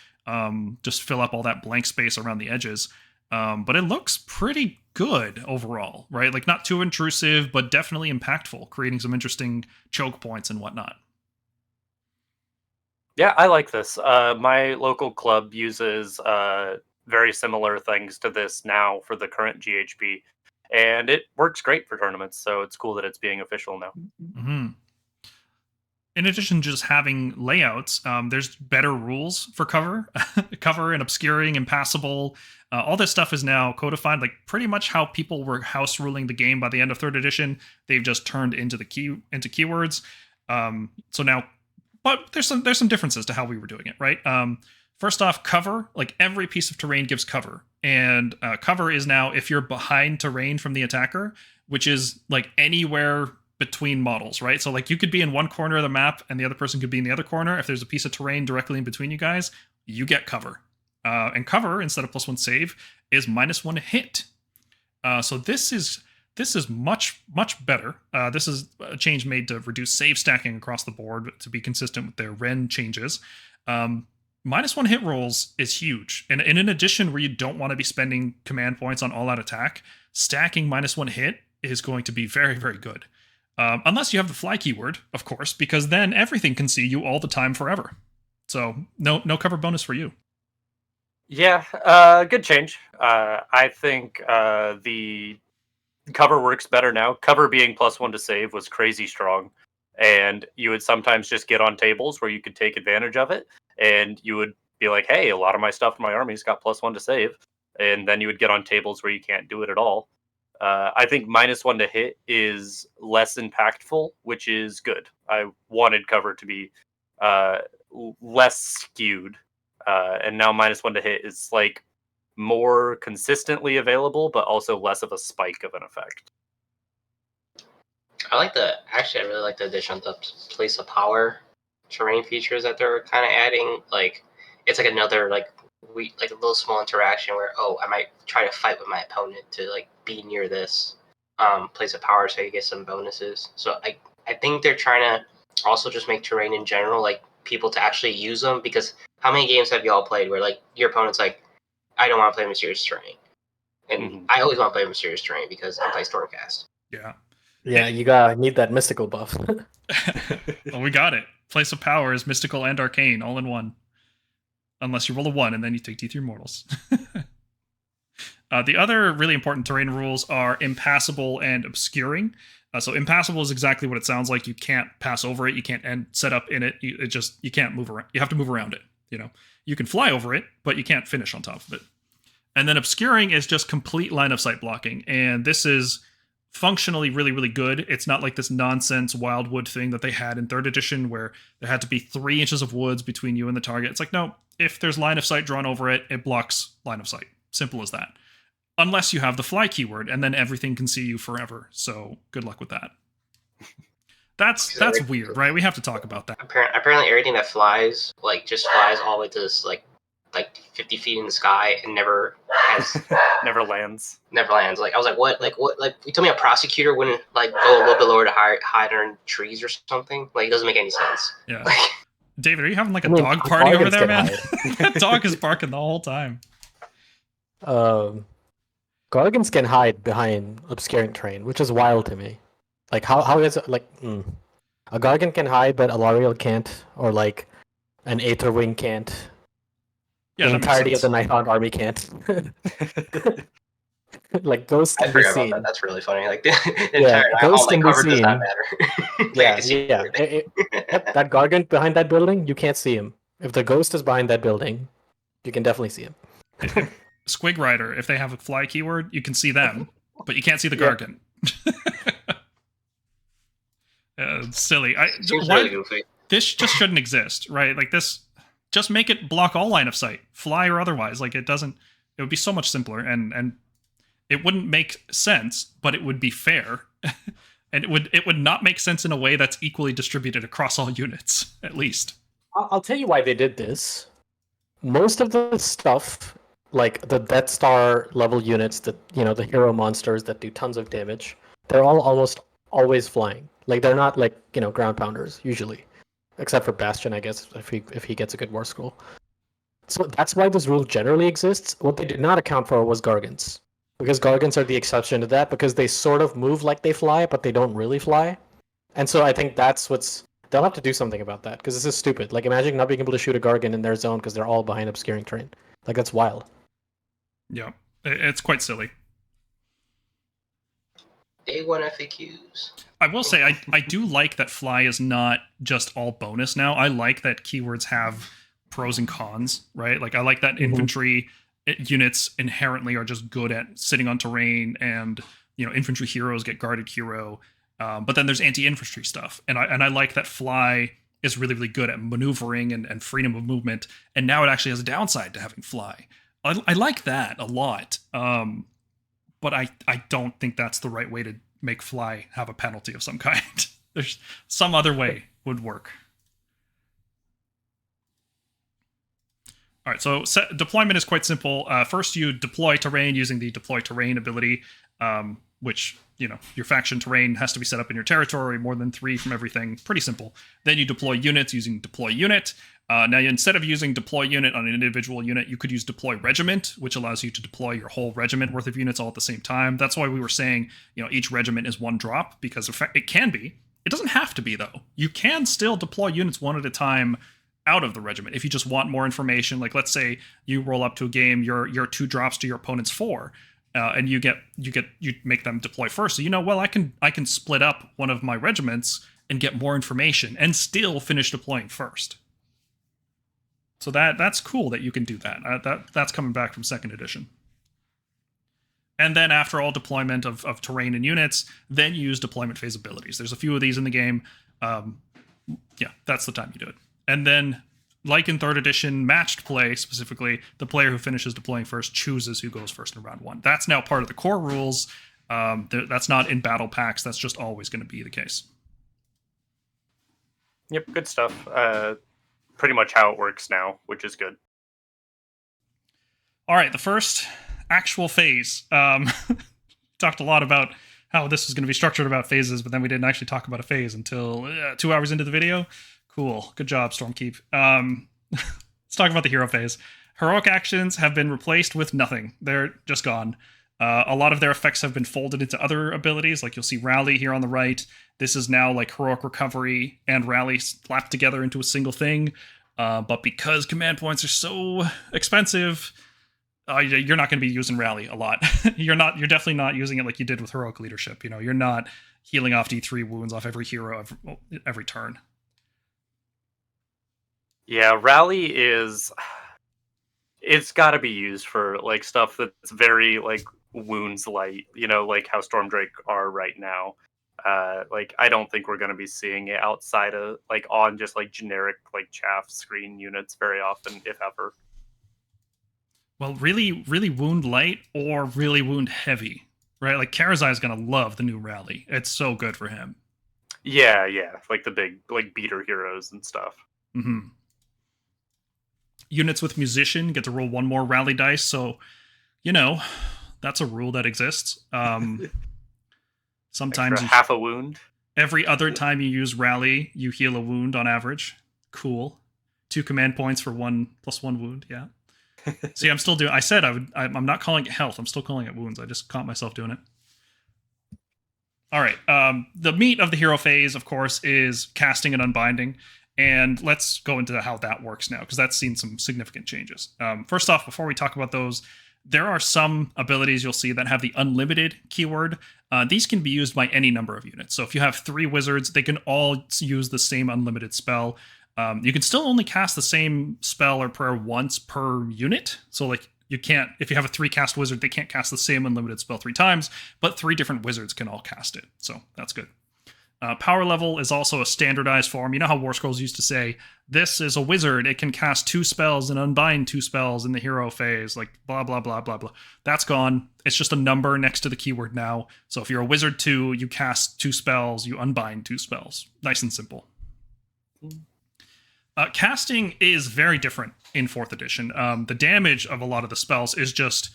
just fill up all that blank space around the edges. But it looks pretty good overall, right? Like, not too intrusive, but definitely impactful, creating some interesting choke points and whatnot.
Yeah, I like this. My local club uses very similar things to this now for the current GHB, and it works great for tournaments, so it's cool that it's being official now.
Mm-hmm. In addition to just having layouts, there's better rules for cover and obscuring, impassable. All this stuff is now codified, like pretty much how people were house ruling the game by the end of third edition. They've just turned into keywords. So now, but there's some differences to how we were doing it, right? First off, cover, like every piece of terrain gives cover. And cover is now if you're behind terrain from the attacker, which is like anywhere between models, right? So like you could be in one corner of the map and the other person could be in the other corner. If there's a piece of terrain directly in between you guys, you get cover. And cover, instead of +1 save, is -1 hit. So this is much better. This is a change made to reduce save stacking across the board to be consistent with their Ren changes. -1 hit rolls is huge. And in an edition where you don't want to be spending command points on all-out attack, stacking -1 hit is going to be very, very good. Unless you have the fly keyword, of course, because then everything can see you all the time forever. So no cover bonus for you.
Yeah, good change. I think the cover works better now. Cover being +1 to save was crazy strong, and you would sometimes just get on tables where you could take advantage of it, and you would be like, hey, a lot of my stuff in my army's got +1 to save, and then you would get on tables where you can't do it at all. I think -1 to hit is less impactful, which is good. I wanted cover to be less skewed, and now -1 to hit is like more consistently available, but also less of a spike of an effect.
I really like the addition of the place of power terrain features that they're kind of adding. Like, it's like another like a little small interaction where, I might try to fight with my opponent to like be near this place of power so you get some bonuses. So I think they're trying to also just make terrain in general like people to actually use them, because how many games have y'all played where like your opponent's like, I don't want to play mysterious terrain, and I always want to play mysterious terrain because I play Stormcast.
Yeah, you need that mystical buff.
Well, we got it. Place of power is mystical and arcane all in one. Unless you roll a 1 and then you take D3 mortals. The other really important terrain rules are impassable and obscuring. So impassable is exactly what it sounds like. You can't pass over it. You can't set up in it. You can't move around. You have to move around it. You can fly over it, but you can't finish on top of it. And then obscuring is just complete line of sight blocking. And this is functionally really, really good. It's not like this nonsense wildwood thing that they had in third edition where there had to be 3 inches of woods between you and the target. It's like, no, if there's line of sight drawn over it, it blocks line of sight. Simple as that. Unless you have the fly keyword, and then everything can see you forever. So good luck with that. That's weird, right? We have to talk about that.
Apparently everything that flies, like, just flies all the way to this, like 50 feet in the sky and never
lands.
Never lands. Like, I was like, what? Like, you told me a prosecutor wouldn't, like, go a little bit lower to hide under trees or something? Like, it doesn't make any sense.
Yeah. David, are you having, like, a dog party over there, man? That dog is barking the whole time.
Gargants can hide behind obscuring terrain, which is wild to me. Like, how is it, like, a Gargant can hide, but a Lariel can't? Or, like, An Aether Wing can't.
Yeah,
The
that makes
entirety of
sense.
the Nighthawk army can't. Like Ghost
I
can be
forgot about that.
seen.
That's really funny. Like the
Yeah,
entire
Ghost
like
can be
cover does not
seen.
matter. Like, I
Yeah,
can see
yeah.
everything.
Yep, that Gargant behind that building, you can't see him. If the Ghost is behind that building, you can definitely see him.
Squig Rider, if they have a fly keyword, you can see them, but you can't see the
Yep.
Gargant. It's silly.
Seems
Why
really goofy.
this just shouldn't exist, right? Like this, just make it block all line of sight, fly or otherwise. Like it doesn't. It would be so much simpler, and it wouldn't make sense, but it would be fair, and it would not make sense in a way that's equally distributed across all units, at least.
I'll tell you why they did this. Most of the stuff, like the Death Star level units, that the hero monsters that do tons of damage, they're all almost always flying. Like they're not like ground pounders usually, except for Bastion, I guess, if he gets a good war scroll. So that's why this rule generally exists. What they did not account for was Gargants, because Gargants are the exception to that because they sort of move like they fly, but they don't really fly. And so I think that's what's they'll have to do something about that because this is stupid. Like imagine not being able to shoot a Gargant in their zone because they're all behind obscuring terrain. Like that's wild.
Yeah, it's quite silly.
Day one FAQs.
I will say I do like that fly is not just all bonus now. I like that keywords have pros and cons, right? Like I like that infantry units inherently are just good at sitting on terrain, and infantry heroes get guarded hero. But then there's anti-infantry stuff, and I like that fly is really, really good at maneuvering and freedom of movement. And now it actually has a downside to having fly. I like that a lot, but I don't think that's the right way to make fly have a penalty of some kind. There's some other way would work. All right, so deployment is quite simple. First, you deploy terrain using the deploy terrain ability, which, your faction terrain has to be set up in your territory, more than 3 from everything. Pretty simple. Then you deploy units using deploy unit. Now, instead of using deploy unit on an individual unit, you could use deploy regiment, which allows you to deploy your whole regiment worth of units all at the same time. That's why we were saying, each regiment is 1 drop, because it can be. It doesn't have to be, though. You can still deploy units 1 at a time out of the regiment if you just want more information. Like, let's say you roll up to a game, you're 2 drops to your opponent's 4. And you make them deploy first. So well, I can split up one of my regiments and get more information and still finish deploying first. So that's cool that you can do that. That's coming back from 2nd edition. And then after all deployment of terrain and units, then you use deployment phase abilities. There's a few of these in the game. That's the time you do it. And then, like in 3rd edition, matched play specifically, the player who finishes deploying first chooses who goes first in round 1. That's now part of the core rules. That's not in battle packs. That's just always going to be the case.
Yep, good stuff. Pretty much how it works now, which is good.
All right, the first actual phase. Talked a lot about how this was going to be structured about phases, but then we didn't actually talk about a phase until 2 hours into the video. Cool. Good job, Stormkeep. Let's talk about the hero phase. Heroic actions have been replaced with nothing. They're just gone. A lot of their effects have been folded into other abilities, like you'll see Rally here on the right. This is now like Heroic Recovery and Rally slapped together into a single thing. But because command points are so expensive, you're not going to be using Rally a lot. You're definitely not using it like you did with Heroic Leadership. You're not healing off D3 wounds off every hero every turn.
Yeah, Rally it's got to be used for like stuff that's very like wounds light, like how Stormdrake are right now. Like I don't think we're going to be seeing it outside of like on just like generic like chaff screen units very often, if ever.
Well, really, really wound light or really wound heavy, right? Like Karazai is going to love the new Rally. It's so good for him.
Yeah, like the big like beater heroes and stuff.
Mm-hmm. Units with Musician get to roll 1 more Rally dice, so that's a rule that exists. Sometimes
half a wound.
Every other time you use Rally, you heal a wound on average. Cool. 2 command points for 1 + 1 wound. Yeah. See, I'm still doing. I said I'm not calling it health. I'm still calling it wounds. I just caught myself doing it. All right. The meat of the hero phase, of course, is casting and unbinding. And let's go into how that works now, because that's seen some significant changes. First off, before we talk about those, there are some abilities you'll see that have the unlimited keyword. These can be used by any number of units. So if you have 3 wizards, they can all use the same unlimited spell. You can still only cast the same spell or prayer once per unit. So like you can't, if you have a 3 cast wizard, they can't cast the same unlimited spell 3 times, but 3 different wizards can all cast it. So that's good. Power level is also a standardized form. You know how War Scrolls used to say, this is a wizard, it can cast 2 spells and unbind 2 spells in the hero phase, like blah, blah, blah, blah, blah. That's gone. It's just a number next to the keyword now. So if you're a wizard 2, you cast 2 spells, you unbind 2 spells. Nice and simple. Casting is very different in 4th edition. The damage of a lot of the spells is just...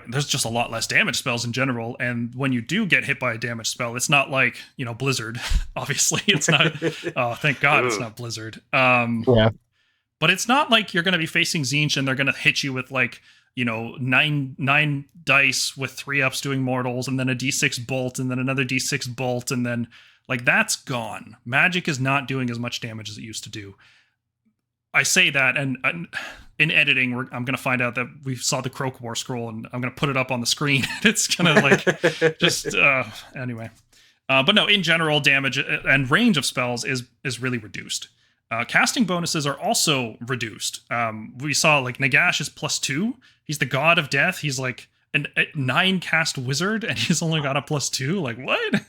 there's just a lot less damage spells in general, and when you do get hit by a damage spell, it's not like, Blizzard. Obviously, it's not. Oh, thank God, it's not Blizzard.
Yeah.
But it's not like you're going to be facing Tzeentch and they're going to hit you with like, 9 dice with 3-ups doing mortals, and then a d6 bolt, and then another d6 bolt, and then like that's gone. Magic is not doing as much damage as it used to do. I say that, and in editing, I'm going to find out that we saw the Croak War Scroll, and I'm going to put it up on the screen. It's going to like just anyway. But no, in general, damage and range of spells is really reduced. Casting bonuses are also reduced. We saw like Nagash is +2. He's the god of death. He's like a 9 cast wizard, and he's only got a +2. Like what?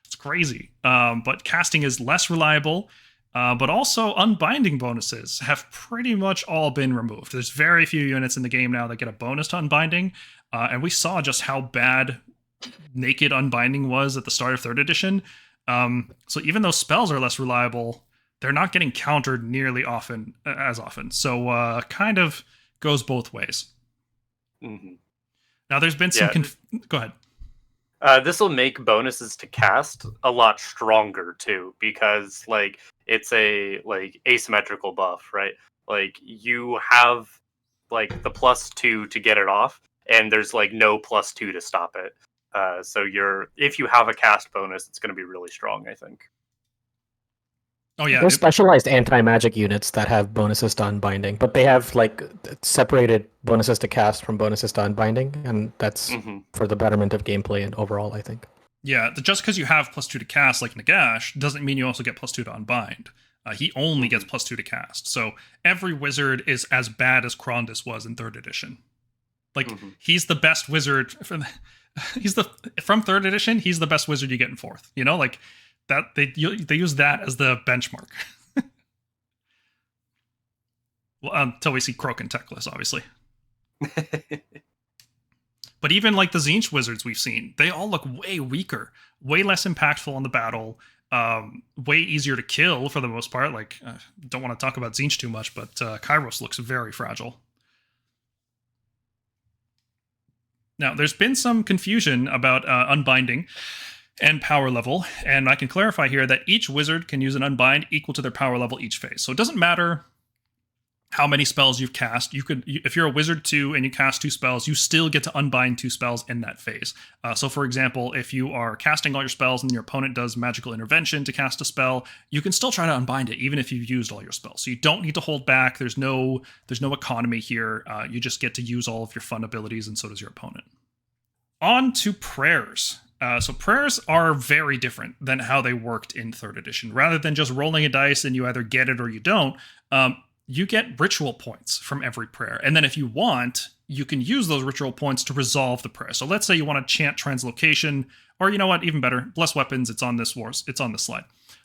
It's crazy. But casting is less reliable. But also unbinding bonuses have pretty much all been removed. There's very few units in the game now that get a bonus to unbinding, and we saw just how bad naked unbinding was at the start of 3rd edition. So even though spells are less reliable, they're not getting countered nearly as often. So kind of goes both ways.
Mm-hmm.
Now there's been some... Go ahead.
This will make bonuses to cast a lot stronger too, because like it's a like asymmetrical buff, right? Like you have like the +2 to get it off, and there's like no +2 to stop it. So if you have a cast bonus, it's going to be really strong, I think.
Oh yeah,
there's specialized anti-magic units that have bonuses to unbinding, but they have like separated bonuses to cast from bonuses to unbinding, and that's for the betterment of gameplay and overall, I think.
Yeah, just because you have +2 to cast like Nagash doesn't mean you also get +2 to unbind. He only gets +2 to cast. So every wizard is as bad as Krondus was in 3rd edition. Like he's the best wizard from 3rd edition. He's the best wizard you get in 4th. Like. That they use that as the benchmark. Well, until we see Croak and Teclis, obviously. But even like the Tzeentch wizards we've seen, they all look way weaker, way less impactful on the battle, way easier to kill for the most part. Like, don't want to talk about Tzeentch too much, but Kairos looks very fragile. Now, there's been some confusion about unbinding and power level, and I can clarify here that each wizard can use an unbind equal to their power level each phase. So it doesn't matter how many spells you've cast. If you're a wizard 2 and you cast 2 spells, you still get to unbind 2 spells in that phase. So for example, if you are casting all your spells and your opponent does magical intervention to cast a spell, you can still try to unbind it even if you've used all your spells. So you don't need to hold back. There's no economy here. You just get to use all of your fun abilities, and so does your opponent. On to prayers. So prayers are very different than how they worked in 3rd edition. Rather than just rolling a dice and you either get it or you don't, you get ritual points from every prayer. And then if you want, you can use those ritual points to resolve the prayer. So let's say you want to chant translocation, or you know what, even better, bless weapons. It's on this slide.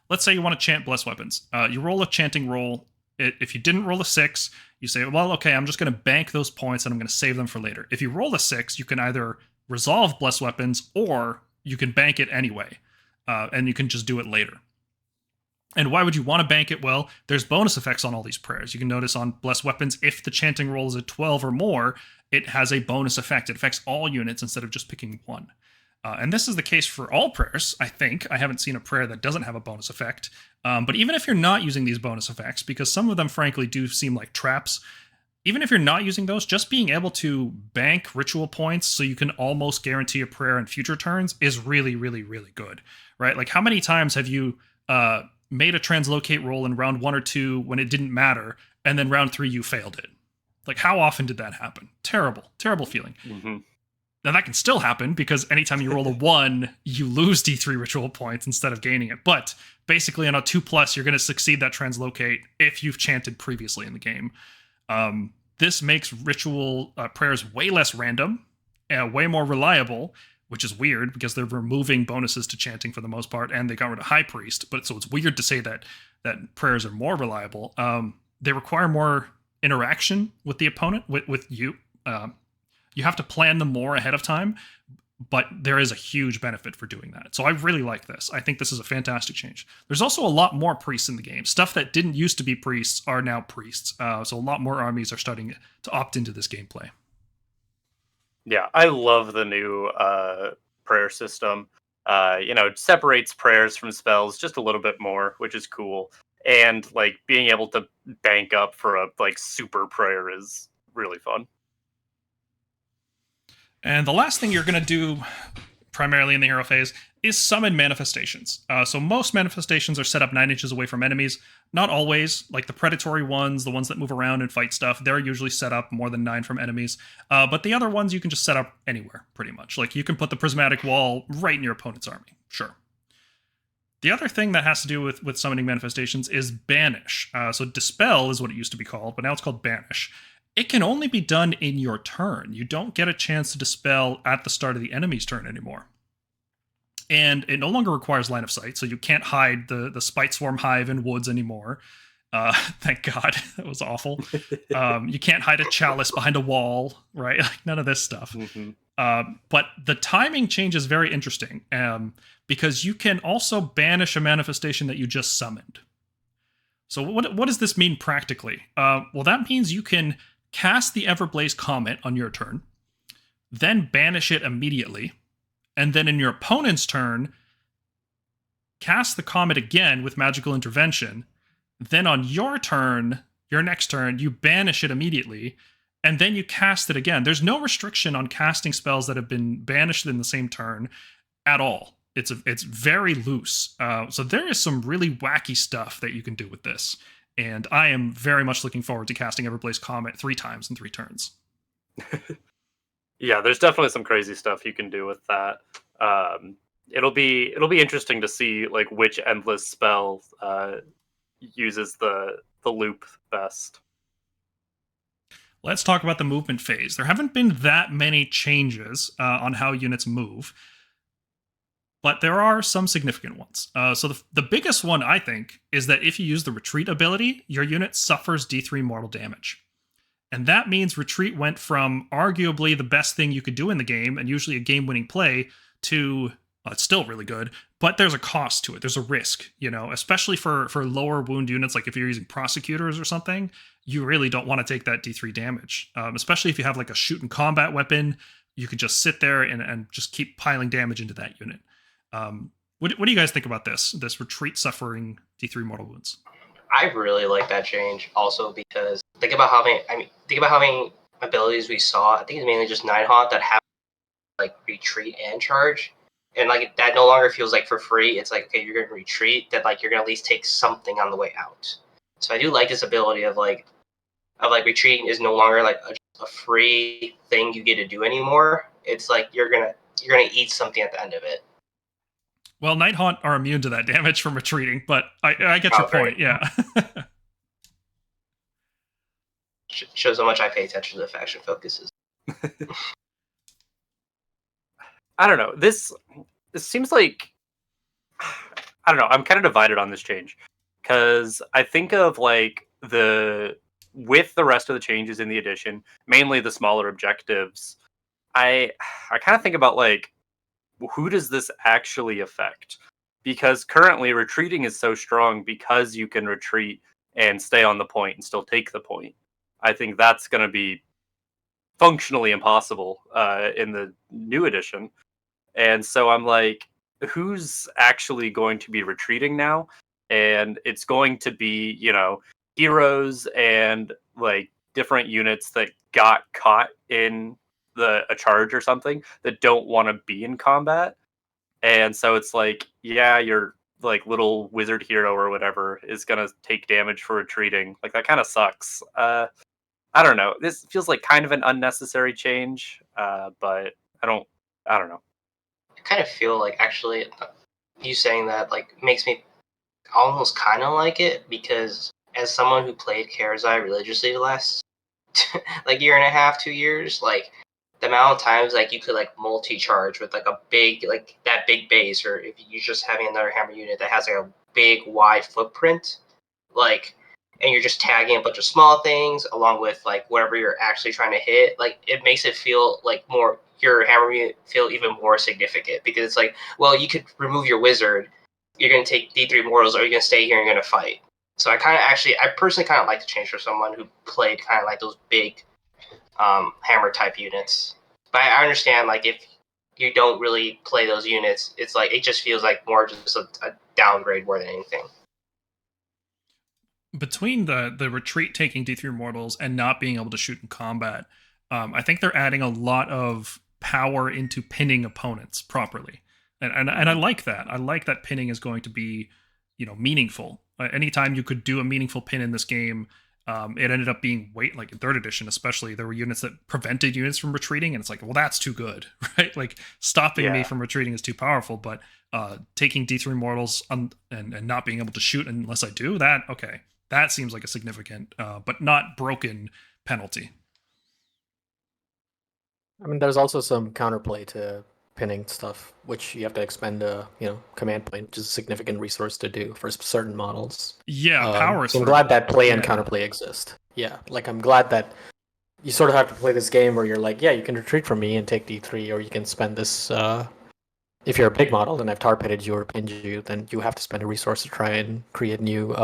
Let's say you want to chant bless weapons. You roll a chanting roll. If you didn't roll a 6, you say, well, okay, I'm just going to bank those points and I'm going to save them for later. If you roll a 6, you can either resolve bless weapons or you can bank it anyway, and you can just do it later. And why would you want to bank it? Well, there's bonus effects on all these prayers. You can notice on Blessed Weapons, if the chanting roll is a 12 or more, it has a bonus effect. It affects all units instead of just picking one. And this is the case for all prayers, I think. I haven't seen a prayer that doesn't have a bonus effect. But even if you're not using these bonus effects, because some of them, frankly, do seem like traps, even if you're not using those, just being able to bank ritual points so you can almost guarantee a prayer in future turns is really, really, really good, right? Like, how many times have you made a translocate roll in round 1 or 2 when it didn't matter, and then round 3 you failed it. Like, how often did that happen? Terrible feeling.
Mm-hmm.
Now that can still happen because anytime you roll a 1, you lose D3 ritual points instead of gaining it. But basically on a 2+, you're going to succeed that translocate if you've chanted previously in the game. This makes ritual prayers way less random, way more reliable, which is weird because they're removing bonuses to chanting for the most part, and they got rid of High Priest. But so it's weird to say that prayers are more reliable. They require more interaction with the opponent, with you. You have to plan them more ahead of time, but there is a huge benefit for doing that. So I really like this. I think this is a fantastic change. There's also a lot more priests in the game. Stuff that didn't used to be priests are now priests. So a lot more armies are starting to opt into this gameplay.
Yeah, I love the new prayer system. It separates prayers from spells just a little bit more, which is cool. And like being able to bank up for a like super prayer is really fun.
And the last thing you're going to do primarily in the hero phase is summon manifestations. So most manifestations are set up 9 inches away from enemies. Not always, like the predatory ones, the ones that move around and fight stuff, they're usually set up more than 9 from enemies. But the other ones you can just set up anywhere, pretty much. Like you can put the prismatic wall right in your opponent's army, sure. The other thing that has to do with summoning manifestations is banish. So dispel is what it used to be called, but now it's called banish. It can only be done in your turn. You don't get a chance to dispel at the start of the enemy's turn anymore. And it no longer requires line of sight, so you can't hide the Spite Swarm Hive in woods anymore. Thank God. That was awful. You can't hide a chalice behind a wall, right? Like none of this stuff.
Mm-hmm.
But the timing change is very interesting because you can also banish a manifestation that you just summoned. So what does this mean practically? Well, that means you can cast the Everblaze Comet on your turn, then banish it immediately, and then in your opponent's turn, cast the Comet again with Magical Intervention. Then on your turn, your next turn, you banish it immediately, and then you cast it again. There's no restriction on casting spells that have been banished in the same turn at all. It's very loose. So there is some really wacky stuff that you can do with this. And I am very much looking forward to casting Everblaze Comet 3 times in 3 turns.
Yeah, there's definitely some crazy stuff you can do with that. It'll be interesting to see like which endless spell uses the loop best.
Let's talk about the movement phase. There haven't been that many changes on how units move, but there are some significant ones. So the biggest one, I think, is that if you use the retreat ability, your unit suffers D3 mortal damage. And that means retreat went from arguably the best thing you could do in the game, and usually a game-winning play, to it's still really good, but there's a cost to it. There's a risk, especially for lower wound units, like if you're using prosecutors or something, you really don't want to take that D3 damage, especially if you have like a shoot and combat weapon. You could just sit there and just keep piling damage into that unit. What do you guys think about this retreat suffering D3 mortal wounds?
I really like that change also because think about how many abilities we saw. I think it's mainly just Nighthawk that have like retreat and charge. And like that no longer feels like for free. It's like, okay, you're gonna retreat, that like you're gonna at least take something on the way out. So I do like this ability of retreating is no longer like a free thing you get to do anymore. It's like you're gonna eat something at the end of it.
Well, Nighthaunt are immune to that damage from retreating, but I get your point, yeah.
Shows how much I pay attention to the faction focuses.
I don't know. This seems like I don't know. I'm kind of divided on this change because I think of like with the rest of the changes in the edition, mainly the smaller objectives. I kind of think about like who does this actually affect? Because currently retreating is so strong because you can retreat and stay on the point and still take the point. I think that's going to be functionally impossible in the new edition. And so I'm like, who's actually going to be retreating now? And it's going to be, heroes and like different units that got caught in a charge or something that don't want to be in combat. And so it's like, yeah, you're like little wizard hero or whatever is gonna take damage for retreating. Like that kind of sucks. I don't know. This feels like kind of an unnecessary change, but I don't know.
I kind of feel like actually you saying that like makes me almost kind of like it because as someone who played Karazai religiously the last like year and a half, 2 years, like the amount of times like you could like multi-charge with like a big like that big base, or if you're just having another hammer unit that has like a big wide footprint, like, and you're just tagging a bunch of small things along with like whatever you're actually trying to hit, like it makes it feel like more your hammer unit feel even more significant because it's like, well, you could remove your wizard, you're gonna take D3 mortals, or you're gonna stay here and you're gonna fight. So I personally kind of like the change for someone who played kind of like those big hammer type units. But I understand like if you don't really play those units, it's like it just feels like more just a downgrade more than anything.
Between the retreat taking D3 mortals and not being able to shoot in combat, I think they're adding a lot of power into pinning opponents properly, and I like that. I like that pinning is going to be, meaningful. Anytime you could do a meaningful pin in this game, it ended up being like in third edition, especially there were units that prevented units from retreating, and it's like, well, that's too good, right? Like stopping me from retreating is too powerful, but taking D3 mortals and not being able to shoot unless I do that, okay. That seems like a significant, but not broken penalty.
I mean, there's also some counterplay to pinning stuff, which you have to expend a command point, which is a significant resource to do for certain models.
Yeah, power.
So I'm glad that play and counterplay exist. Yeah, like I'm glad that you sort of have to play this game where you're like, yeah, you can retreat from me and take D3, or you can spend this. If you're a big model and I've tar pitted you or pinned you, then you have to spend a resource to try and create new.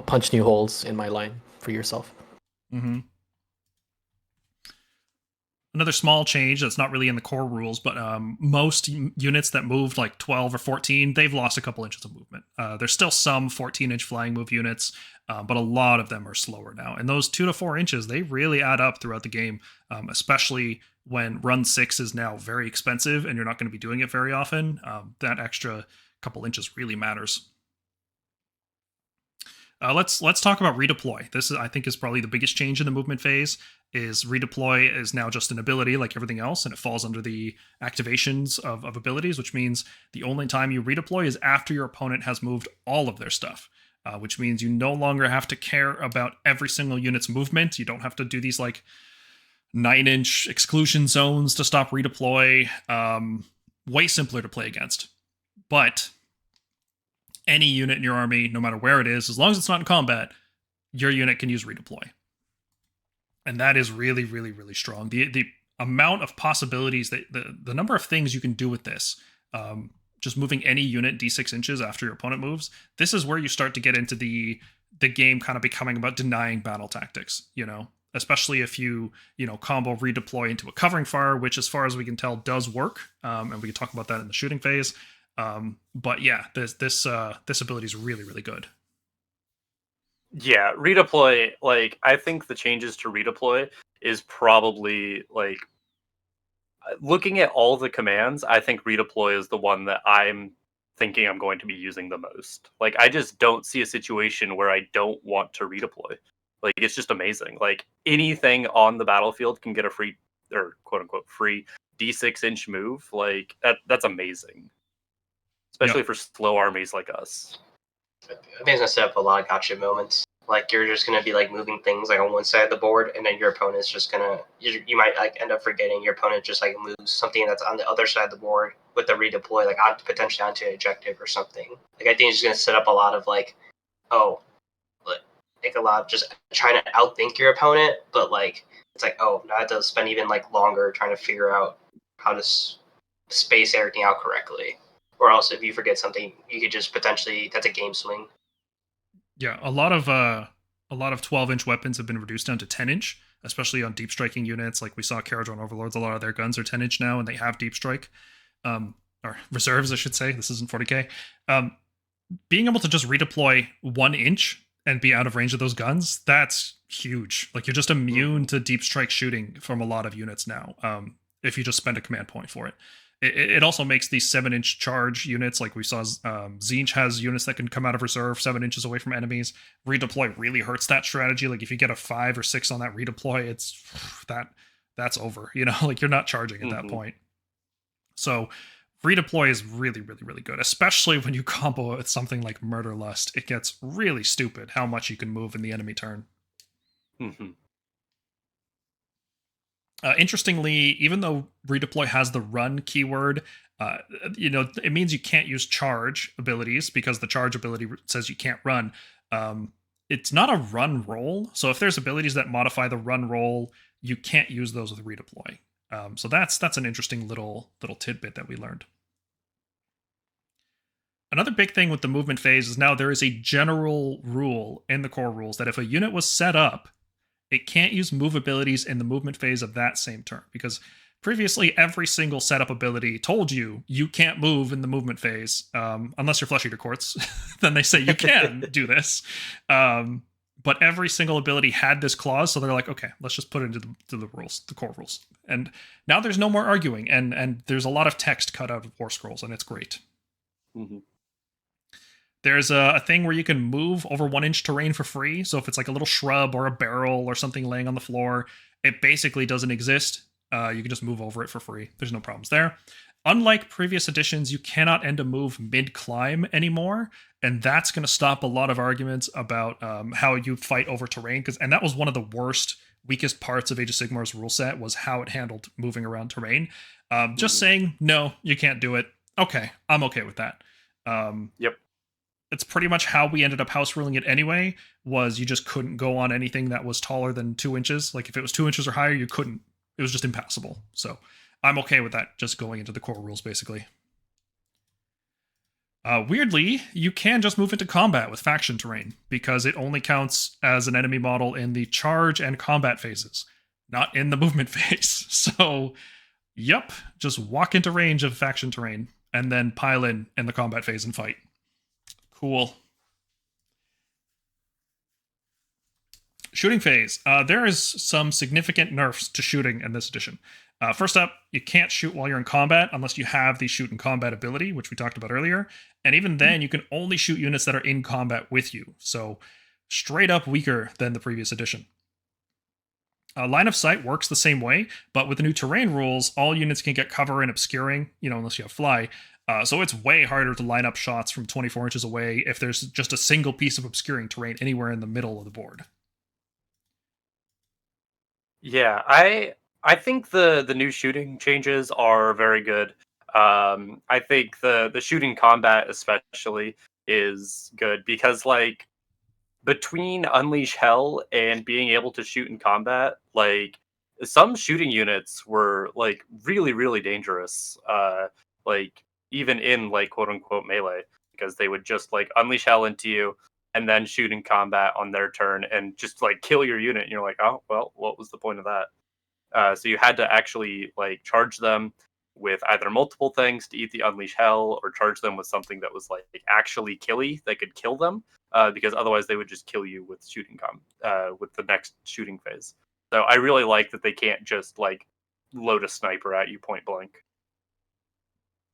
Punch new holes in my line for yourself.
Mm-hmm. Another small change that's not really in the core rules, but most units that moved like 12 or 14, they've lost a couple inches of movement. There's still some 14-inch flying move units, but a lot of them are slower now. And those 2 to 4 inches, they really add up throughout the game, especially when run 6 is now very expensive and you're not going to be doing it very often. That extra couple inches really matters. Let's talk about redeploy. This I think is probably the biggest change in the movement phase. Is redeploy is now just an ability like everything else, and it falls under the activations of abilities, which means the only time you redeploy is after your opponent has moved all of their stuff, which means you no longer have to care about every single unit's movement. You don't have to do these like 9-inch exclusion zones to stop redeploy. Way simpler to play against, but any unit in your army, no matter where it is, as long as it's not in combat, your unit can use redeploy. And that is really, really, really strong. The amount of possibilities, the number of things you can do with this, just moving any unit D6 inches after your opponent moves, this is where you start to get into the game kind of becoming about denying battle tactics, especially if you combo redeploy into a covering fire, which as far as we can tell does work. And we can talk about that in the shooting phase. But yeah, this ability is really, really good.
Yeah, redeploy, like, I think the changes to redeploy is probably, like, looking at all the commands, I think redeploy is the one that I'm thinking I'm going to be using the most. Like, I just don't see a situation where I don't want to redeploy. Like, it's just amazing. Like, anything on the battlefield can get a free, or quote-unquote free, D6-inch move. Like, that's amazing. Especially for slow armies like us.
I think it's gonna set up a lot of gotcha moments. Like you're just gonna be like moving things like on one side of the board, and then your opponent's just gonna you might like end up forgetting your opponent just like moves something that's on the other side of the board with the redeploy, like on potentially onto an objective or something. Like I think it's just gonna set up a lot of like, like a lot of just trying to outthink your opponent, but like it's like, oh, now I have to spend even like longer trying to figure out how to space everything out correctly. Or else, if you forget something, you could just potentially that's a game swing.
Yeah, a lot of 12-inch weapons have been reduced down to 10-inch, especially on deep striking units. Like we saw Caradron Overlords, a lot of their guns are 10-inch now, and they have deep strike, or reserves, I should say. This isn't 40k. Being able to just redeploy 1 inch and be out of range of those guns, that's huge. Like you're just immune to deep strike shooting from a lot of units now. If you just spend a command point for it. It also makes these 7-inch charge units, like we saw. Zinch has units that can come out of reserve 7 inches away from enemies. Redeploy really hurts that strategy. Like if you get a 5 or 6 on that redeploy, it's that's over. Like you're not charging at that point. So redeploy is really, really, really good, especially when you combo it with something like Murder Lust. It gets really stupid how much you can move in the enemy turn. Interestingly, even though redeploy has the run keyword, it means you can't use charge abilities because the charge ability says you can't run. It's not a run roll, so if there's abilities that modify the run roll, you can't use those with redeploy. So that's an interesting little tidbit that we learned. Another big thing with the movement phase is now there is a general rule in the core rules that if a unit was set up, it can't use move abilities in the movement phase of that same turn, because previously every single setup ability told you can't move in the movement phase unless you're Flesh Eater Courts. Then they say you can do this. But every single ability had this clause, so they're like, okay, let's just put it into the rules, the core rules. And now there's no more arguing, and there's a lot of text cut out of War Scrolls, and it's great. There's a thing where you can move over 1-inch terrain for free. So if it's like a little shrub or a barrel or something laying on the floor, it basically doesn't exist. You can just move over it for free. There's no problems there. Unlike previous editions, you cannot end a move mid-climb anymore, and that's going to stop a lot of arguments about how you fight over terrain. And that was one of the worst, weakest parts of Age of Sigmar's rule set, was how it handled moving around terrain. Just saying, no, you can't do it. Okay, I'm okay with that.
Yep.
It's pretty much how we ended up house ruling it anyway, was you just couldn't go on anything that was taller than 2 inches. Like if it was 2 inches or higher, you couldn't. It was just impassable. So I'm okay with that, just going into the core rules, basically. Weirdly, you can just move into combat with faction terrain, because it only counts as an enemy model in the charge and combat phases, not in the movement phase. So, yep, just walk into range of faction terrain, and then pile in the combat phase and fight. Cool. Shooting phase. There is some significant nerfs to shooting in this edition. First up, you can't shoot while you're in combat unless you have the shoot in combat ability, which we talked about earlier. And even then, you can only shoot units that are in combat with you. So straight up weaker than the previous edition. Line of sight works the same way, but with the new terrain rules, all units can get cover and obscuring, unless you have fly. So it's way harder to line up shots from 24 inches away if there's just a single piece of obscuring terrain anywhere in the middle of the board.
Yeah, I think the new shooting changes are very good. I think the shooting combat especially is good, because like between Unleash Hell and being able to shoot in combat, like some shooting units were like really, really dangerous. Like even in like quote unquote melee, because they would just like Unleash Hell into you and then shoot in combat on their turn and just like kill your unit. And you're like, oh well, what was the point of that? So you had to actually like charge them with either multiple things to eat the Unleash Hell, or charge them with something that was like actually killy that could kill them, because otherwise they would just kill you with with the next shooting phase. So I really like that they can't just like load a sniper at you point blank.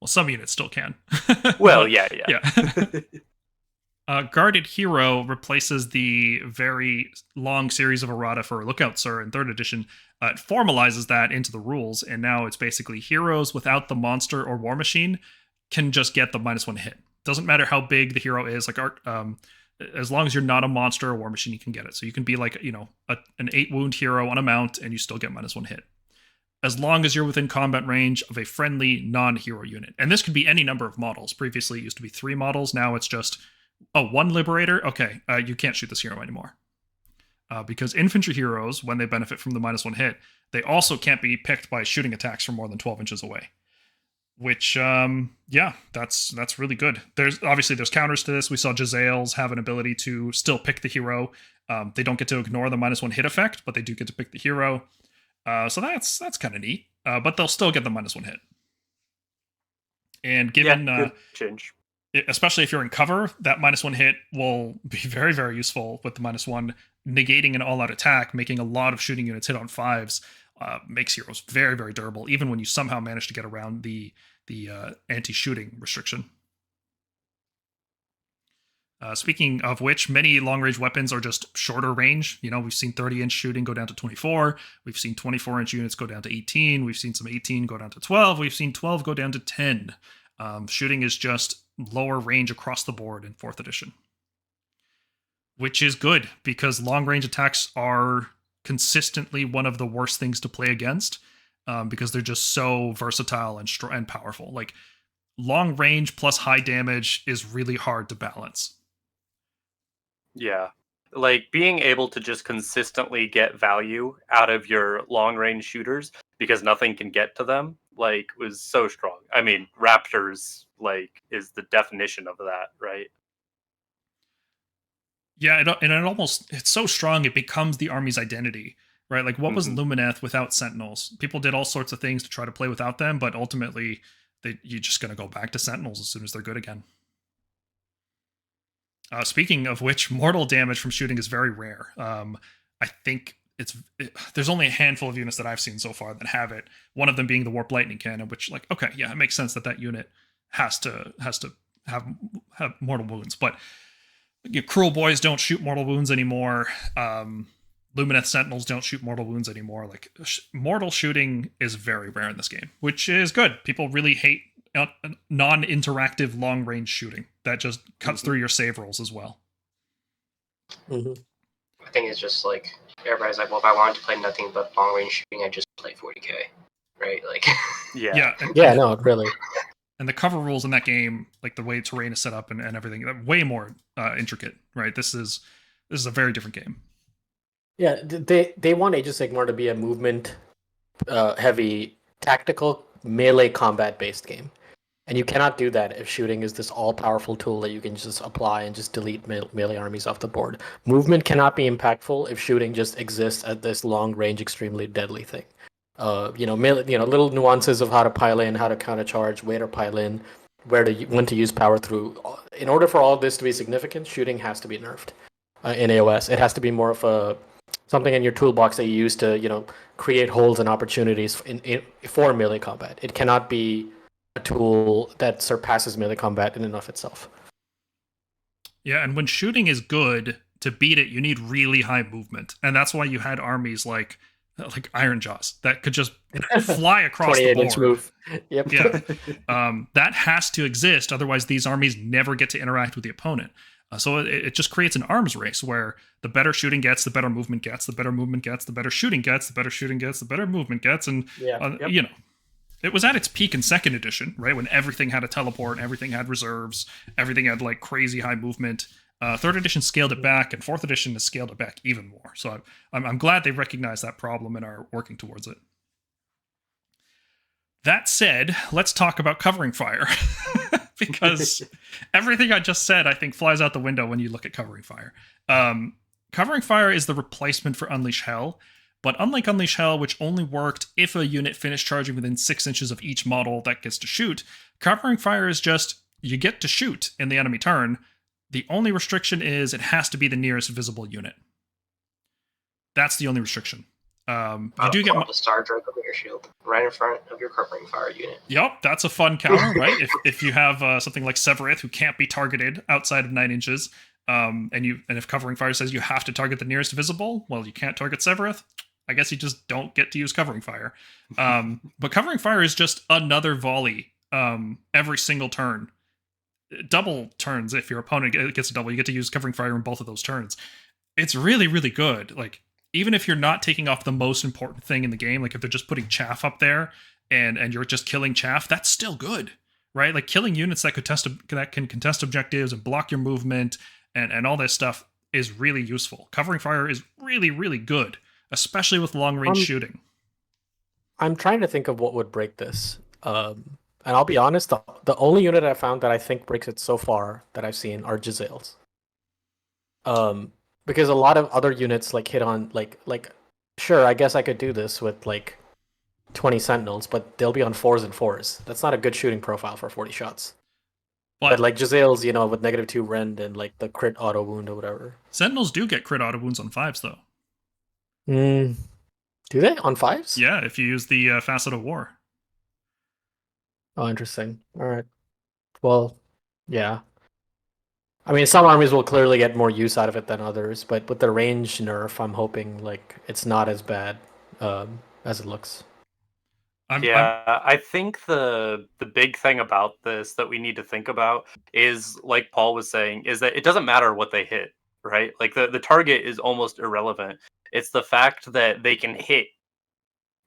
Well, some units still can.
Well,
But, yeah. Guarded Hero replaces the very long series of errata for Lookout Sir in 3rd edition. It formalizes that into the rules, and now it's basically heroes without the monster or war machine can just get the -1 hit. Doesn't matter how big the hero is, like as long as you're not a monster or war machine, you can get it. So you can be like, an 8 wound hero on a mount, and you still get -1 hit, as long as you're within combat range of a friendly non-hero unit. And this could be any number of models. Previously, it used to be 3 models. Now it's just, 1 Liberator? Okay, you can't shoot this hero anymore. Because infantry heroes, when they benefit from the -1 hit, they also can't be picked by shooting attacks from more than 12 inches away. Which, that's really good. There's counters to this. We saw Jezzails have an ability to still pick the hero. They don't get to ignore the -1 hit effect, but they do get to pick the hero. So that's kind of neat. But they'll still get the -1 hit. And given
good change,
especially if you're in cover, that -1 hit will be very, very useful with the -1 negating an all-out attack, making a lot of shooting units hit on 5s. Makes heroes very, very durable, even when you somehow manage to get around the the anti-shooting restriction. Speaking of which, many long-range weapons are just shorter range. You know, we've seen 30-inch shooting go down to 24. We've seen 24-inch units go down to 18. We've seen some 18 go down to 12. We've seen 12 go down to 10. Shooting is just lower range across the board in 4th edition. Which is good, because long-range attacks are consistently one of the worst things to play against, because they're just so versatile and powerful. Like, long range plus high damage is really hard to balance.
Yeah. Like, being able to just consistently get value out of your long range shooters because nothing can get to them, like, was so strong. I mean, Raptors, like, is the definition of that, right?
Yeah, it's so strong it becomes the army's identity, right? Like, what was Lumineth without Sentinels? People did all sorts of things to try to play without them, but ultimately, you're just going to go back to Sentinels as soon as they're good again. Speaking of which, mortal damage from shooting is very rare. I think there's only a handful of units that I've seen so far that have it. One of them being the Warp Lightning Cannon, which, like, okay, yeah, it makes sense that unit has to have mortal wounds. But Cruel Boys don't shoot mortal wounds anymore. Lumineth Sentinels don't shoot mortal wounds anymore. Like, mortal shooting is very rare in this game, which is good. People really hate non-interactive long-range shooting that just cuts through your save rolls as well.
I think it's just like everybody's like, well, if I wanted to play nothing but long-range shooting, I'd just play 40k, right? Like,
No, really.
And the cover rules in that game, like the way terrain is set up and everything, way more intricate, right? This is a very different game.
Yeah, they want Age of Sigmar to be a movement heavy, tactical, melee combat based game. And you cannot do that if shooting is this all-powerful tool that you can just apply and just delete melee armies off the board. Movement cannot be impactful if shooting just exists at this long-range, extremely deadly thing. Little nuances of how to pile in, how to countercharge, where to pile in, when to use power through. In order for all this to be significant, shooting has to be nerfed in AOS. It has to be more of something in your toolbox that you use to, create holes and opportunities for melee combat. It cannot be a tool that surpasses melee combat in and of itself.
Yeah, and when shooting is good, to beat it, you need really high movement. And that's why you had armies like Iron Jaws that could just fly across the board.
28-inch move. Yep.
Yeah. That has to exist. Otherwise, these armies never get to interact with the opponent. So it just creates an arms race where the better shooting gets, the better movement gets, the better movement gets, the better shooting gets, the better shooting gets, the better movement gets. And, it was at its peak in 2nd edition, right? When everything had a teleport, everything had reserves, everything had like crazy high movement. 3rd edition scaled it back, and 4th edition has scaled it back even more. So I'm glad they recognize that problem and are working towards it. That said, let's talk about covering fire. Because everything I just said, I think, flies out the window when you look at covering fire. Covering fire is the replacement for Unleash Hell. But unlike Unleash Hell, which only worked if a unit finished charging within 6 inches of each model that gets to shoot, Covering Fire is just, you get to shoot in the enemy turn. The only restriction is it has to be the nearest visible unit. That's the only restriction. You do get
the Star Drake over your shield, right in front of your Covering Fire unit.
Yep, that's a fun counter, right? if you have something like Severith who can't be targeted outside of 9 inches, and if Covering Fire says you have to target the nearest visible, well, you can't target Severith. I guess you just don't get to use Covering Fire. But Covering Fire is just another volley every single turn. Double turns if your opponent gets a double. You get to use Covering Fire in both of those turns. It's really, really good. Like, even if you're not taking off the most important thing in the game, like if they're just putting chaff up there and you're just killing chaff, that's still good, right? Like, killing units that can contest objectives and block your movement and all this stuff is really useful. Covering Fire is really, really good, especially with long-range shooting.
I'm trying to think of what would break this. And I'll be honest, the only unit I found that I think breaks it so far that I've seen are Giselles. Because a lot of other units hit on sure, I guess I could do this with 20 Sentinels, but they'll be on 4s and 4s. That's not a good shooting profile for 40 shots. But Giselles, with -2 rend and the crit auto wound or whatever.
Sentinels do get crit auto wounds on 5s though.
Do they on 5s?
Yeah, if you use the Facet of War.
Oh, interesting. All right. Well, yeah. I mean, some armies will clearly get more use out of it than others, but with the range nerf, I'm hoping like it's not as bad as it looks.
I'm
Yeah, I think the big thing about this that we need to think about is, like Paul was saying, is that it doesn't matter what they hit, right? Like the target is almost irrelevant. It's the fact that they can hit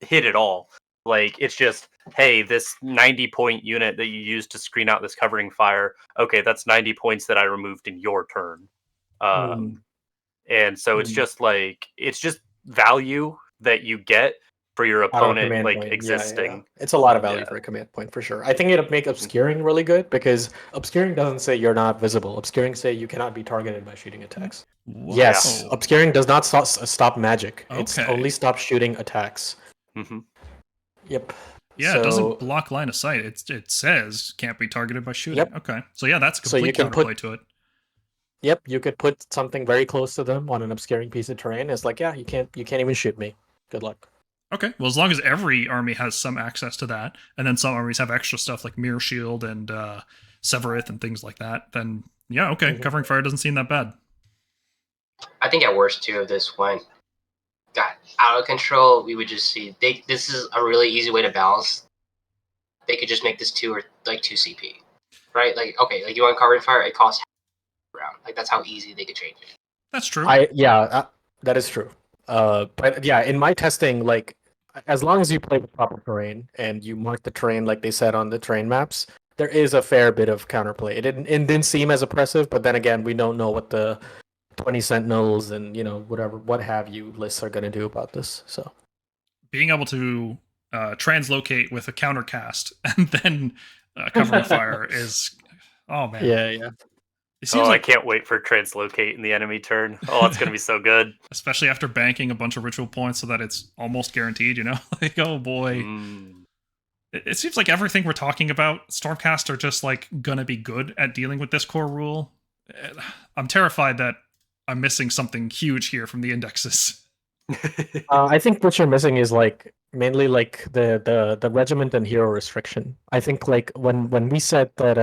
it all. Like it's just, hey, this 90-point unit that you used to screen out this covering fire, okay, that's 90 points that I removed in your turn.
Mm,
Um, and so it's
mm.
just like it's just value that you get for your
Out of a
opponent
command
like
point. Yeah.
existing.
It's a lot of value
Yeah.
for a command point for sure. I think it'd make
Mhm.
obscuring really good because obscuring doesn't say you're not visible. Obscuring say you cannot be targeted by shooting attacks.
Yeah.
Yes,
whoa.
obscuring does not stop magic. It's
Okay.
only stop shooting attacks.
hmm
Yep.
Yeah, it doesn't
So,
block line of sight. It says can't be targeted by shooting.
yep.
Okay. So yeah, that's a
So you
complete
can
counterplay
put
to it.
Yep, you could put something very close to them on an obscuring piece of terrain. It's like, yeah, you can't even shoot me. Good luck.
Okay. Well, as long as every army has some access to that, and then some armies have extra stuff like Mirror Shield and Severith and things like that, then yeah, okay.
Mhm.
Covering fire doesn't seem that bad.
I think at worst too, if this got out of control, we would just see this is a really easy way to balance. They could just make this 2 CP, right? Like okay, like you want covering fire, it costs round. Like that's how easy they could change it.
That's true.
That is true. But yeah, in my testing, like as long as you play the proper terrain and you mark the terrain like they said on the terrain maps, there is a fair bit of counterplay. It didn't seem as oppressive, but then again, we don't know what the 20 Sentinels and what have you lists are going to do about this. So
Being able to translocate with a countercast and then covering fire is, oh man,
yeah.
it
Oh,
seems
I
like,
can't wait for translocate in the enemy turn. Oh, it's gonna be so good.
especially after banking a bunch of ritual points so that it's almost guaranteed. Like oh boy.
Mm.
It seems like everything we're talking about, Stormcast are just like gonna be good at dealing with this core rule. I'm terrified that I'm missing something huge here from the indexes.
I think what you're missing is like mainly like the regiment and hero restriction. I think like when we said that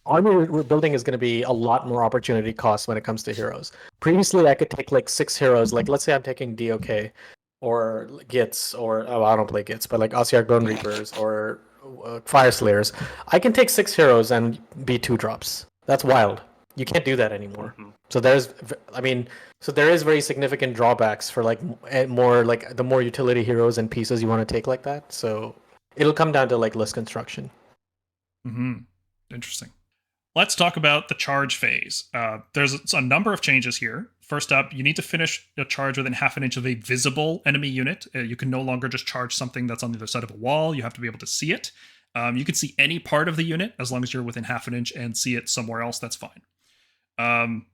army rebuilding is going to be a lot more opportunity cost when it comes to heroes. Previously, I could take like 6 heroes. Like let's say I'm taking DOK or Gits or I don't play Gits, but like Ossiarch Bone Reapers or Fire Slayers. I can take 6 heroes and be 2 drops. That's wild. You can't do that anymore.
Mhm.
So there is very significant drawbacks for like more like the more utility heroes and pieces you want to take like that. So it'll come down to like list construction.
Mm-hmm. Interesting. Let's talk about the charge phase. There's a number of changes here. First up, you need to finish a charge within half an inch of a visible enemy unit. You can no longer just charge something that's on the other side of a wall. You have to be able to see it. You can see any part of the unit as long as you're within half an inch and see it somewhere else. That's fine.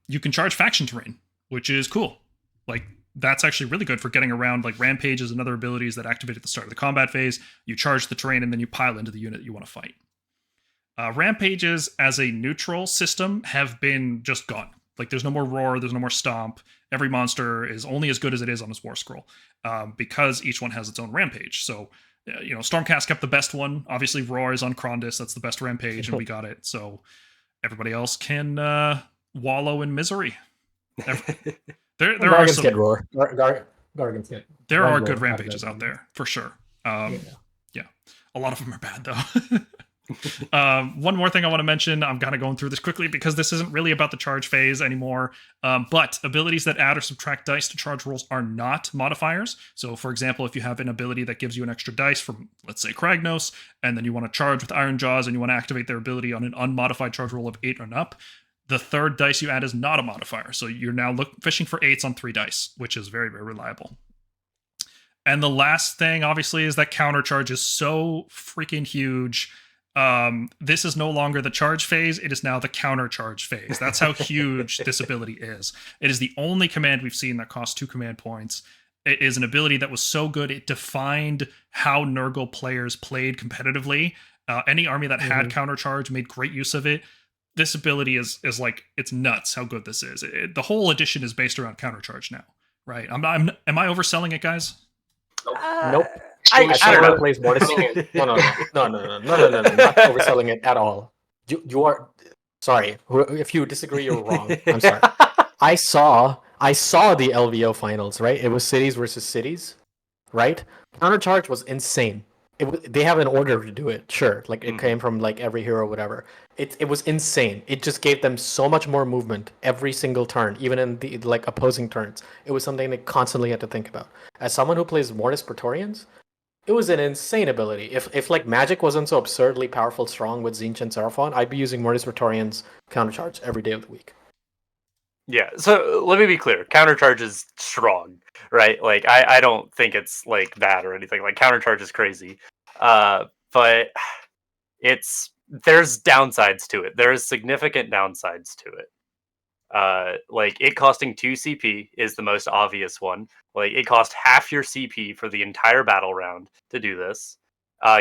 You can charge faction terrain, which is cool. Like that's actually really good for getting around like rampages and other abilities that activate at the start of the combat phase. You charge the terrain and then you pile into the unit you want to fight. Rampages as a neutral system have been just gone. Like there's no more roar, there's no more stomp. Every monster is only as good as it is on its war scroll, because each one has its own rampage. So, Stormcast kept the best one. Obviously, roar is on Krondys. That's the best rampage, and we got it. So everybody else can wallow in misery. There are
Gargants
some
get roar. Gargants get.
there
run
are
roar
good
out of
rampages
that
out
one.
there for sure.
Yeah.
Yeah, a lot of them are bad though. One more thing I want to mention. I'm kind of going through this quickly because this isn't really about the charge phase anymore. But abilities that add or subtract dice to charge rolls are not modifiers. So, for example, if you have an ability that gives you an extra dice from, let's say, Kragnos, and then you want to charge with Iron Jaws and you want to activate their ability on an unmodified charge roll of 8 and up, the third dice you add is not a modifier. So you're now fishing for 8s on 3 dice, which is very, very reliable. And the last thing, obviously, is that counter charge is so freaking huge. This is no longer the charge phase, it is now the counter charge phase. That's how huge this ability is. It is the only command we've seen that costs 2 command points. It is an ability that was so good, it defined how Nurgle players played competitively. Any army that had counter charge made great use of it. This ability is like, it's nuts how good this is. The whole edition is based around counter charge now, right? Am I overselling it, guys?
Nope. As
I don't
someone who
know.
plays Mortis, no, not overselling it at all. You are sorry. If you disagree, you're wrong. I'm sorry. I saw the LVO finals, right? It was cities versus cities, right? Countercharge was insane. They have an order to do it, sure. Like it came from like every hero, whatever. It was insane. It just gave them so much more movement every single turn, even in the like opposing turns. It was something they constantly had to think about. As someone who plays Mortis Praetorians, it was an insane ability. If like Magic wasn't so absurdly powerful, strong with Zinch and Seraphon, I'd be using Mortis Praetorians countercharge every day of the week.
Yeah, so let me be clear. Countercharge is strong, right? Like I don't think it's like bad or anything. Like countercharge is crazy. But there's downsides to it. There is significant downsides to it. Like it costing 2 CP is the most obvious one. Like it costs half your CP for the entire battle round to do this.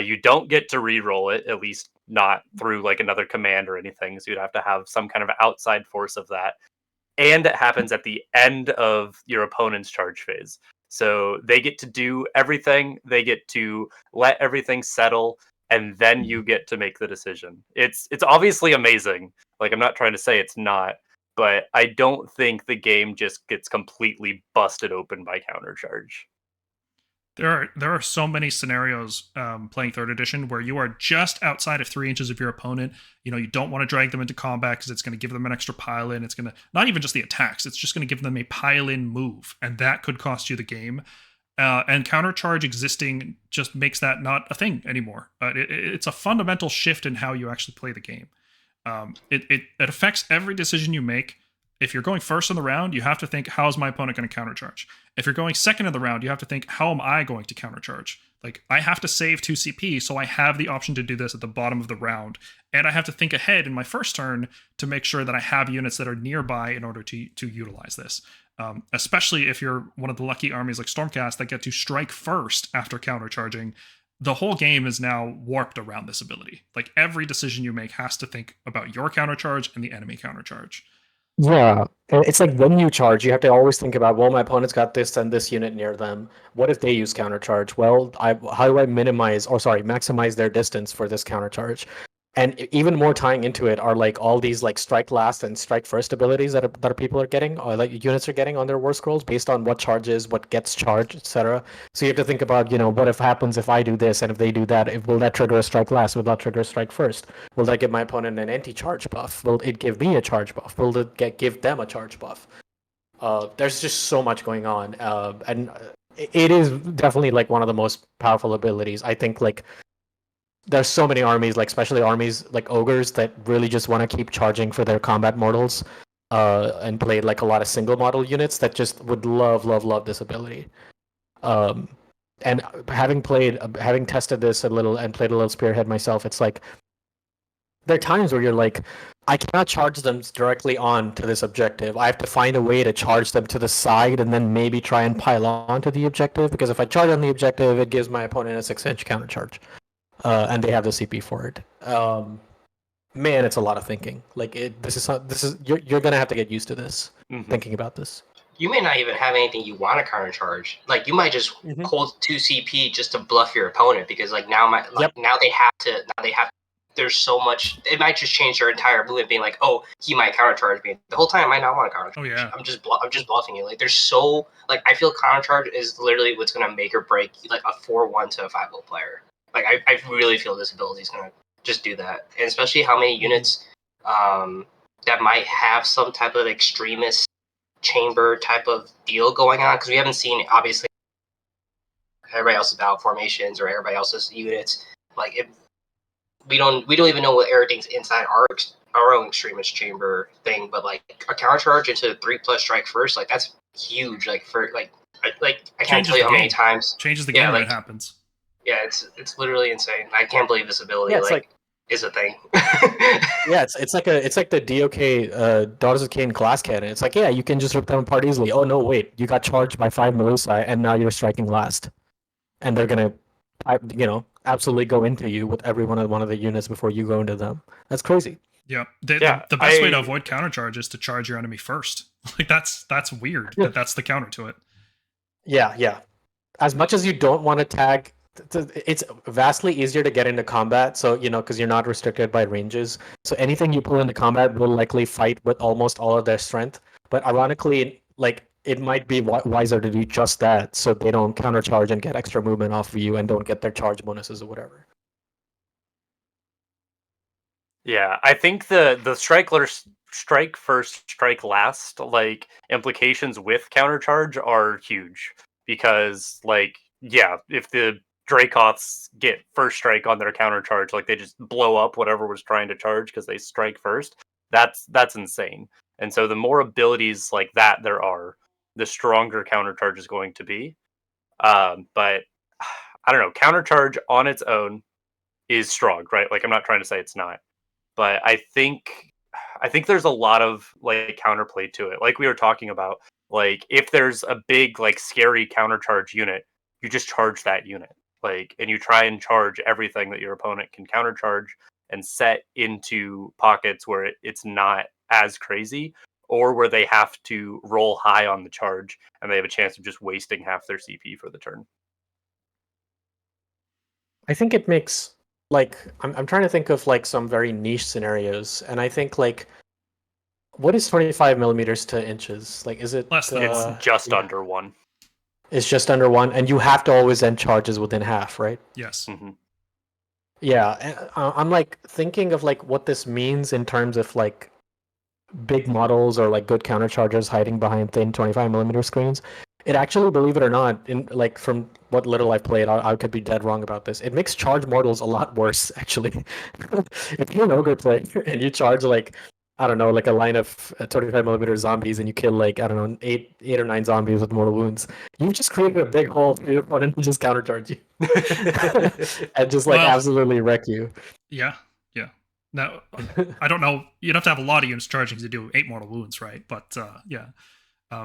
You don't get to re-roll it, at least not through like another command or anything. So you'd have to have some kind of outside force of that. And it happens at the end of your opponent's charge phase. So they get to do everything, they get to let everything settle, and then you get to make the decision. It's obviously amazing. Like I'm not trying to say it's not, but I don't think the game just gets completely busted open by countercharge.
There are so many scenarios playing third edition where you are just outside of 3 inches of your opponent. You know, you don't want to drag them into combat because it's going to give them an extra pile in. It's going to not even just the attacks. It's just going to give them a pile in move, and that could cost you the game. And countercharge existing just makes that not a thing anymore. It's a fundamental shift in how you actually play the game. It affects every decision you make. If you're going first in the round, you have to think, how is my opponent going to countercharge? If you're going second in the round, you have to think, how am I going to countercharge? Like, I have to save 2 CP, so I have the option to do this at the bottom of the round. And I have to think ahead in my first turn to make sure that I have units that are nearby in order to utilize this. Especially if you're one of the lucky armies like Stormcast that get to strike first after countercharging. The whole game is now warped around this ability. Like, every decision you make has to think about your countercharge and the enemy countercharge.
Yeah, it's like when you charge, you have to always think about, well, my opponent's got this and this unit near them. What if they use countercharge? Well, how do I maximize their distance for this countercharge? And even more tying into it are like all these like strike last and strike first abilities that people are getting, or like units are getting on their war scrolls based on what charges, what gets charged, etc. So you have to think about, what if happens if I do this and if they do that? Will that trigger a strike last? Will that trigger a strike first? Will that give my opponent an anti-charge buff? Will it give me a charge buff? Will it give them a charge buff? There's just so much going on, and it is definitely like one of the most powerful abilities. I think like there's so many armies, like especially armies like ogres that really just want to keep charging for their combat mortals, and play like a lot of single model units that just would love this ability. And having tested this a little and played a little Spearhead myself, it's like there are times where you're like, I cannot charge them directly on to this objective. I have to find a way to charge them to the side and then maybe try and pile on to the objective, because if I charge on the objective, it gives my opponent a 6-inch counter charge. And they have the CP for it. Man, it's a lot of thinking. Like you're gonna have to get used to this, thinking about this.
You may not even have anything you want to counter charge. Like you might just hold 2 CP just to bluff your opponent, because like now they have to. There's so much. It might just change their entire movement, being like, oh, he might counter charge me. The whole time I might not want to counter charge.
Oh yeah.
I'm just bluffing you. Like there's so like I feel counter charge is literally what's gonna make or break like a 4-1 to a 5-0 player. Like I really feel this ability is gonna just do that, and especially how many units that might have some type of extremist chamber type of deal going on, because we haven't seen obviously everybody else's battle formations or everybody else's units. Like we don't even know what everything's inside our own extremist chamber thing, but like a counter charge into 3+ strike first, like that's huge. Like for I can't tell you how many times
changes the game when it happens.
Yeah, it's literally insane. I can't believe this ability is a thing.
Yeah, it's like the DOK Daughters of Cain glass cannon. It's like, yeah, you can just rip them apart easily. Oh no, wait, you got charged by 5 Melusi and now you're striking last, and they're gonna, absolutely go into you with every one of the units before you go into them. That's crazy.
Yeah, the best way to avoid countercharge is to charge your enemy first. Like that's weird. That's the counter to it.
Yeah. As much as you don't want to tag it's vastly easier to get into combat. So because you're not restricted by ranges. So anything you pull into combat will likely fight with almost all of their strength. But ironically, like it might be wiser to do just that, so they don't countercharge and get extra movement off of you and don't get their charge bonuses or whatever.
Yeah, I think the strike first, strike last, like implications with countercharge are huge because, like, yeah, if the Dracoths get first strike on their countercharge, like they just blow up whatever was trying to charge because they strike first. That's insane. And so the more abilities like that there are, the stronger countercharge is going to be. But I don't know, countercharge on its own is strong, right? Like I'm not trying to say it's not, but I think there's a lot of like counterplay to it. Like we were talking about, like if there's a big like scary countercharge unit, you just charge that unit. Like and you try and charge everything that your opponent can countercharge and set into pockets where it's not as crazy or where they have to roll high on the charge and they have a chance of just wasting half their CP for the turn.
I think it makes like I'm trying to think of like some very niche scenarios, and I think like what is 25 millimeters to inches? Like, is it
Less than
It's
one.
just under one.
It's just under one, and you have to always end charges within half, right?
Yes.
Mm-hmm.
Yeah, I'm like thinking of like what this means in terms of like big models or like good counterchargers hiding behind thin 25 millimeter screens. It actually, believe it or not, in like from what little I've played, I could be dead wrong about this. It makes charge mortals a lot worse, actually. If you're an ogre player and you charge like I don't know, like a line of 25 millimeter zombies, and you kill like I don't know, eight or nine zombies with mortal wounds, you've just created a big hole for your opponent to just countercharge you and just like
Well,
absolutely wreck you.
Yeah. Now, I don't know. You'd have to have a lot of units charging to do 8 mortal wounds, right? But yeah.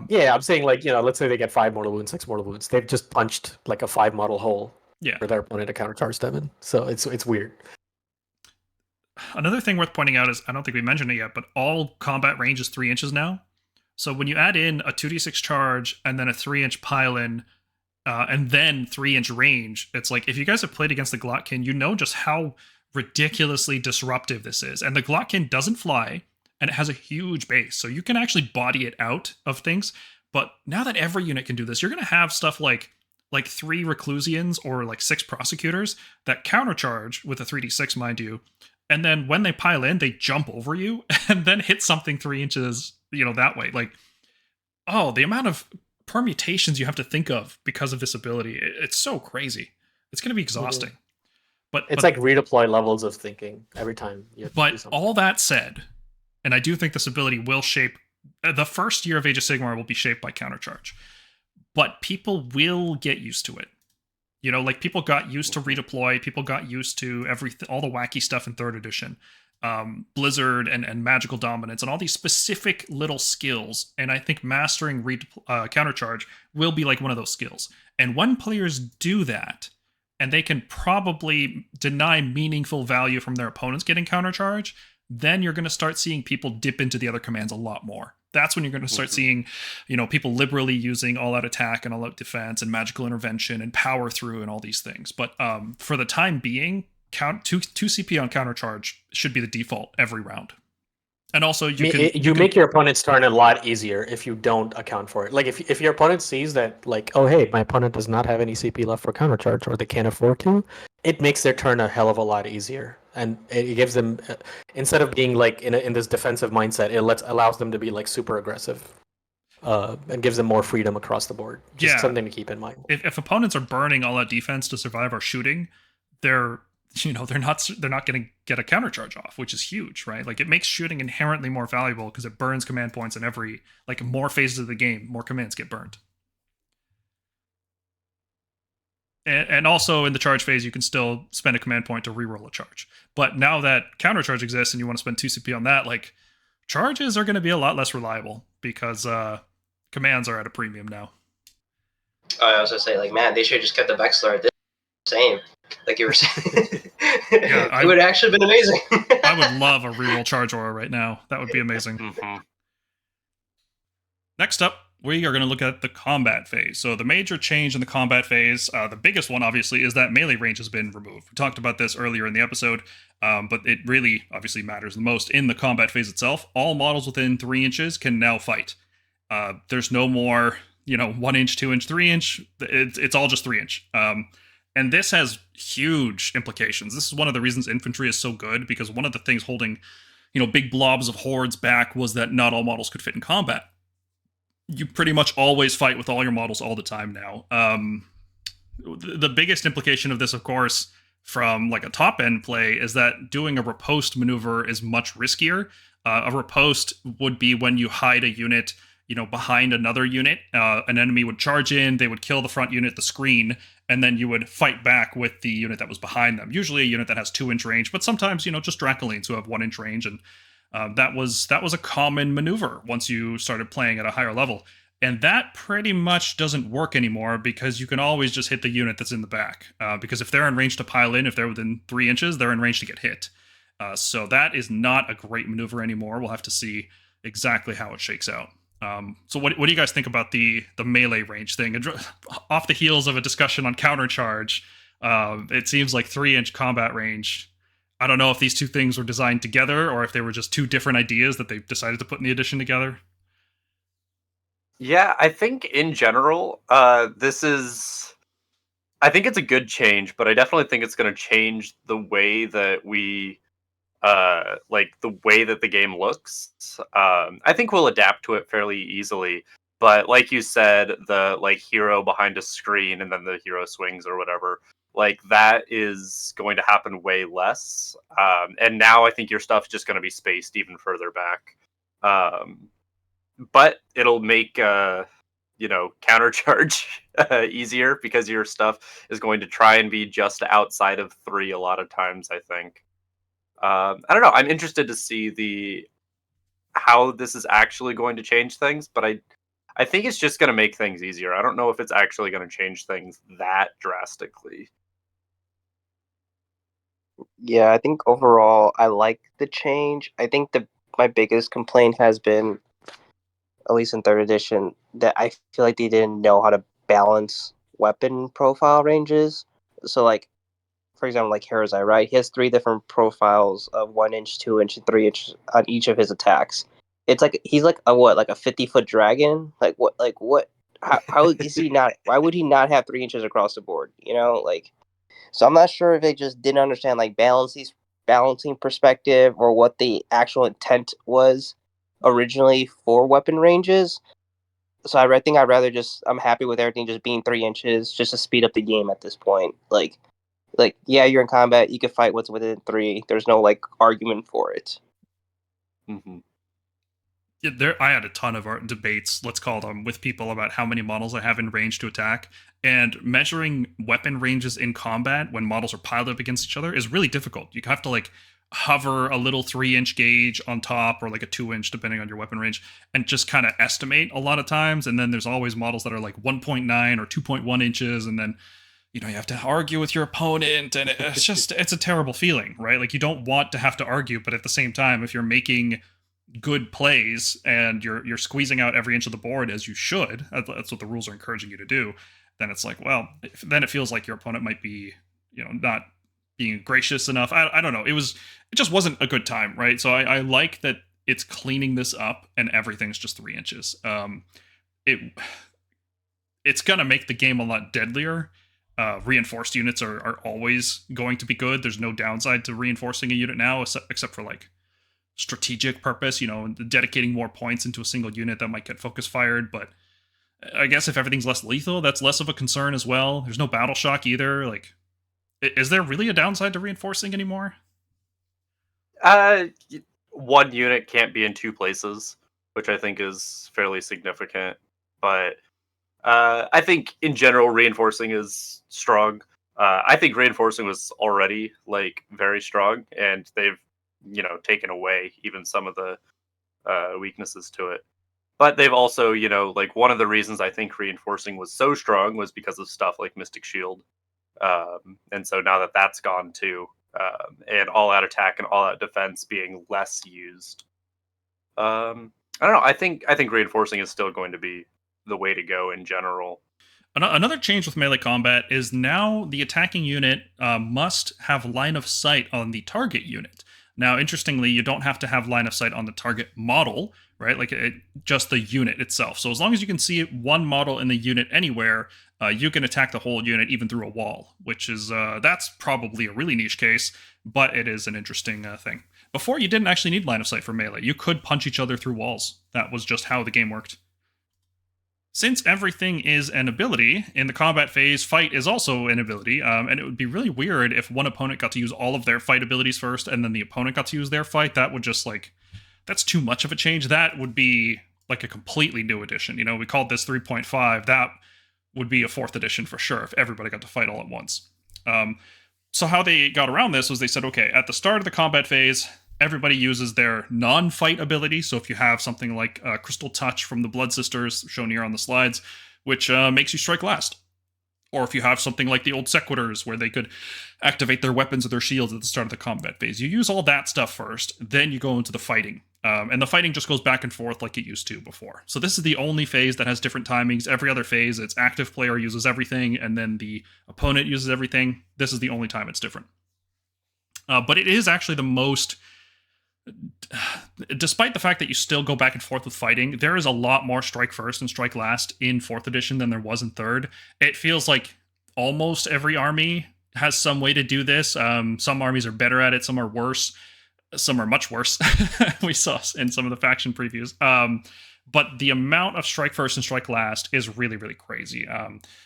Yeah, I'm saying like let's say they get 5 mortal wounds, 6 mortal wounds. They've just punched like a 5 model hole
Yeah.
for their opponent to countercharge them in. So it's weird.
Another thing worth pointing out is I don't think we mentioned it yet, but all combat range is 3 inches now. So when you add in a 2d6 charge and then a 3-inch pile-in, and then 3-inch range, it's like if you guys have played against the Glotkin, you know just how ridiculously disruptive this is. And the Glotkin doesn't fly, and it has a huge base, so you can actually body it out of things. But now that every unit can do this, you're going to have stuff like 3 Reclusians or like 6 Prosecutors that countercharge with a 3d6, mind you. And then when they pile in, they jump over you and then hit something 3 inches, that way. Like, oh, the amount of permutations you have to think of because of this ability, it's so crazy. It's going to be exhausting.
Mm-hmm.
But
it's like redeploy levels of thinking every time you have to do something.
All that said, and I do think this ability will shape the first year of Age of Sigmar will be shaped by countercharge, but people will get used to it. Like people got used to redeploy, people got used to all the wacky stuff in 3rd edition, Blizzard and magical dominance and all these specific little skills. And I think mastering countercharge will be like one of those skills. And when players do that, and they can probably deny meaningful value from their opponents getting countercharge, then you're going to start seeing people dip into the other commands a lot more. That's when you're going to start seeing, people liberally using all-out attack and all-out defense and magical intervention and power through and all these things. But for the time being, 2 CP on countercharge should be the default every round. And also, you
make your opponent's turn a lot easier if you don't account for it. Like if your opponent sees that, like, oh hey, my opponent does not have any CP left for countercharge, or they can't afford to, it makes their turn a hell of a lot easier, and it gives them, instead of being like in this defensive mindset, it allows them to be like super aggressive, and gives them more freedom across the board. Just something to keep in mind.
If opponents are burning all out defense to survive our shooting, they're not going to get a countercharge off, which is huge, right? Like it makes shooting inherently more valuable because it burns command points in every, like more phases of the game, more commands get burned. And also in the charge phase, you can still spend a command point to reroll a charge. But now that countercharge exists and you want to spend 2 CP on that, like charges are going to be a lot less reliable because commands are at a premium now.
I was gonna say, like, man, they should have just kept the Vexler at this same. Like you were saying, it would have actually been amazing.
I would love a reroll charge aura right now. That would be amazing.
Mm-hmm.
Next up, we are going to look at the combat phase. So the major change in the combat phase, the biggest one obviously, is that melee range has been removed. We talked about this earlier in the episode, but it really obviously matters the most in the combat phase itself. All models within 3 inches can now fight. There's no more, 1 inch, 2 inch, 3 inch. It's all just 3 inch. And this has huge implications. This is one of the reasons infantry is so good, because one of the things holding, big blobs of hordes back was that not all models could fit in combat. You pretty much always fight with all your models all the time now. The biggest implication of this, of course, from like a top end play, is that doing a riposte maneuver is much riskier. A riposte would be when you hide a unit, behind another unit. An enemy would charge in, they would kill the front unit, the screen, and then you would fight back with the unit that was behind them. Usually a unit that has 2 inch range, but sometimes, just Dracolines who have 1 inch range. And that was a common maneuver once you started playing at a higher level. And that pretty much doesn't work anymore, because you can always just hit the unit that's in the back. Because if they're in range to pile in, if they're within 3 inches, they're in range to get hit. So that is not a great maneuver anymore. We'll have to see exactly how it shakes out. So what do you guys think about the melee range thing? Off the heels of a discussion on countercharge, it seems like 3 inch combat range. I don't know if these two things were designed together or if they were just two different ideas that they decided to put in the edition together.
Yeah, I think in general, I think it's a good change, but I definitely think it's going to change the way that the way that the game looks. I think we'll adapt to it fairly easily, but like you said, the hero behind a screen and then the hero swings or whatever, that is going to happen way less. And now I think your stuff's just going to be spaced even further back. But it'll make countercharge easier, because your stuff is going to try and be just outside of 3 a lot of times, I think. I don't know. I'm interested to see how this is actually going to change things, but I think it's just going to make things easier. I don't know if it's actually going to change things that drastically.
Yeah, I think overall I like the change. I think my biggest complaint has been, at least in third edition, that I feel like they didn't know how to balance weapon profile ranges. So for example, like Herazai, right? He has 3 different profiles of 1 inch, 2 inch, and 3 inch on each of his attacks. It's like he's like a what, like a 50-foot dragon? What? How is he not? Why would he not have 3 inches across the board? So I'm not sure if they just didn't understand balancing perspective, or what the actual intent was originally for weapon ranges. So I think I'm happy with everything just being 3 inches, just to speed up the game at this point. Yeah, you're in combat, you can fight what's within 3. There's no argument for it.
Mm-hmm.
I had a ton of debates, let's call them, with people about how many models I have in range to attack. And measuring weapon ranges in combat when models are piled up against each other is really difficult. You have to hover a little 3 inch gauge on top, or a 2 inch, depending on your weapon range, and just kind of estimate a lot of times. And then there's always models that are 1.9 or 2.1 inches. And then, you have to argue with your opponent. And it's a terrible feeling, right? You don't want to have to argue, but at the same time, if you're making good plays and you're squeezing out every inch of the board, as you should, that's what the rules are encouraging you to do, then it's then it feels like your opponent might be not being gracious enough. I don't know, it just wasn't a good time, right? So I like that it's cleaning this up and everything's just 3 inches. It's gonna make the game a lot deadlier. Reinforced units are always going to be good. There's no downside to reinforcing a unit now, except for strategic purpose, dedicating more points into a single unit that might get focus fired. But I guess if everything's less lethal, that's less of a concern as well. There's no battle shock either. Is there really a downside to reinforcing anymore?
One unit can't be in 2 places, which I think is fairly significant. But I think in general, reinforcing is strong. I think reinforcing was already very strong, and they've taken away even some of the weaknesses to it. But they've also, one of the reasons I think reinforcing was so strong was because of stuff like Mystic Shield. And so now that that's gone too, and all-out attack and all-out defense being less used, I don't know. I think reinforcing is still going to be the way to go in general.
Another change with melee combat is now the attacking unit must have line of sight on the target unit. Now, interestingly, you don't have to have line of sight on the target model, right? Like just the unit itself. So as long as you can see one model in the unit anywhere, you can attack the whole unit even through a wall, which is that's probably a really niche case, but it is an interesting thing. Before, you didn't actually need line of sight for melee. You could punch each other through walls. That was just how the game worked. Since everything is an ability, in the combat phase, fight is also an ability, and it would be really weird if one opponent got to use all of their fight abilities first, and then the opponent got to use their fight. That would just, like, that's too much of a change. That would be, like, a completely new edition. You know, we called this 3.5. That would be a 4th edition for sure if everybody got to fight all at once. So how they got around this was they said, okay, at the start of the combat phase, everybody uses their non-fight ability. So if you have something like Crystal Touch from the Blood Sisters, shown here on the slides, which makes you strike last. Or if you have something like the old Sequitors, where they could activate their weapons or their shields at the start of the combat phase. You use all that stuff first, then you go into the fighting. And the fighting just goes back and forth like it used to before. So this is the only phase that has different timings. Every other phase, its active player uses everything, and then the opponent uses everything. This is the only time it's different. But it is actually the most... Despite the fact that you still go back and forth with fighting, there is a lot more strike first and strike last in 4th edition than there was in 3rd. It feels like almost every army has some way to do this. Some armies are better at it, some are worse, some are much worse. We saw in some of the faction previews. But the amount of strike first and strike last is really, really crazy.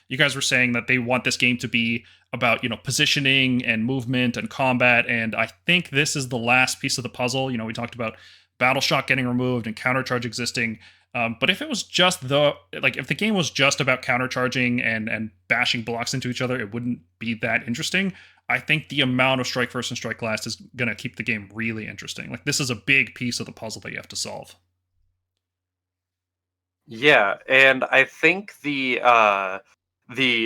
You guys were saying that they want this game to be about, you know, positioning and movement and combat, and I think this is the last piece of the puzzle. You know, we talked about battle shock getting removed and countercharge existing. But if it was just if the game was just about countercharging and bashing blocks into each other, it wouldn't be that interesting. I think the amount of strike first and strike last is going to keep the game really interesting. Like, this is a big piece of the puzzle that you have to solve.
Yeah, and I think the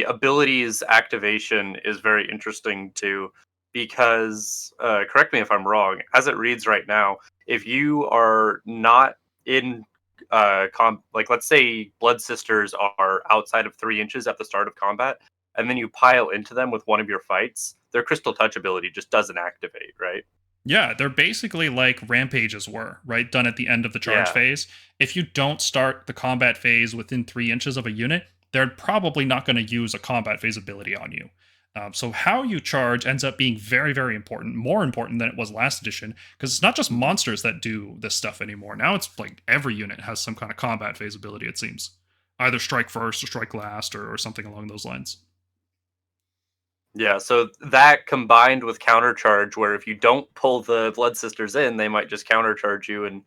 abilities activation is very interesting too, because correct me if I'm wrong, as it reads right now, if you are not in like, let's say Blood Sisters are outside of 3 inches at the start of combat, and then you pile into them with one of your fights, their Crystal Touch ability just doesn't activate, right?
Yeah, they're basically like rampages were, right? Done at the end of the charge phase. If you don't start the combat phase within 3 inches of a unit, they're probably not going to use a combat phase ability on you. So how you charge ends up being very, very important, more important than it was last edition, because it's not just monsters that do this stuff anymore. Now it's like every unit has some kind of combat phase ability, it seems. Either strike first or strike last or something along those lines.
Yeah, so that combined with countercharge, where if you don't pull the Blood Sisters in, they might just countercharge you and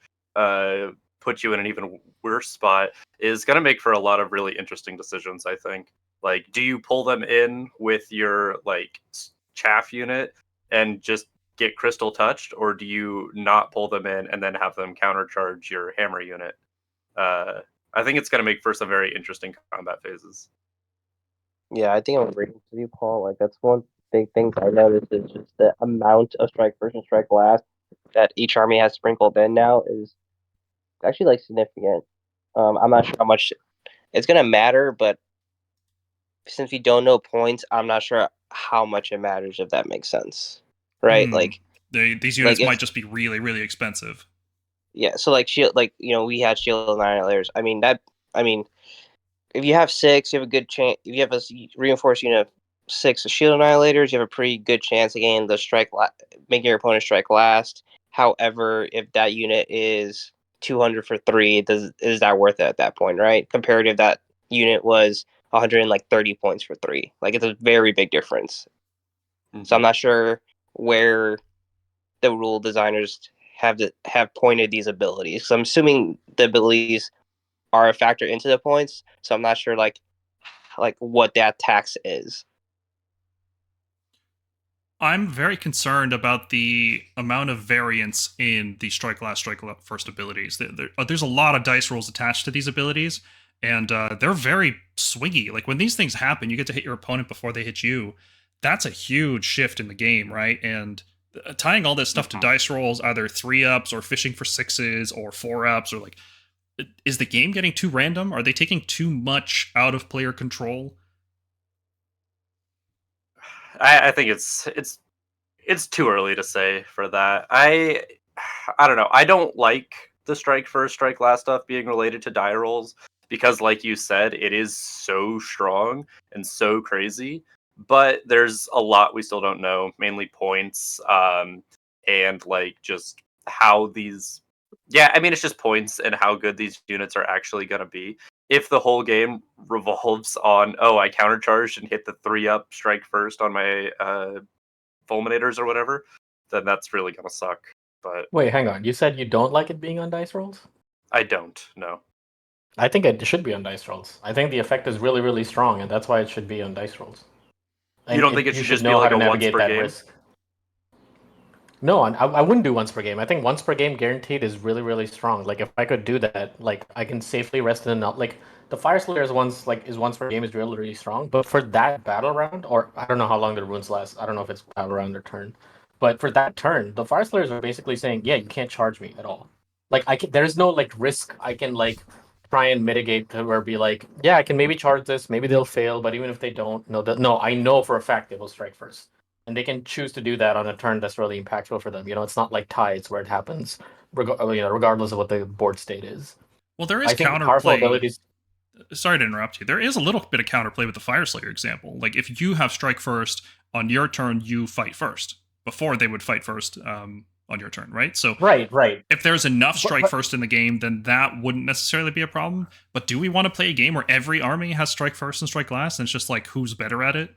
put you in an even worse spot, is going to make for a lot of really interesting decisions, I think. Like, do you pull them in with your, like, chaff unit and just get crystal touched, or do you not pull them in and then have them countercharge your hammer unit? I think it's going to make for some very interesting combat phases.
Yeah, I think I'm agreeing with you, Paul. Like, that's one big thing I noticed is just the amount of strike first and strike last that each army has sprinkled in now is actually, like, significant. I'm not sure how much it's gonna matter, but since we don't know points, I'm not sure how much it matters, if that makes sense, right? Like,
these units might just be really, really expensive.
Yeah, so like shield, like, you know, we had shield annihilators. I mean, if you have 6, you have a good chance. If you have a reinforced unit of 6 shield annihilators, you have a pretty good chance again the making your opponent strike last. However, if that unit is 200 for 3, is that worth it at that point, right? Comparative, that unit was 130 points for 3. Like, it's a very big difference. Mm-hmm. So I'm not sure where the rule designers have pointed these abilities. So I'm assuming the abilities are a factor into the points. So I'm not sure like what that tax is.
I'm very concerned about the amount of variance in the strike last, strike first abilities. There's a lot of dice rolls attached to these abilities, and they're very swingy. Like, when these things happen, you get to hit your opponent before they hit you. That's a huge shift in the game, right? And tying all this stuff to dice rolls, either 3-ups or fishing for 6s or 4-ups, or like Is the game getting too random? Are they taking too much out of player control?
I think it's too early to say for that. I don't know. I don't like the strike first, strike last stuff being related to die rolls because, like you said, it is so strong and so crazy. But there's a lot we still don't know, mainly points, and like just how these. Yeah, I mean it's just points and how good these units are actually going to be. If the whole game revolves on, oh, I countercharged and hit the 3-up strike first on my fulminators or whatever, then that's really gonna suck. But
Wait, hang on. You said you don't like it being on dice rolls?
I don't know.
I think it should be on dice rolls. I think the effect is really, really strong, and that's why it should be on dice rolls.
You
And
don't think it
you
should
should
just be
know how
like
to
a once
navigate
per
that
game?
risk. No, I wouldn't do once per game. I think once per game guaranteed is really, really strong. Like if I could do that, like I can safely rest in like the Fire Slayer's once per game is really, really strong. But for that battle round, or I don't know how long the runes last. I don't know if it's battle round or turn. But for that turn, the Fire Slayers are basically saying, yeah, you can't charge me at all. Like there's no like risk I can like try and mitigate to where be like, yeah, I can maybe charge this, maybe they'll fail, but even if they don't, no, I know for a fact they will strike first, and they can choose to do that on a turn that's really impactful for them. It's not like tides where it happens, regardless of what the board state is.
Well, there is
I think powerful
counterplay.
abilities.
Sorry to interrupt you. There is a little bit of counterplay with the Fire Slayer example. Like if you have strike first on your turn, you fight first before they would fight first on your turn, right? So
Right.
if there's enough strike
But
first in the game, then that wouldn't necessarily be a problem. But do we want to play a game where every army has strike first and strike last, and it's just like who's better at it?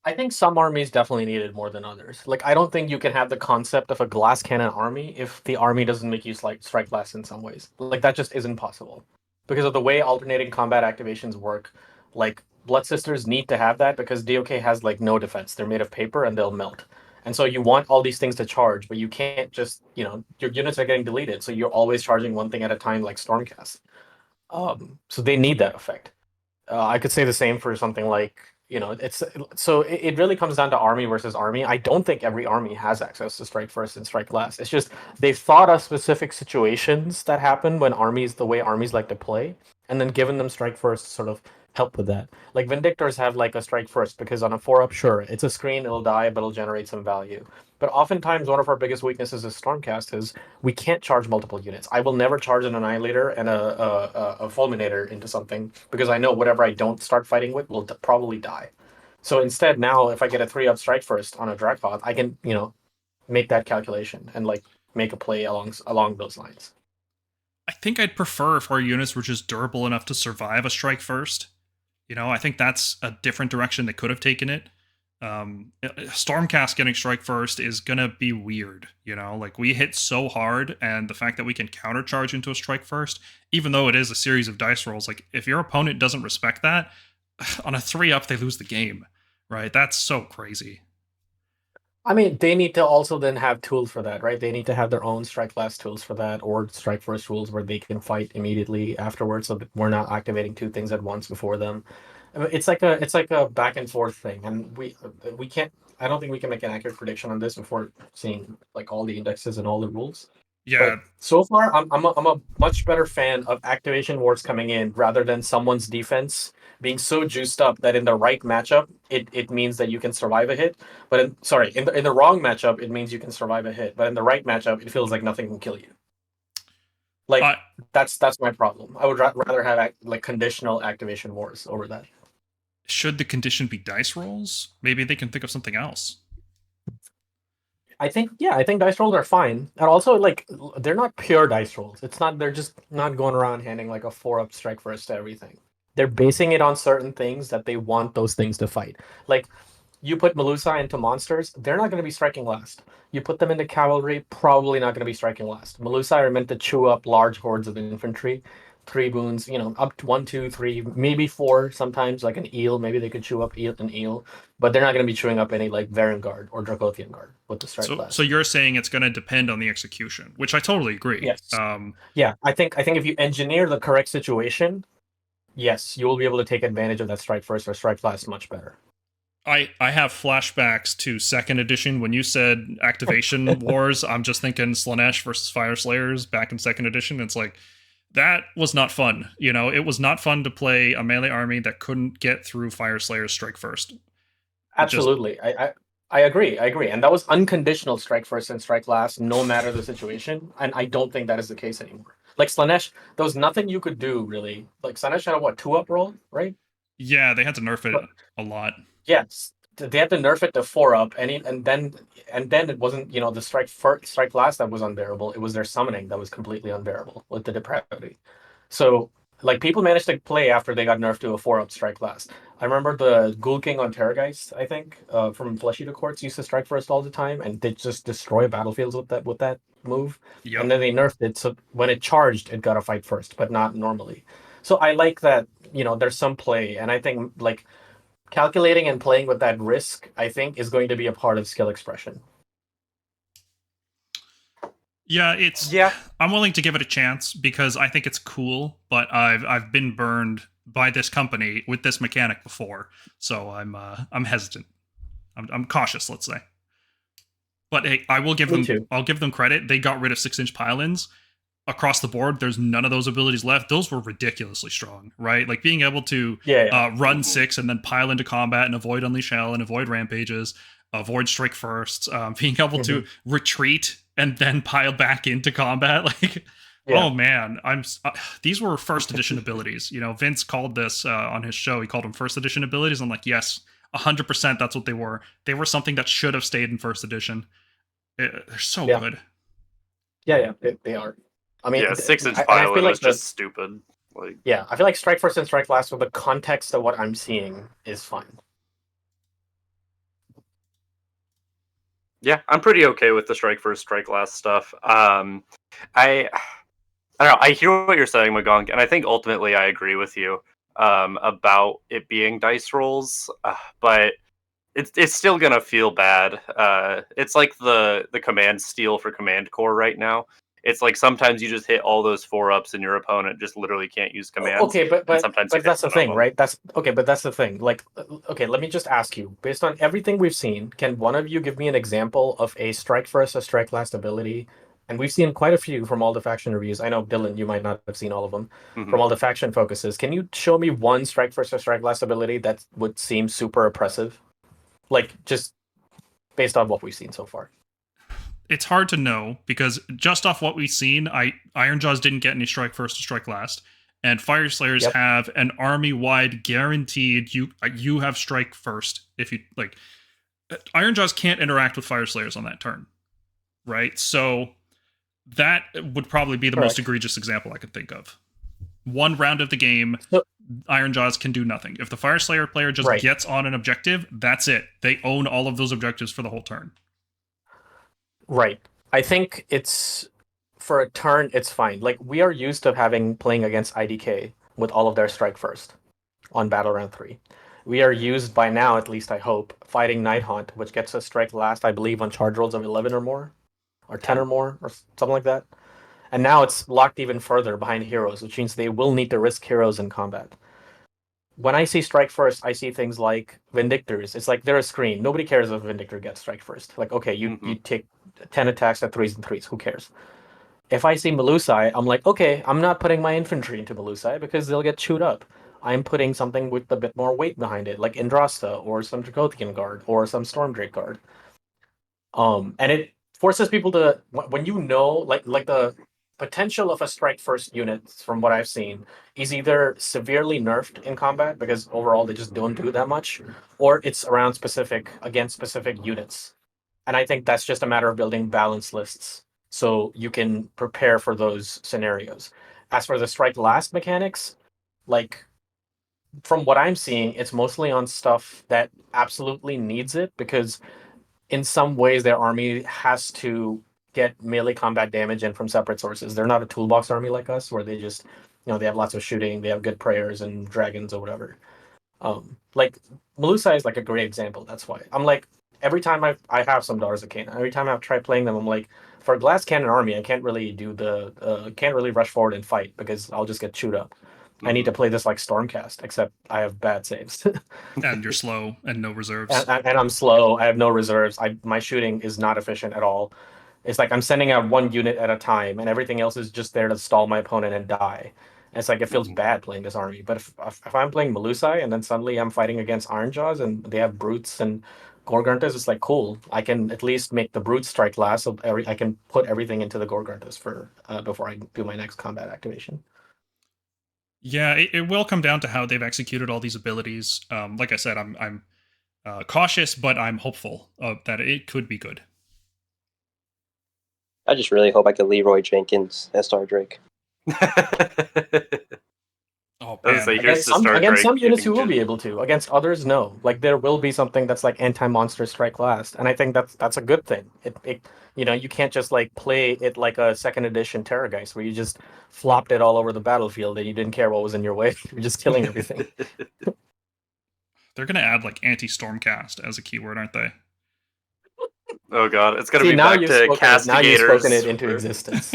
I think some armies definitely need it more than others. Like I don't think you can have the concept of a glass cannon army if the army doesn't make you strike less in some ways. Like that just isn't possible because of the way alternating combat activations work. Like Blood Sisters need to have that because DOK has like no defense. They're made of paper and they'll melt. And so you want all these things to charge, but you can't just, your units are getting deleted, so you're always charging one thing at a time like Stormcast. So they need that effect. I could say the same for something like, it's so it really comes down to army versus army. I don't think every army has access to strike first and strike last. It's just they've thought of specific situations that happen when the way armies like to play, and then given them strike first to sort of help with that. Like Vindictors have like a strike first because on a 4-up, sure, it's a screen, it'll die, but it'll generate some value. But oftentimes, one of our biggest weaknesses as Stormcast is we can't charge multiple units. I will never charge an Annihilator and a Fulminator into something because I know whatever I don't start fighting with will probably die. So instead, now if I get a 3-up strike first on a Dragpoth, I can make that calculation and like make a play along those lines.
I think I'd prefer if our units were just durable enough to survive a strike first. I think that's a different direction they could have taken it. Stormcast getting strike first is gonna be weird. Like we hit so hard, and the fact that we can countercharge into a strike first, even though it is a series of dice rolls, like if your opponent doesn't respect that, on a 3-up they lose the game, right? That's so crazy.
I mean, they need to also then have tools for that, right? They need to have their own strike last tools for that, or strike first rules where they can fight immediately afterwards, so that we're not activating two things at once before them. I mean, it's like a back and forth thing, and we can't. I don't think we can make an accurate prediction on this before seeing like all the indexes and all the rules.
Yeah,
But so far, I'm a much better fan of activation wards coming in rather than someone's defense being so juiced up that in the right matchup it means that you can survive a hit. But in the wrong matchup it means you can survive a hit. But in the right matchup it feels like nothing can kill you. Like
uh,
that's my problem. I would rather have like conditional activation wars over that.
should the condition be dice rolls? Maybe they can think of something else.
I think dice rolls are fine, and also like they're not pure dice rolls. It's not they're just not going around handing like a 4-up strike first to everything. They're basing it on certain things that they want those things to fight. Like you put Melusa into monsters, they're not going to be striking last. You put them into cavalry, probably not going to be striking last. Melusa are meant to chew up large hordes of infantry. 3 boons, up to 1, 2, 3, maybe 4 sometimes, like an eel. Maybe they could chew up an eel, but they're not going to be chewing up any like Varen Guard or Dracothian Guard with the strike
So
last.
you're saying it's going to depend on the execution, which I totally agree.
Yes. Yeah, I think if you engineer the correct situation, yes, you will be able to take advantage of that strike first or strike last much better.
I have flashbacks to second edition. When you said activation wars, I'm just thinking Slanesh versus Fire Slayers back in second edition. It's like that was not fun. You know, it was not fun to play a melee army that couldn't get through Fire Slayers strike first. It just
Absolutely. I agree. I agree. And that was unconditional strike first and strike last, no matter the situation. And I don't think that is the case anymore. Like Slanesh, there was nothing you could do really. Like Slanesh had a what, 2-up roll, right?
yeah, they had to nerf it
But
a lot.
yes, they had to nerf it to 4-up, and then it wasn't, the strike last that was unbearable. It was their summoning that was completely unbearable with the depravity. So like people managed to play after they got nerfed to a 4-up strike last. I remember the Ghoul King on Terrorgeist, I think, from Flesh Eater Courts used to strike first all the time, and they just destroy battlefields with that move.
Yep.
And then they nerfed it, so when it charged, it got to fight first, but not normally. So I like that, there's some play, and I think like calculating and playing with that risk, I think, is going to be a part of skill expression.
Yeah, it's
Yeah.
I'm willing to give it a chance because I think it's cool, but I've been burned by this company with this mechanic before, so I'm hesitant. I'm cautious, let's say. But hey, I will give
Me
them
too.
I'll give them credit. They got rid of 6-inch pylons across the board. There's none of those abilities left. Those were ridiculously strong, right? Like being able to
Yeah.
run
Mhm.
6 and then pile into combat and avoid unleash hell and avoid rampages, avoid strike firsts, being able to retreat and then pile back into combat. Like,
Yeah.
oh man, these were first edition abilities. You know, Vince called this on his show. He called them first edition abilities. I'm like, yes, 100%. That's what they were. They were something that should have stayed in first edition. They're so
Yeah.
good.
Yeah, they are. I mean,
Yeah, 6-inch
and I
pilot
feel
was
like
just stupid. Like,
I feel like strike first and strike last with the context of what I'm seeing is fine.
yeah, I'm pretty okay with the strike first, strike last stuff. I don't know. I hear what you're saying, Magong, and I think ultimately I agree with you about it being dice rolls, but it's still gonna feel bad. It's like the command steal for Command Core right now. It's like sometimes you just hit all those 4-ups and your opponent just literally can't use commands.
Okay, but
and
but
sometimes you
but
hit
that's the
one of
thing,
them.
right? That's okay, but that's the thing. Like, okay, let me just ask you, based on everything we've seen, can one of you give me an example of a strike first, a strike last ability? And we've seen quite a few from all the faction reviews. I know, Dylan, you might not have seen all of them
Mhm.
from all the faction focuses. Can you show me one strike first or strike last ability that would seem super oppressive? Like, just based on what we've seen so far.
It's hard to know because just off what we've seen, Ironjaws didn't get any strike first or strike last, and Fire Slayers
Yep.
have an army-wide guaranteed you have strike first if you like. Ironjaws can't interact with Fire Slayers on that turn, right? So that would probably be the most
Correct.
egregious example I could think of. One round of the game,
So-
Ironjaws can do nothing. If the Fire Slayer player just
Right.
gets on an objective, that's it. They own all of those objectives for the whole turn.
Right. I think it's for a turn, it's fine. Like we are used to playing against IDK with all of their strike first on Battle Round 3. We are used by now, at least I hope, fighting Night Haunt, which gets us strike last, I believe, on charge rolls of 11 or more, or 10 or more, or something like that. And now it's locked even further behind heroes, which means they will need to risk heroes in combat. When I see strike first, I see things like Vindictors. It's like they're a screen. Nobody cares if Vindictor gets strike first. Like, okay, you take 10 attacks at 3s and 3s. Who cares? If I see Melusai, I'm like, okay, I'm not putting my infantry into Melusai because they'll get chewed up. I'm putting something with a bit more weight behind it, like Indrasta or some Dracothian Guard or some Stormdrake Guard. And it forces people to when you know, like the potential of a strike first unit, from what I've seen, is either severely nerfed in combat because overall they just don't do that much, or it's around against specific units. And I think that's just a matter of building balance lists so you can prepare for those scenarios. As for the strike last mechanics, like from what I'm seeing, it's mostly on stuff that absolutely needs it because in some ways their army has to get melee combat damage in from separate sources. They're not a toolbox army like us where they just, they have lots of shooting, they have good prayers and dragons or whatever. Like Melusa is like a great example. That's why I'm like every time I have some Daughters of Canaan, every time I've tried playing them, I'm like for a glass cannon army, I can't really do can't really rush forward and fight because I'll just get chewed up. I need to play this like Stormcast, except I have bad saves.
And you're slow and no reserves.
and I'm slow. I have no reserves. My shooting is not efficient at all. It's like I'm sending out one unit at a time, and everything else is just there to stall my opponent and die. And it's like it feels bad playing this army. But if I'm playing Melusai and then suddenly I'm fighting against Ironjaws and they have brutes and Gorguntas, it's like cool. I can at least make the brute strike last, so I can put everything into the Gorguntas for before I do my next combat activation.
Yeah, it will come down to how they've executed all these abilities. Like I said, I'm cautious, but I'm hopeful that it could be good.
I just really hope I could Leroy Jenkins as Star Drake.
Oh
I was
man,
gonna say, here's the Star
Against
Drake
some units you
shooting
will be able to. Against others, no. Like there will be something that's like anti-monster strike last, and I think that's a good thing. It you can't just like play it like a second edition Terrorgeist where you just flopped it all over the battlefield and you didn't care what was in your way. You're just killing everything.
they're gonna add like anti-stormcast as a keyword, aren't they?
Oh god, it's gonna
See,
be
now
back
you've
to
spoken it.
castigators.
Now you've spoken it into existence.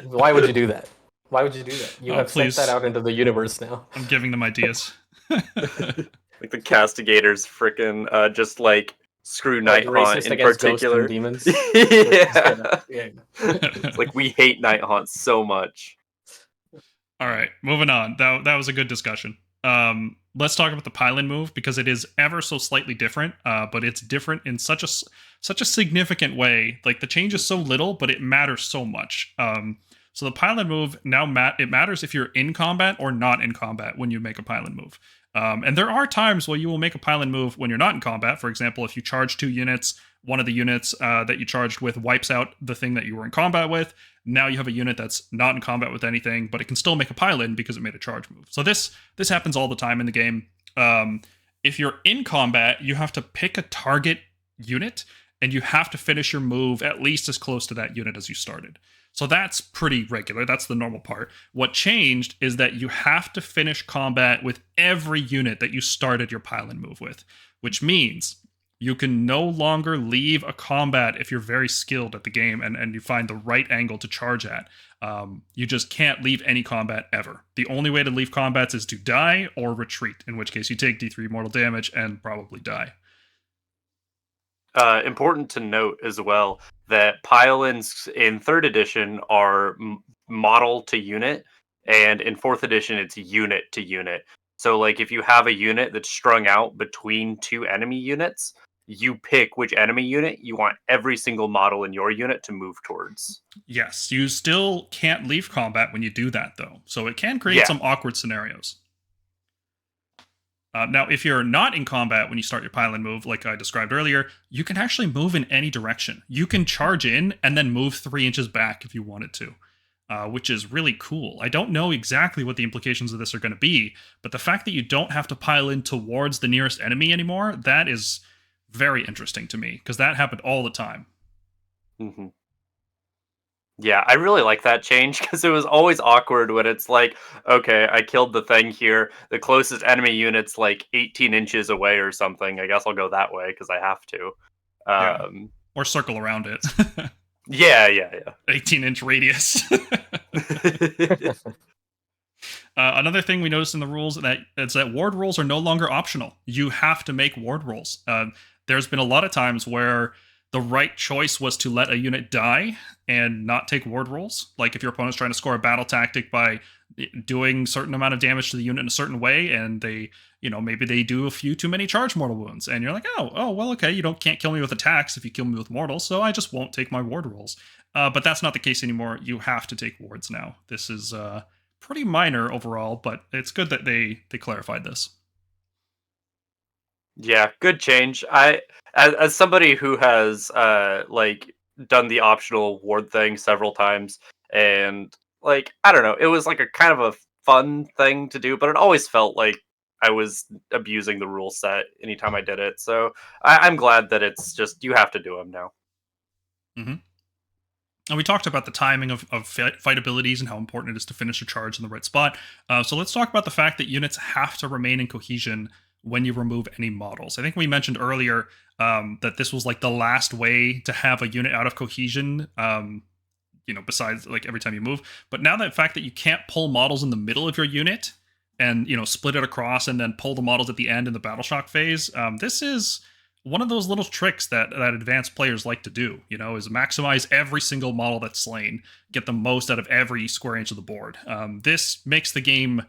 Why would you do that? Why would you do that? You
Oh,
have
please.
sent that out into the universe now.
I'm giving them ideas.
Like the castigators, freaking just like screw Night Haunt
Racist
in
against ghosts
particular.
and demons.
Yeah.
Yeah.
It's like we hate Night Haunt so much.
All right, moving on. That was a good discussion. Let's talk about the pylon move because it is ever so slightly different, but it's different in such a significant way. Like the change is so little, but it matters so much. So the pylon move now it matters if you're in combat or not in combat when you make a pylon move. And there are times where you will make a pylon move when you're not in combat. For example, if you charge 2 units, one of the units that you charged with wipes out the thing that you were in combat with. Now you have a unit that's not in combat with anything, but it can still make a pylon because it made a charge move. So this happens all the time in the game. If you're in combat, you have to pick a target unit, and you have to finish your move at least as close to that unit as you started. So that's pretty regular. That's the normal part. What changed is that you have to finish combat with every unit that you started your pylon move with, which means you can no longer leave a combat if you're very skilled at the game and you find the right angle to charge at. You just can't leave any combat ever. The only way to leave combats is to die or retreat, in which case you take D3 mortal damage and probably die.
Important to note as well that pylons in 3rd edition are model to unit, and in 4th edition it's unit to unit. So like if you have a unit that's strung out between 2 enemy units, you pick which enemy unit you want every single model in your unit to move towards.
Yes, you still can't leave combat when you do that, though. So it can create some awkward scenarios. Now, if you're not in combat when you start your pylon move, like I described earlier, you can actually move in any direction. You can charge in and then move 3 inches back if you wanted to, which is really cool. I don't know exactly what the implications of this are going to be, but the fact that you don't have to pile in towards the nearest enemy anymore, that is very interesting to me, because that happened all the time.
Mm-hmm. Yeah, I really like that change because it was always awkward when it's like, okay, I killed the thing here. The closest enemy unit's like 18 inches away or something. I guess I'll go that way because I have to.
Or circle around it.
Yeah.
18-inch radius. Another thing we noticed in the rules is that ward rolls are no longer optional. You have to make ward rolls. There's been a lot of times where the right choice was to let a unit die and not take ward rolls. Like if your opponent's trying to score a battle tactic by doing a certain amount of damage to the unit in a certain way, and they, maybe they do a few too many charge mortal wounds, and you're like, oh, well, okay, you can't kill me with attacks if you kill me with mortals, so I just won't take my ward rolls. But that's not the case anymore. You have to take wards now. This is pretty minor overall, but it's good that they clarified this.
Yeah, good change. As somebody who has done the optional ward thing several times, and I don't know, it was like a kind of a fun thing to do, but it always felt like I was abusing the rule set anytime I did it. So I'm glad that it's just you have to do them now.
Mm-hmm. And we talked about the timing of fight abilities and how important it is to finish a charge in the right spot. So let's talk about the fact that units have to remain in cohesion when you remove any models. I think we mentioned earlier that this was like the last way to have a unit out of cohesion. besides like every time you move. But now the fact that you can't pull models in the middle of your unit and split it across and then pull the models at the end in the battle shock phase, this is one of those little tricks that advanced players like to do, is maximize every single model that's slain, get the most out of every square inch of the board. This makes the game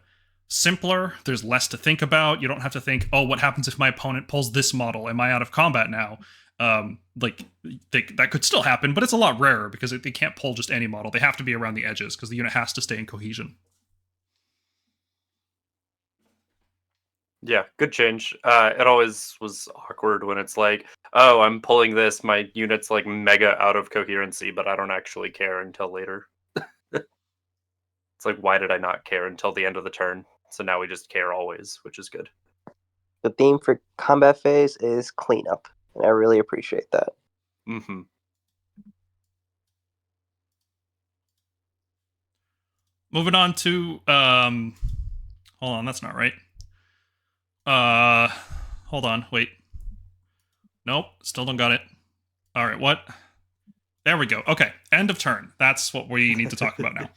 simpler. There's less to think about. You don't have to think, oh, what happens if my opponent pulls this model? Am I out of combat now? That could still happen, but it's a lot rarer because they can't pull just any model. They have to be around the edges because the unit has to stay in cohesion.
Yeah, good change. It always was awkward when it's like, oh, I'm pulling this, my unit's like mega out of coherency, but I don't actually care until later. It's like, why did I not care until the end of the turn? So now we just care always, which is good.
The theme for combat phase is cleanup, and I really appreciate that.
Mm-hmm.
Moving on to hold on, that's not right. Hold on, wait. Nope, still don't got it. All right, what? There we go. Okay, end of turn. That's what we need to talk about now.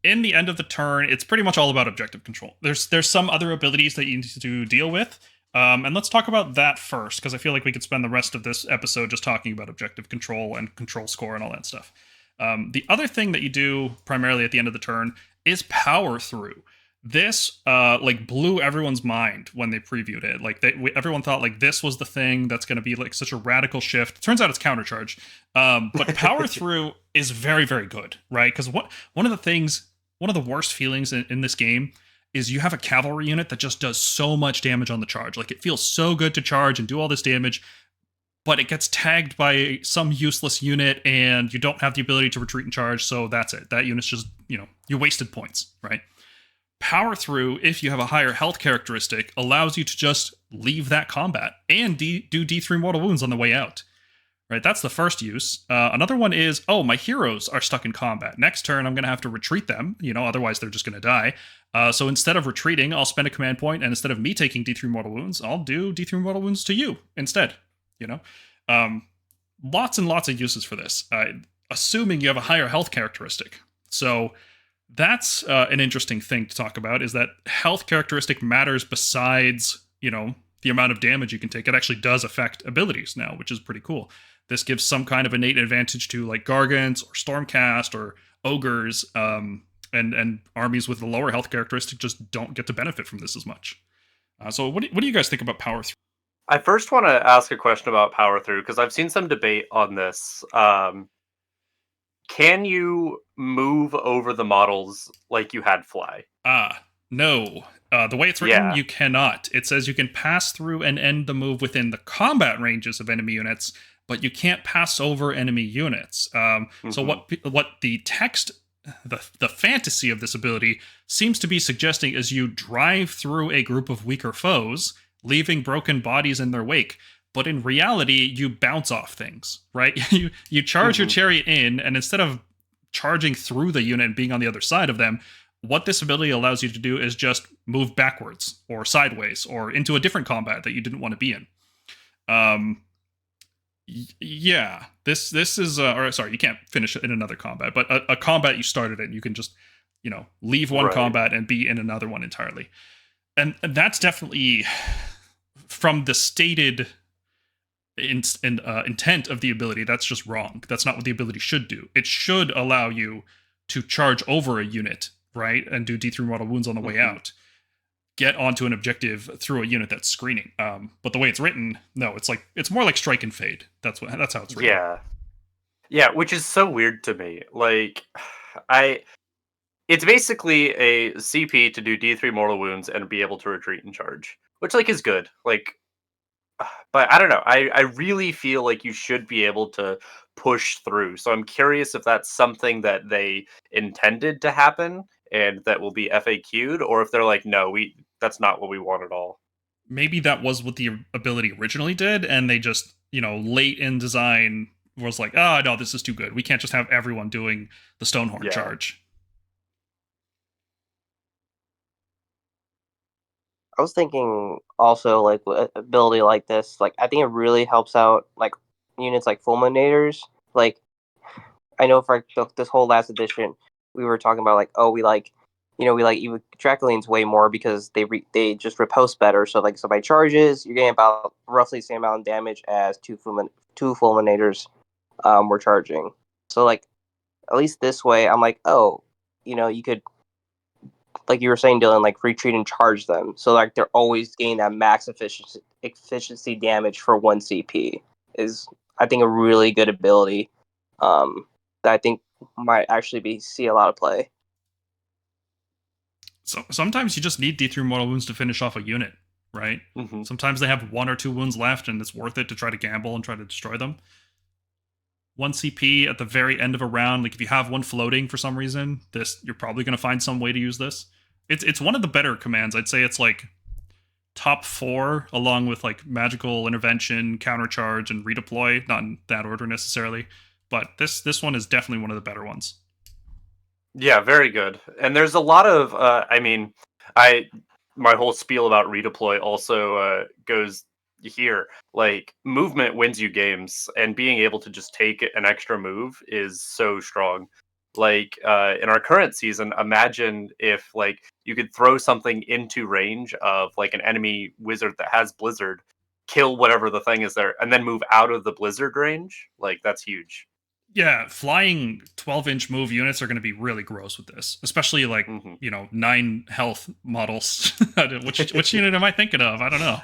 In the end of the turn, it's pretty much all about objective control. There's some other abilities that you need to deal with, and let's talk about that first, because I feel like we could spend the rest of this episode just talking about objective control and control score and all that stuff. The other thing that you do primarily at the end of the turn is power through. This blew everyone's mind when they previewed it. Like everyone thought like this was the thing that's going to be like such a radical shift. Turns out it's countercharge. But power through is very, very good, right? Because one of the worst feelings in this game is you have a cavalry unit that just does so much damage on the charge. Like it feels so good to charge and do all this damage, but it gets tagged by some useless unit and you don't have the ability to retreat and charge. So that's it. That unit's just, you wasted points, right? Power through, if you have a higher health characteristic, allows you to just leave that combat and do D3 mortal wounds on the way out. Right, that's the first use. Another one is, oh, my heroes are stuck in combat. Next turn, I'm going to have to retreat them. Otherwise they're just going to die. So instead of retreating, I'll spend a command point, and instead of me taking D3 mortal wounds, I'll do D3 mortal wounds to you instead. Lots and lots of uses for this, assuming you have a higher health characteristic. So that's an interesting thing to talk about, is that health characteristic matters besides, the amount of damage you can take. It actually does affect abilities now, which is pretty cool. This gives some kind of innate advantage to like Gargants or Stormcast or Ogres, and armies with the lower health characteristic just don't get to benefit from this as much. So what do you guys think about power through?
I first want to ask a question about power through, because I've seen some debate on this. Can you move over the models like you had fly?
No. The way it's written, you cannot. It says you can pass through and end the move within the combat ranges of enemy units, but you can't pass over enemy units. So what the text, the fantasy of this ability seems to be suggesting is you drive through a group of weaker foes, leaving broken bodies in their wake. But in reality, you bounce off things, right? You charge your chariot in, and instead of charging through the unit and being on the other side of them, what this ability allows you to do is just move backwards or sideways or into a different combat that you didn't want to be in. This is you can't finish it in another combat, but a combat you started in, you can just leave one combat and be in another one entirely, and that's definitely from the stated intent of the ability. That's just wrong. That's not what the ability should do. It should allow you to charge over a unit, right, and do D3 mortal wounds on the way out, get onto an objective through a unit that's screening. But the way it's written, no, it's more like strike and fade. That's how it's written.
Yeah, which is so weird to me. Like, it's basically a CP to do D3 mortal wounds and be able to retreat and charge, which is good. But I don't know. I really feel like you should be able to push through. So I'm curious if that's something that they intended to happen and that will be FAQ'd, or if they're like, no, that's not what we want at all.
Maybe that was what the ability originally did, and they just, late in design was like, oh, no, this is too good. We can't just have everyone doing the Stonehorn charge.
I was thinking also with an ability like this, I think it really helps out units like Fulminators. I know for this whole last edition, we were talking about like, oh, we like even Dracolians way more because they just riposte better. So like, so by charges, you're getting about roughly the same amount of damage as two fulminators were charging. So like, at least this way, I'm like, oh, you could, like you were saying, Dylan, like retreat and charge them. So like they're always getting that max efficiency damage for 1 CP is, I think, a really good ability that I think might actually see a lot of play.
So sometimes you just need D3 mortal wounds to finish off a unit, right?
Mm-hmm.
Sometimes they have 1 or 2 wounds left, and it's worth it to try to gamble and try to destroy them. 1 CP at the very end of a round, like if you have one floating for some reason, you're probably going to find some way to use this. It's one of the better commands. I'd say it's like top 4, along with like magical intervention, countercharge, and redeploy. Not in that order necessarily, but this one is definitely one of the better ones.
Yeah, very good. And there's a lot of, my whole spiel about redeploy also goes here. Like, movement wins you games, and being able to just take an extra move is so strong. Like, in our current season, imagine if, like, you could throw something into range of, like, an enemy wizard that has Blizzard, kill whatever the thing is there, and then move out of the Blizzard range. Like, that's huge.
Yeah, flying 12-inch move units are going to be really gross with this, especially like 9 health models. which unit am I thinking of? I don't know.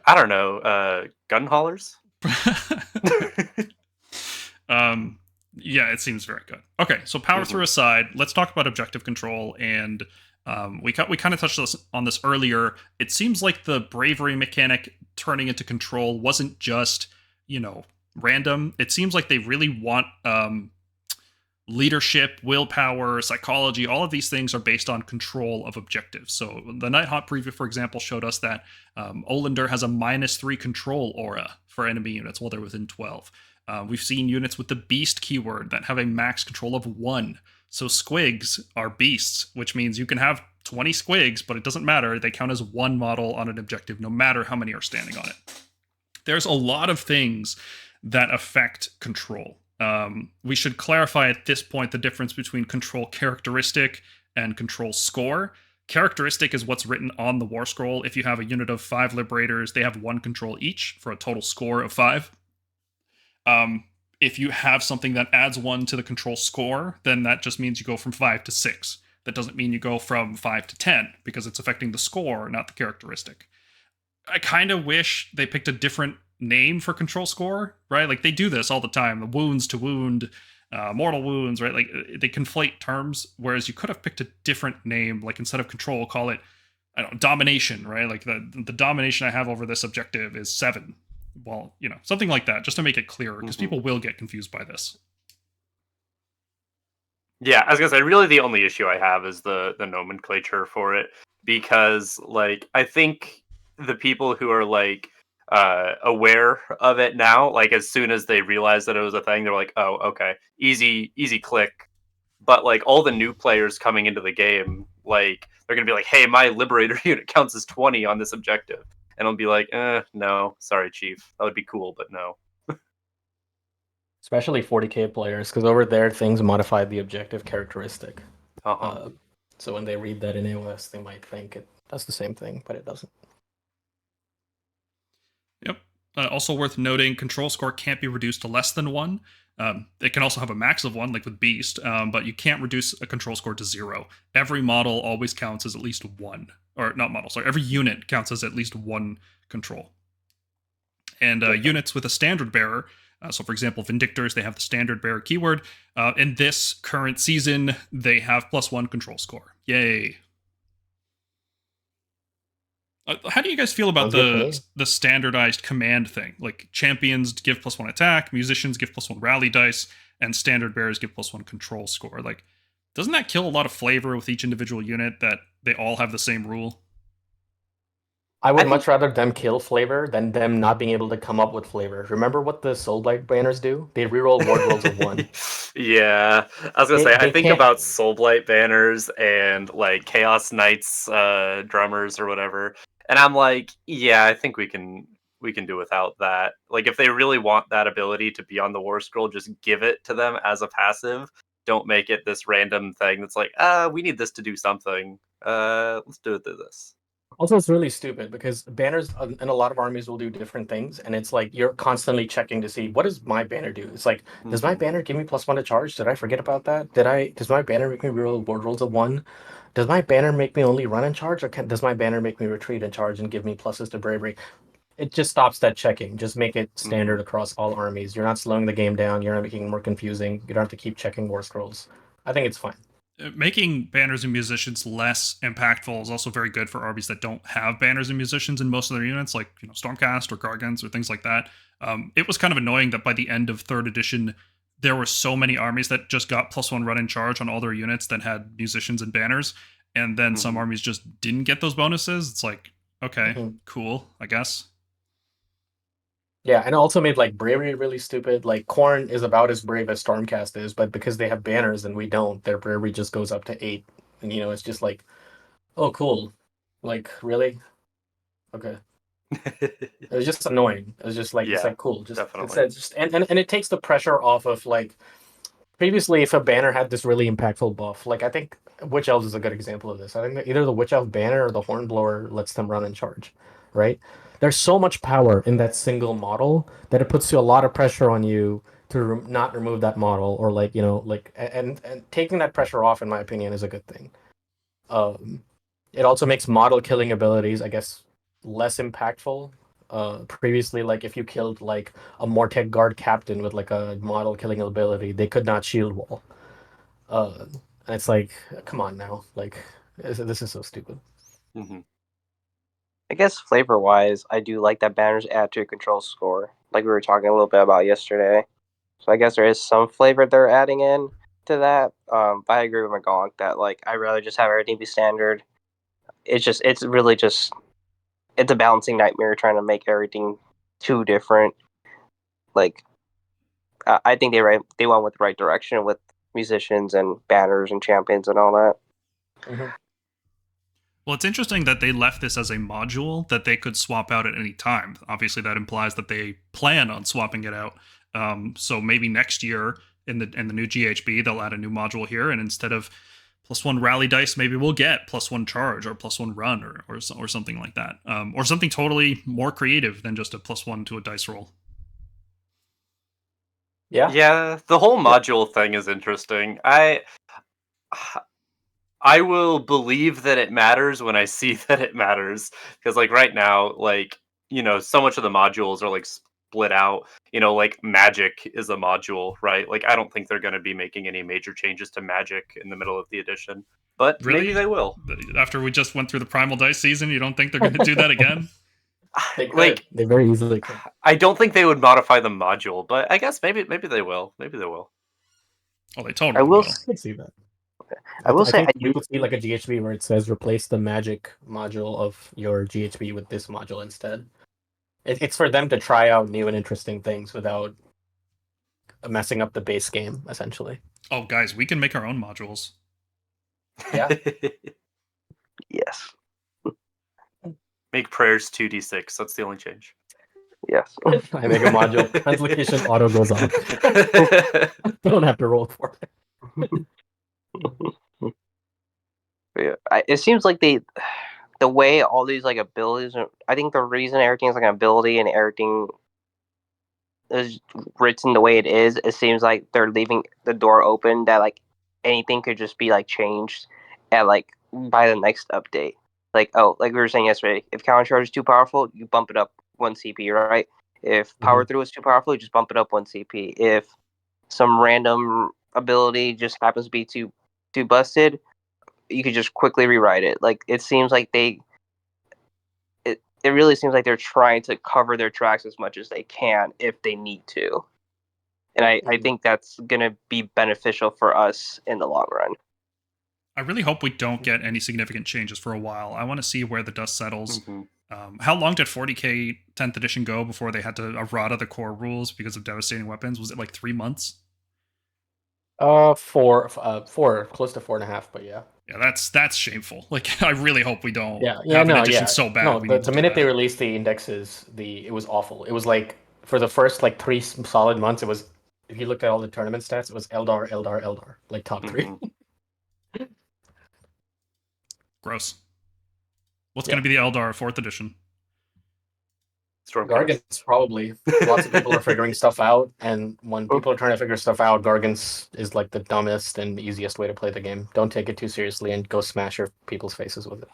I don't know. Gun haulers.
Yeah, it seems very good. Okay, so power through aside, let's talk about objective control. And we kind of touched on this earlier. It seems like the bravery mechanic turning into control wasn't just random. It seems like they really want leadership, willpower, psychology. All of these things are based on control of objectives. So the Nighthawk preview, for example, showed us that Olander has a -3 control aura for enemy units while they're within 12. We've seen units with the beast keyword that have a max control of 1. So squigs are beasts, which means you can have 20 squigs, but it doesn't matter. They count as 1 model on an objective, no matter how many are standing on it. There's a lot of things that affect control. We should clarify at this point the difference between control characteristic and control score. Characteristic is what's written on the war scroll. If you have a unit of 5 liberators, they have 1 control each for a total score of 5. If you have something that adds 1 to the control score, then that just means you go from 5 to 6. That doesn't mean you go from 5 to 10, because it's affecting the score, not the characteristic. I kind of wish they picked a different name for control score, right? Like they do this all the time. The wounds to wound, mortal wounds, right? Like they conflate terms, whereas you could have picked a different name. Like instead of control, call it, I don't know, domination, right? Like the domination I have over this objective is 7. Well, something like that, just to make it clearer, because people will get confused by this.
Yeah, I was gonna say, really the only issue I have is the nomenclature for it, because like I think the people who are like aware of it now, like as soon as they realize that it was a thing, they're like, oh, okay, easy click. But like all the new players coming into the game, like they're gonna be like, hey, my liberator unit counts as 20 on this objective, and I'll be like, no, sorry, chief, that would be cool, but no.
Especially 40k players, because over there things modify the objective characteristic. So when they read that in AOS, they might think it does the same thing, but it doesn't.
Yep. Also worth noting, control score can't be reduced to less than 1. It can also have a max of 1, like with Beast, but you can't reduce a control score to 0. Every model always counts as at least 1. Or not model, sorry. Every unit counts as at least 1 control. And units with a standard bearer, so for example, Vindictors, they have the standard bearer keyword. In this current season, they have +1 control score. Yay. How do you guys feel about the standardized command thing? Like champions give +1 attack, musicians give +1 rally dice, and standard bearers give +1 control score. Like, doesn't that kill a lot of flavor with each individual unit that they all have the same rule?
I would much rather them kill flavor than them not being able to come up with flavor. Remember what the Soulblight banners do? They reroll ward rolls of 1.
Yeah, I was gonna say, I think about Soulblight banners and like Chaos Knights drummers or whatever, and I'm like, yeah, I think we can do without that. Like if they really want that ability to be on the War Scroll, just give it to them as a passive. Don't make it this random thing that's like, we need this to do something. Let's do it through this.
Also, it's really stupid because banners in a lot of armies will do different things, and it's like you're constantly checking to see what does my banner do. It's like, does my banner give me +1 to charge? Did I forget about that? Does my banner make me reroll board rolls of 1? Does my banner make me only run and charge, or does my banner make me retreat and charge and give me pluses to bravery? It just stops that checking. Just make it standard across all armies. You're not slowing the game down. You're not making it more confusing. You don't have to keep checking war scrolls. I think it's fine.
Making banners and musicians less impactful is also very good for armies that don't have banners and musicians in most of their units, like Stormcast or Gargants or things like that. It was kind of annoying that by the end of 3rd edition, there were so many armies that just got +1 run in charge on all their units that had musicians and banners, and then some armies just didn't get those bonuses. It's like, okay, cool, I guess.
Yeah, and it also made like bravery really stupid. Like Khorne is about as brave as Stormcast is, but because they have banners and we don't, their bravery just goes up to 8. And it's just like, oh cool. Like, really? Okay. It was just annoying. It was just like it's like cool. Just
definitely.
it's just and it takes the pressure off of like previously if a banner had this really impactful buff, like I think Witch Elves is a good example of this. I think that either the Witch Elf banner or the Hornblower lets them run and charge, right? There's so much power in that single model that it puts you a lot of pressure on you to not remove that model or like and taking that pressure off, in my opinion, is a good thing. It also makes model killing abilities, I guess, less impactful. Previously, like if you killed like a Mortec guard captain with like a model killing ability, they could not shield wall. And it's like, come on now, like this is so stupid.
I guess flavor-wise, I do like that banners add to your control score, like we were talking a little bit about yesterday. So I guess there is some flavor they're adding in to that. But I agree with McGonk that like I'd rather just have everything be standard. It's really just it's a balancing nightmare trying to make everything too different. Like I think they went with the right direction with musicians and banners and champions and all that.
Well, it's interesting that they left this as a module that they could swap out at any time. Obviously, that implies that they plan on swapping it out. So maybe next year in the new GHB, they'll add a new module here, and instead of +1 rally dice, maybe we'll get +1 charge or +1 run or something like that, or something totally more creative than just a +1 to a dice roll.
Yeah, the whole module thing is interesting. I will believe that it matters when I see that it matters, because like right now, like so much of the modules are like split out. Like magic is a module, right? Like I don't think they're going to be making any major changes to magic in the middle of the edition, but
Really?
maybe they will.
After we just went through the primal dice season, you don't think they're going to do that again?
They very easily could.
I don't think they would modify the module, but I guess maybe they will. Maybe they will.
Oh, they totally
I will
see that.
I will say
think you will see like a GHB where it says replace the magic module of your GHB with this module instead. It's for them to try out new and interesting things without messing up the base game, essentially.
Oh, guys, we can make our own modules.
Yeah.
Yes.
Make prayers 2d6. That's the only change.
Yes.
I make a module. Translocation auto goes off. Don't have to roll for it.
Yeah, it seems like the way all these like abilities I think the reason everything's like an ability and everything is written the way it is, it seems like they're leaving the door open that like anything could just be like changed at like by the next update. Like like we were saying yesterday, if counter charge is too powerful, you bump it up 1 CP, right? If power through is too powerful, you just bump it up 1 CP. If some random ability just happens to be too busted, you could just quickly rewrite it. Like it seems like it really seems like they're trying to cover their tracks as much as they can if they need to. And I think that's gonna be beneficial for us in the long run.
I really hope we don't get any significant changes for a while. I want to see where the dust settles. How long did 40k 10th edition go before they had to errata the core rules because of devastating weapons? Was it like 3 months?
4, close to 4.5, but yeah.
Yeah, that's shameful. Like, I really hope we don't
Yeah,
have an edition so bad.
No,
we
the,
need to
the
do
minute they
that.
released the indexes, it was awful. It was like for the first like solid months, it was if you looked at all the tournament stats, it was Eldar, Eldar, Eldar, like top three.
Gross. What's
Yeah.
going to be the Eldar 4th edition?
Stormkeep.
Gargants probably. Lots of people are figuring stuff out, and when people are trying to figure stuff out, Gargants is like the dumbest and easiest way to play the game. Don't take it too seriously and go smash your people's faces with it.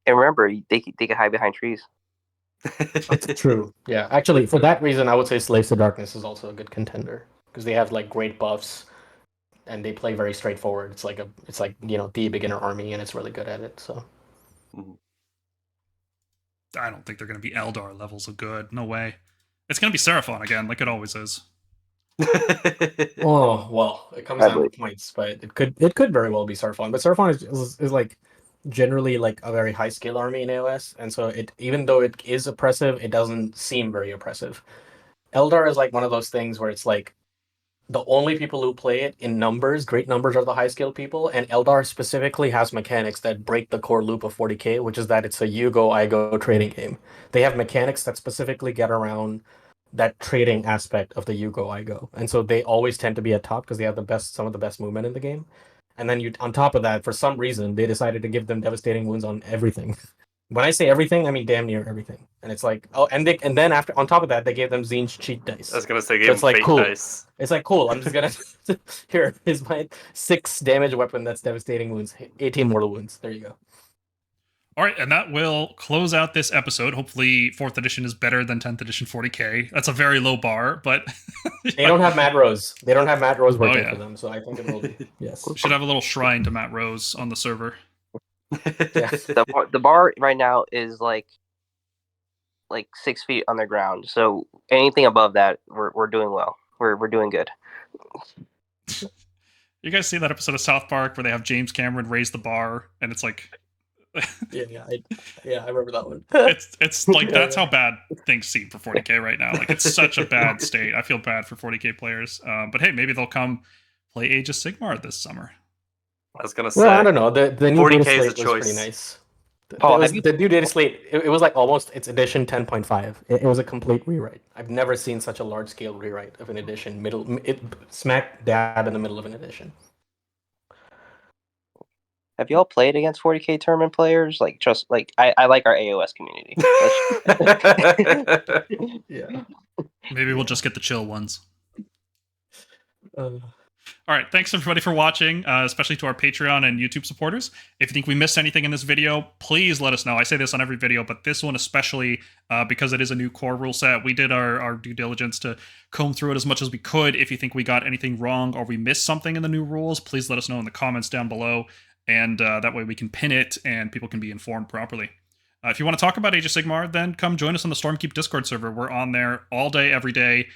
And remember, they can hide behind trees.
That's true. Yeah, actually, for that reason, I would say Slaves to Darkness is also a good contender because they have like great buffs, and they play very straightforward. It's like the beginner army, and it's really good at it. So
I don't think they're going to be Eldar levels of good. No way. It's going to be Seraphon again, like it always is.
oh well, it comes down to points, but it could very well be Seraphon. But Seraphon is like generally like a very high skill army in AOS, and so it even though it is oppressive, it doesn't seem very oppressive. Eldar is like one of those things where it's like the only people who play it in numbers, great numbers, are the high skill people, and Eldar specifically has mechanics that break the core loop of 40k, which is that it's a you go, I go trading game. They have mechanics that specifically get around that trading aspect of the you go, I go, and so they always tend to be at top because they have some of the best movement in the game. And then on top of that, for some reason, they decided to give them devastating wounds on everything. When I say everything, I mean damn near everything. And it's like, oh, and then after on top of that, they gave them Tzeentch cheat dice.
I was gonna say,
it's like
fate
cool.
Dice.
It's like cool. I'm just gonna here is my 6 damage weapon that's devastating wounds, 18 mortal wounds. There you go.
All right, and that will close out this episode. Hopefully, 4th edition is better than 10th edition 40k. That's a very low bar, but
they don't have Matt Rose. They don't have Matt Rose working for them, so I think it will be. Yes,
we should have a little shrine to Matt Rose on the server.
Yeah.
The bar right now is like 6 feet on the ground. So anything above that, we're doing well. We're doing good.
You guys see that episode of South Park where they have James Cameron raise the bar, and it's like,
I remember that one.
it's like that's how bad things seem for 40k right now. Like it's such a bad state. I feel bad for 40k players. But hey, maybe they'll come play Age of Sigmar this summer.
I was gonna say.
Well, I don't know. The new
40K
data
is a
slate was
choice.
pretty nice. The new data slate, it was like almost its edition 10.5. It was a complete rewrite. I've never seen such a large scale rewrite of an edition. Smack dab in the middle of an edition.
Have y'all played against 40k tournament players? Like, just like I like our AOS community.
Yeah.
Maybe we'll just get the chill ones. All right, thanks everybody for watching, especially to our Patreon and YouTube supporters. If you think we missed anything in this video, please let us know. I say this on every video, but this one especially, because it is a new core rule set, we did our due diligence to comb through it as much as we could. If you think we got anything wrong or we missed something in the new rules, please let us know in the comments down below, and that way we can pin it and people can be informed properly. If you want to talk about Age of Sigmar, then come join us on the Stormkeep Discord server. We're on there all day, every day.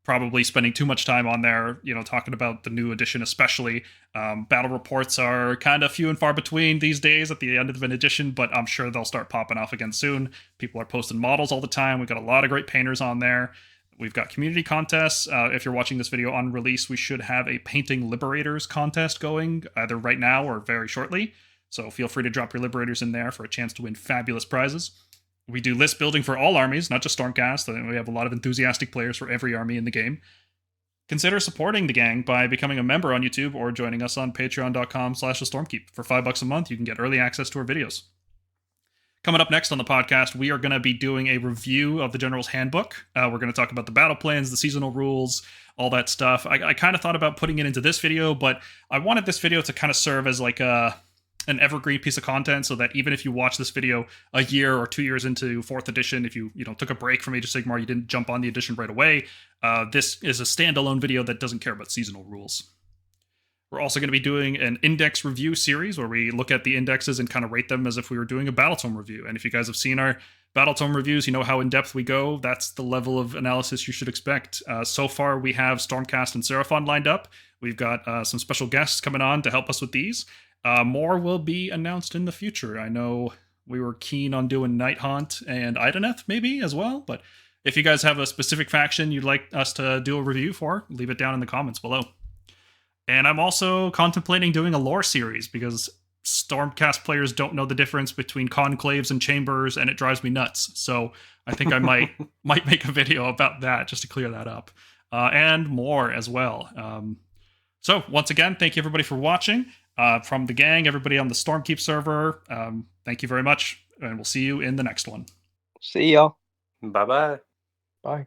Probably spending too much time on there, talking about the new edition especially. Battle reports are kind of few and far between these days at the end of an edition, but I'm sure they'll start popping off again soon. People are posting models all the time. We've got a lot of great painters on there. We've got community contests. If you're watching this video on release, we should have a Painting Liberators contest going either right now or very shortly. So feel free to drop your Liberators in there for a chance to win fabulous prizes. We do list building for all armies, not just Stormcast. We have a lot of enthusiastic players for every army in the game. Consider supporting the gang by becoming a member on YouTube or joining us on patreon.com/thestormkeep. For $5 a month, you can get early access to our videos. Coming up next on the podcast, we are going to be doing a review of the General's Handbook. We're going to talk about the battle plans, the seasonal rules, all that stuff. I kind of thought about putting it into this video, but I wanted this video to kind of serve as like an evergreen piece of content, so that even if you watch this video a year or 2 years into 4th edition, if you took a break from Age of Sigmar, you didn't jump on the edition right away, this is a standalone video that doesn't care about seasonal rules. We're also going to be doing an index review series where we look at the indexes and kind of rate them as if we were doing a Battletome review. And if you guys have seen our Battletome reviews, you know how in-depth we go. That's the level of analysis you should expect. So far, we have Stormcast and Seraphon lined up. We've got some special guests coming on to help us with these. More will be announced in the future. I know we were keen on doing Nighthaunt and Ideneth maybe as well, but if you guys have a specific faction you'd like us to do a review for, leave it down in the comments below. And I'm also contemplating doing a lore series because Stormcast players don't know the difference between conclaves and chambers, and it drives me nuts. So I think I might make a video about that just to clear that up, and more as well. So once again, thank you everybody for watching. From the gang, everybody on the Stormkeep server, thank you very much, and we'll see you in the next one.
See y'all.
Bye bye.
Bye.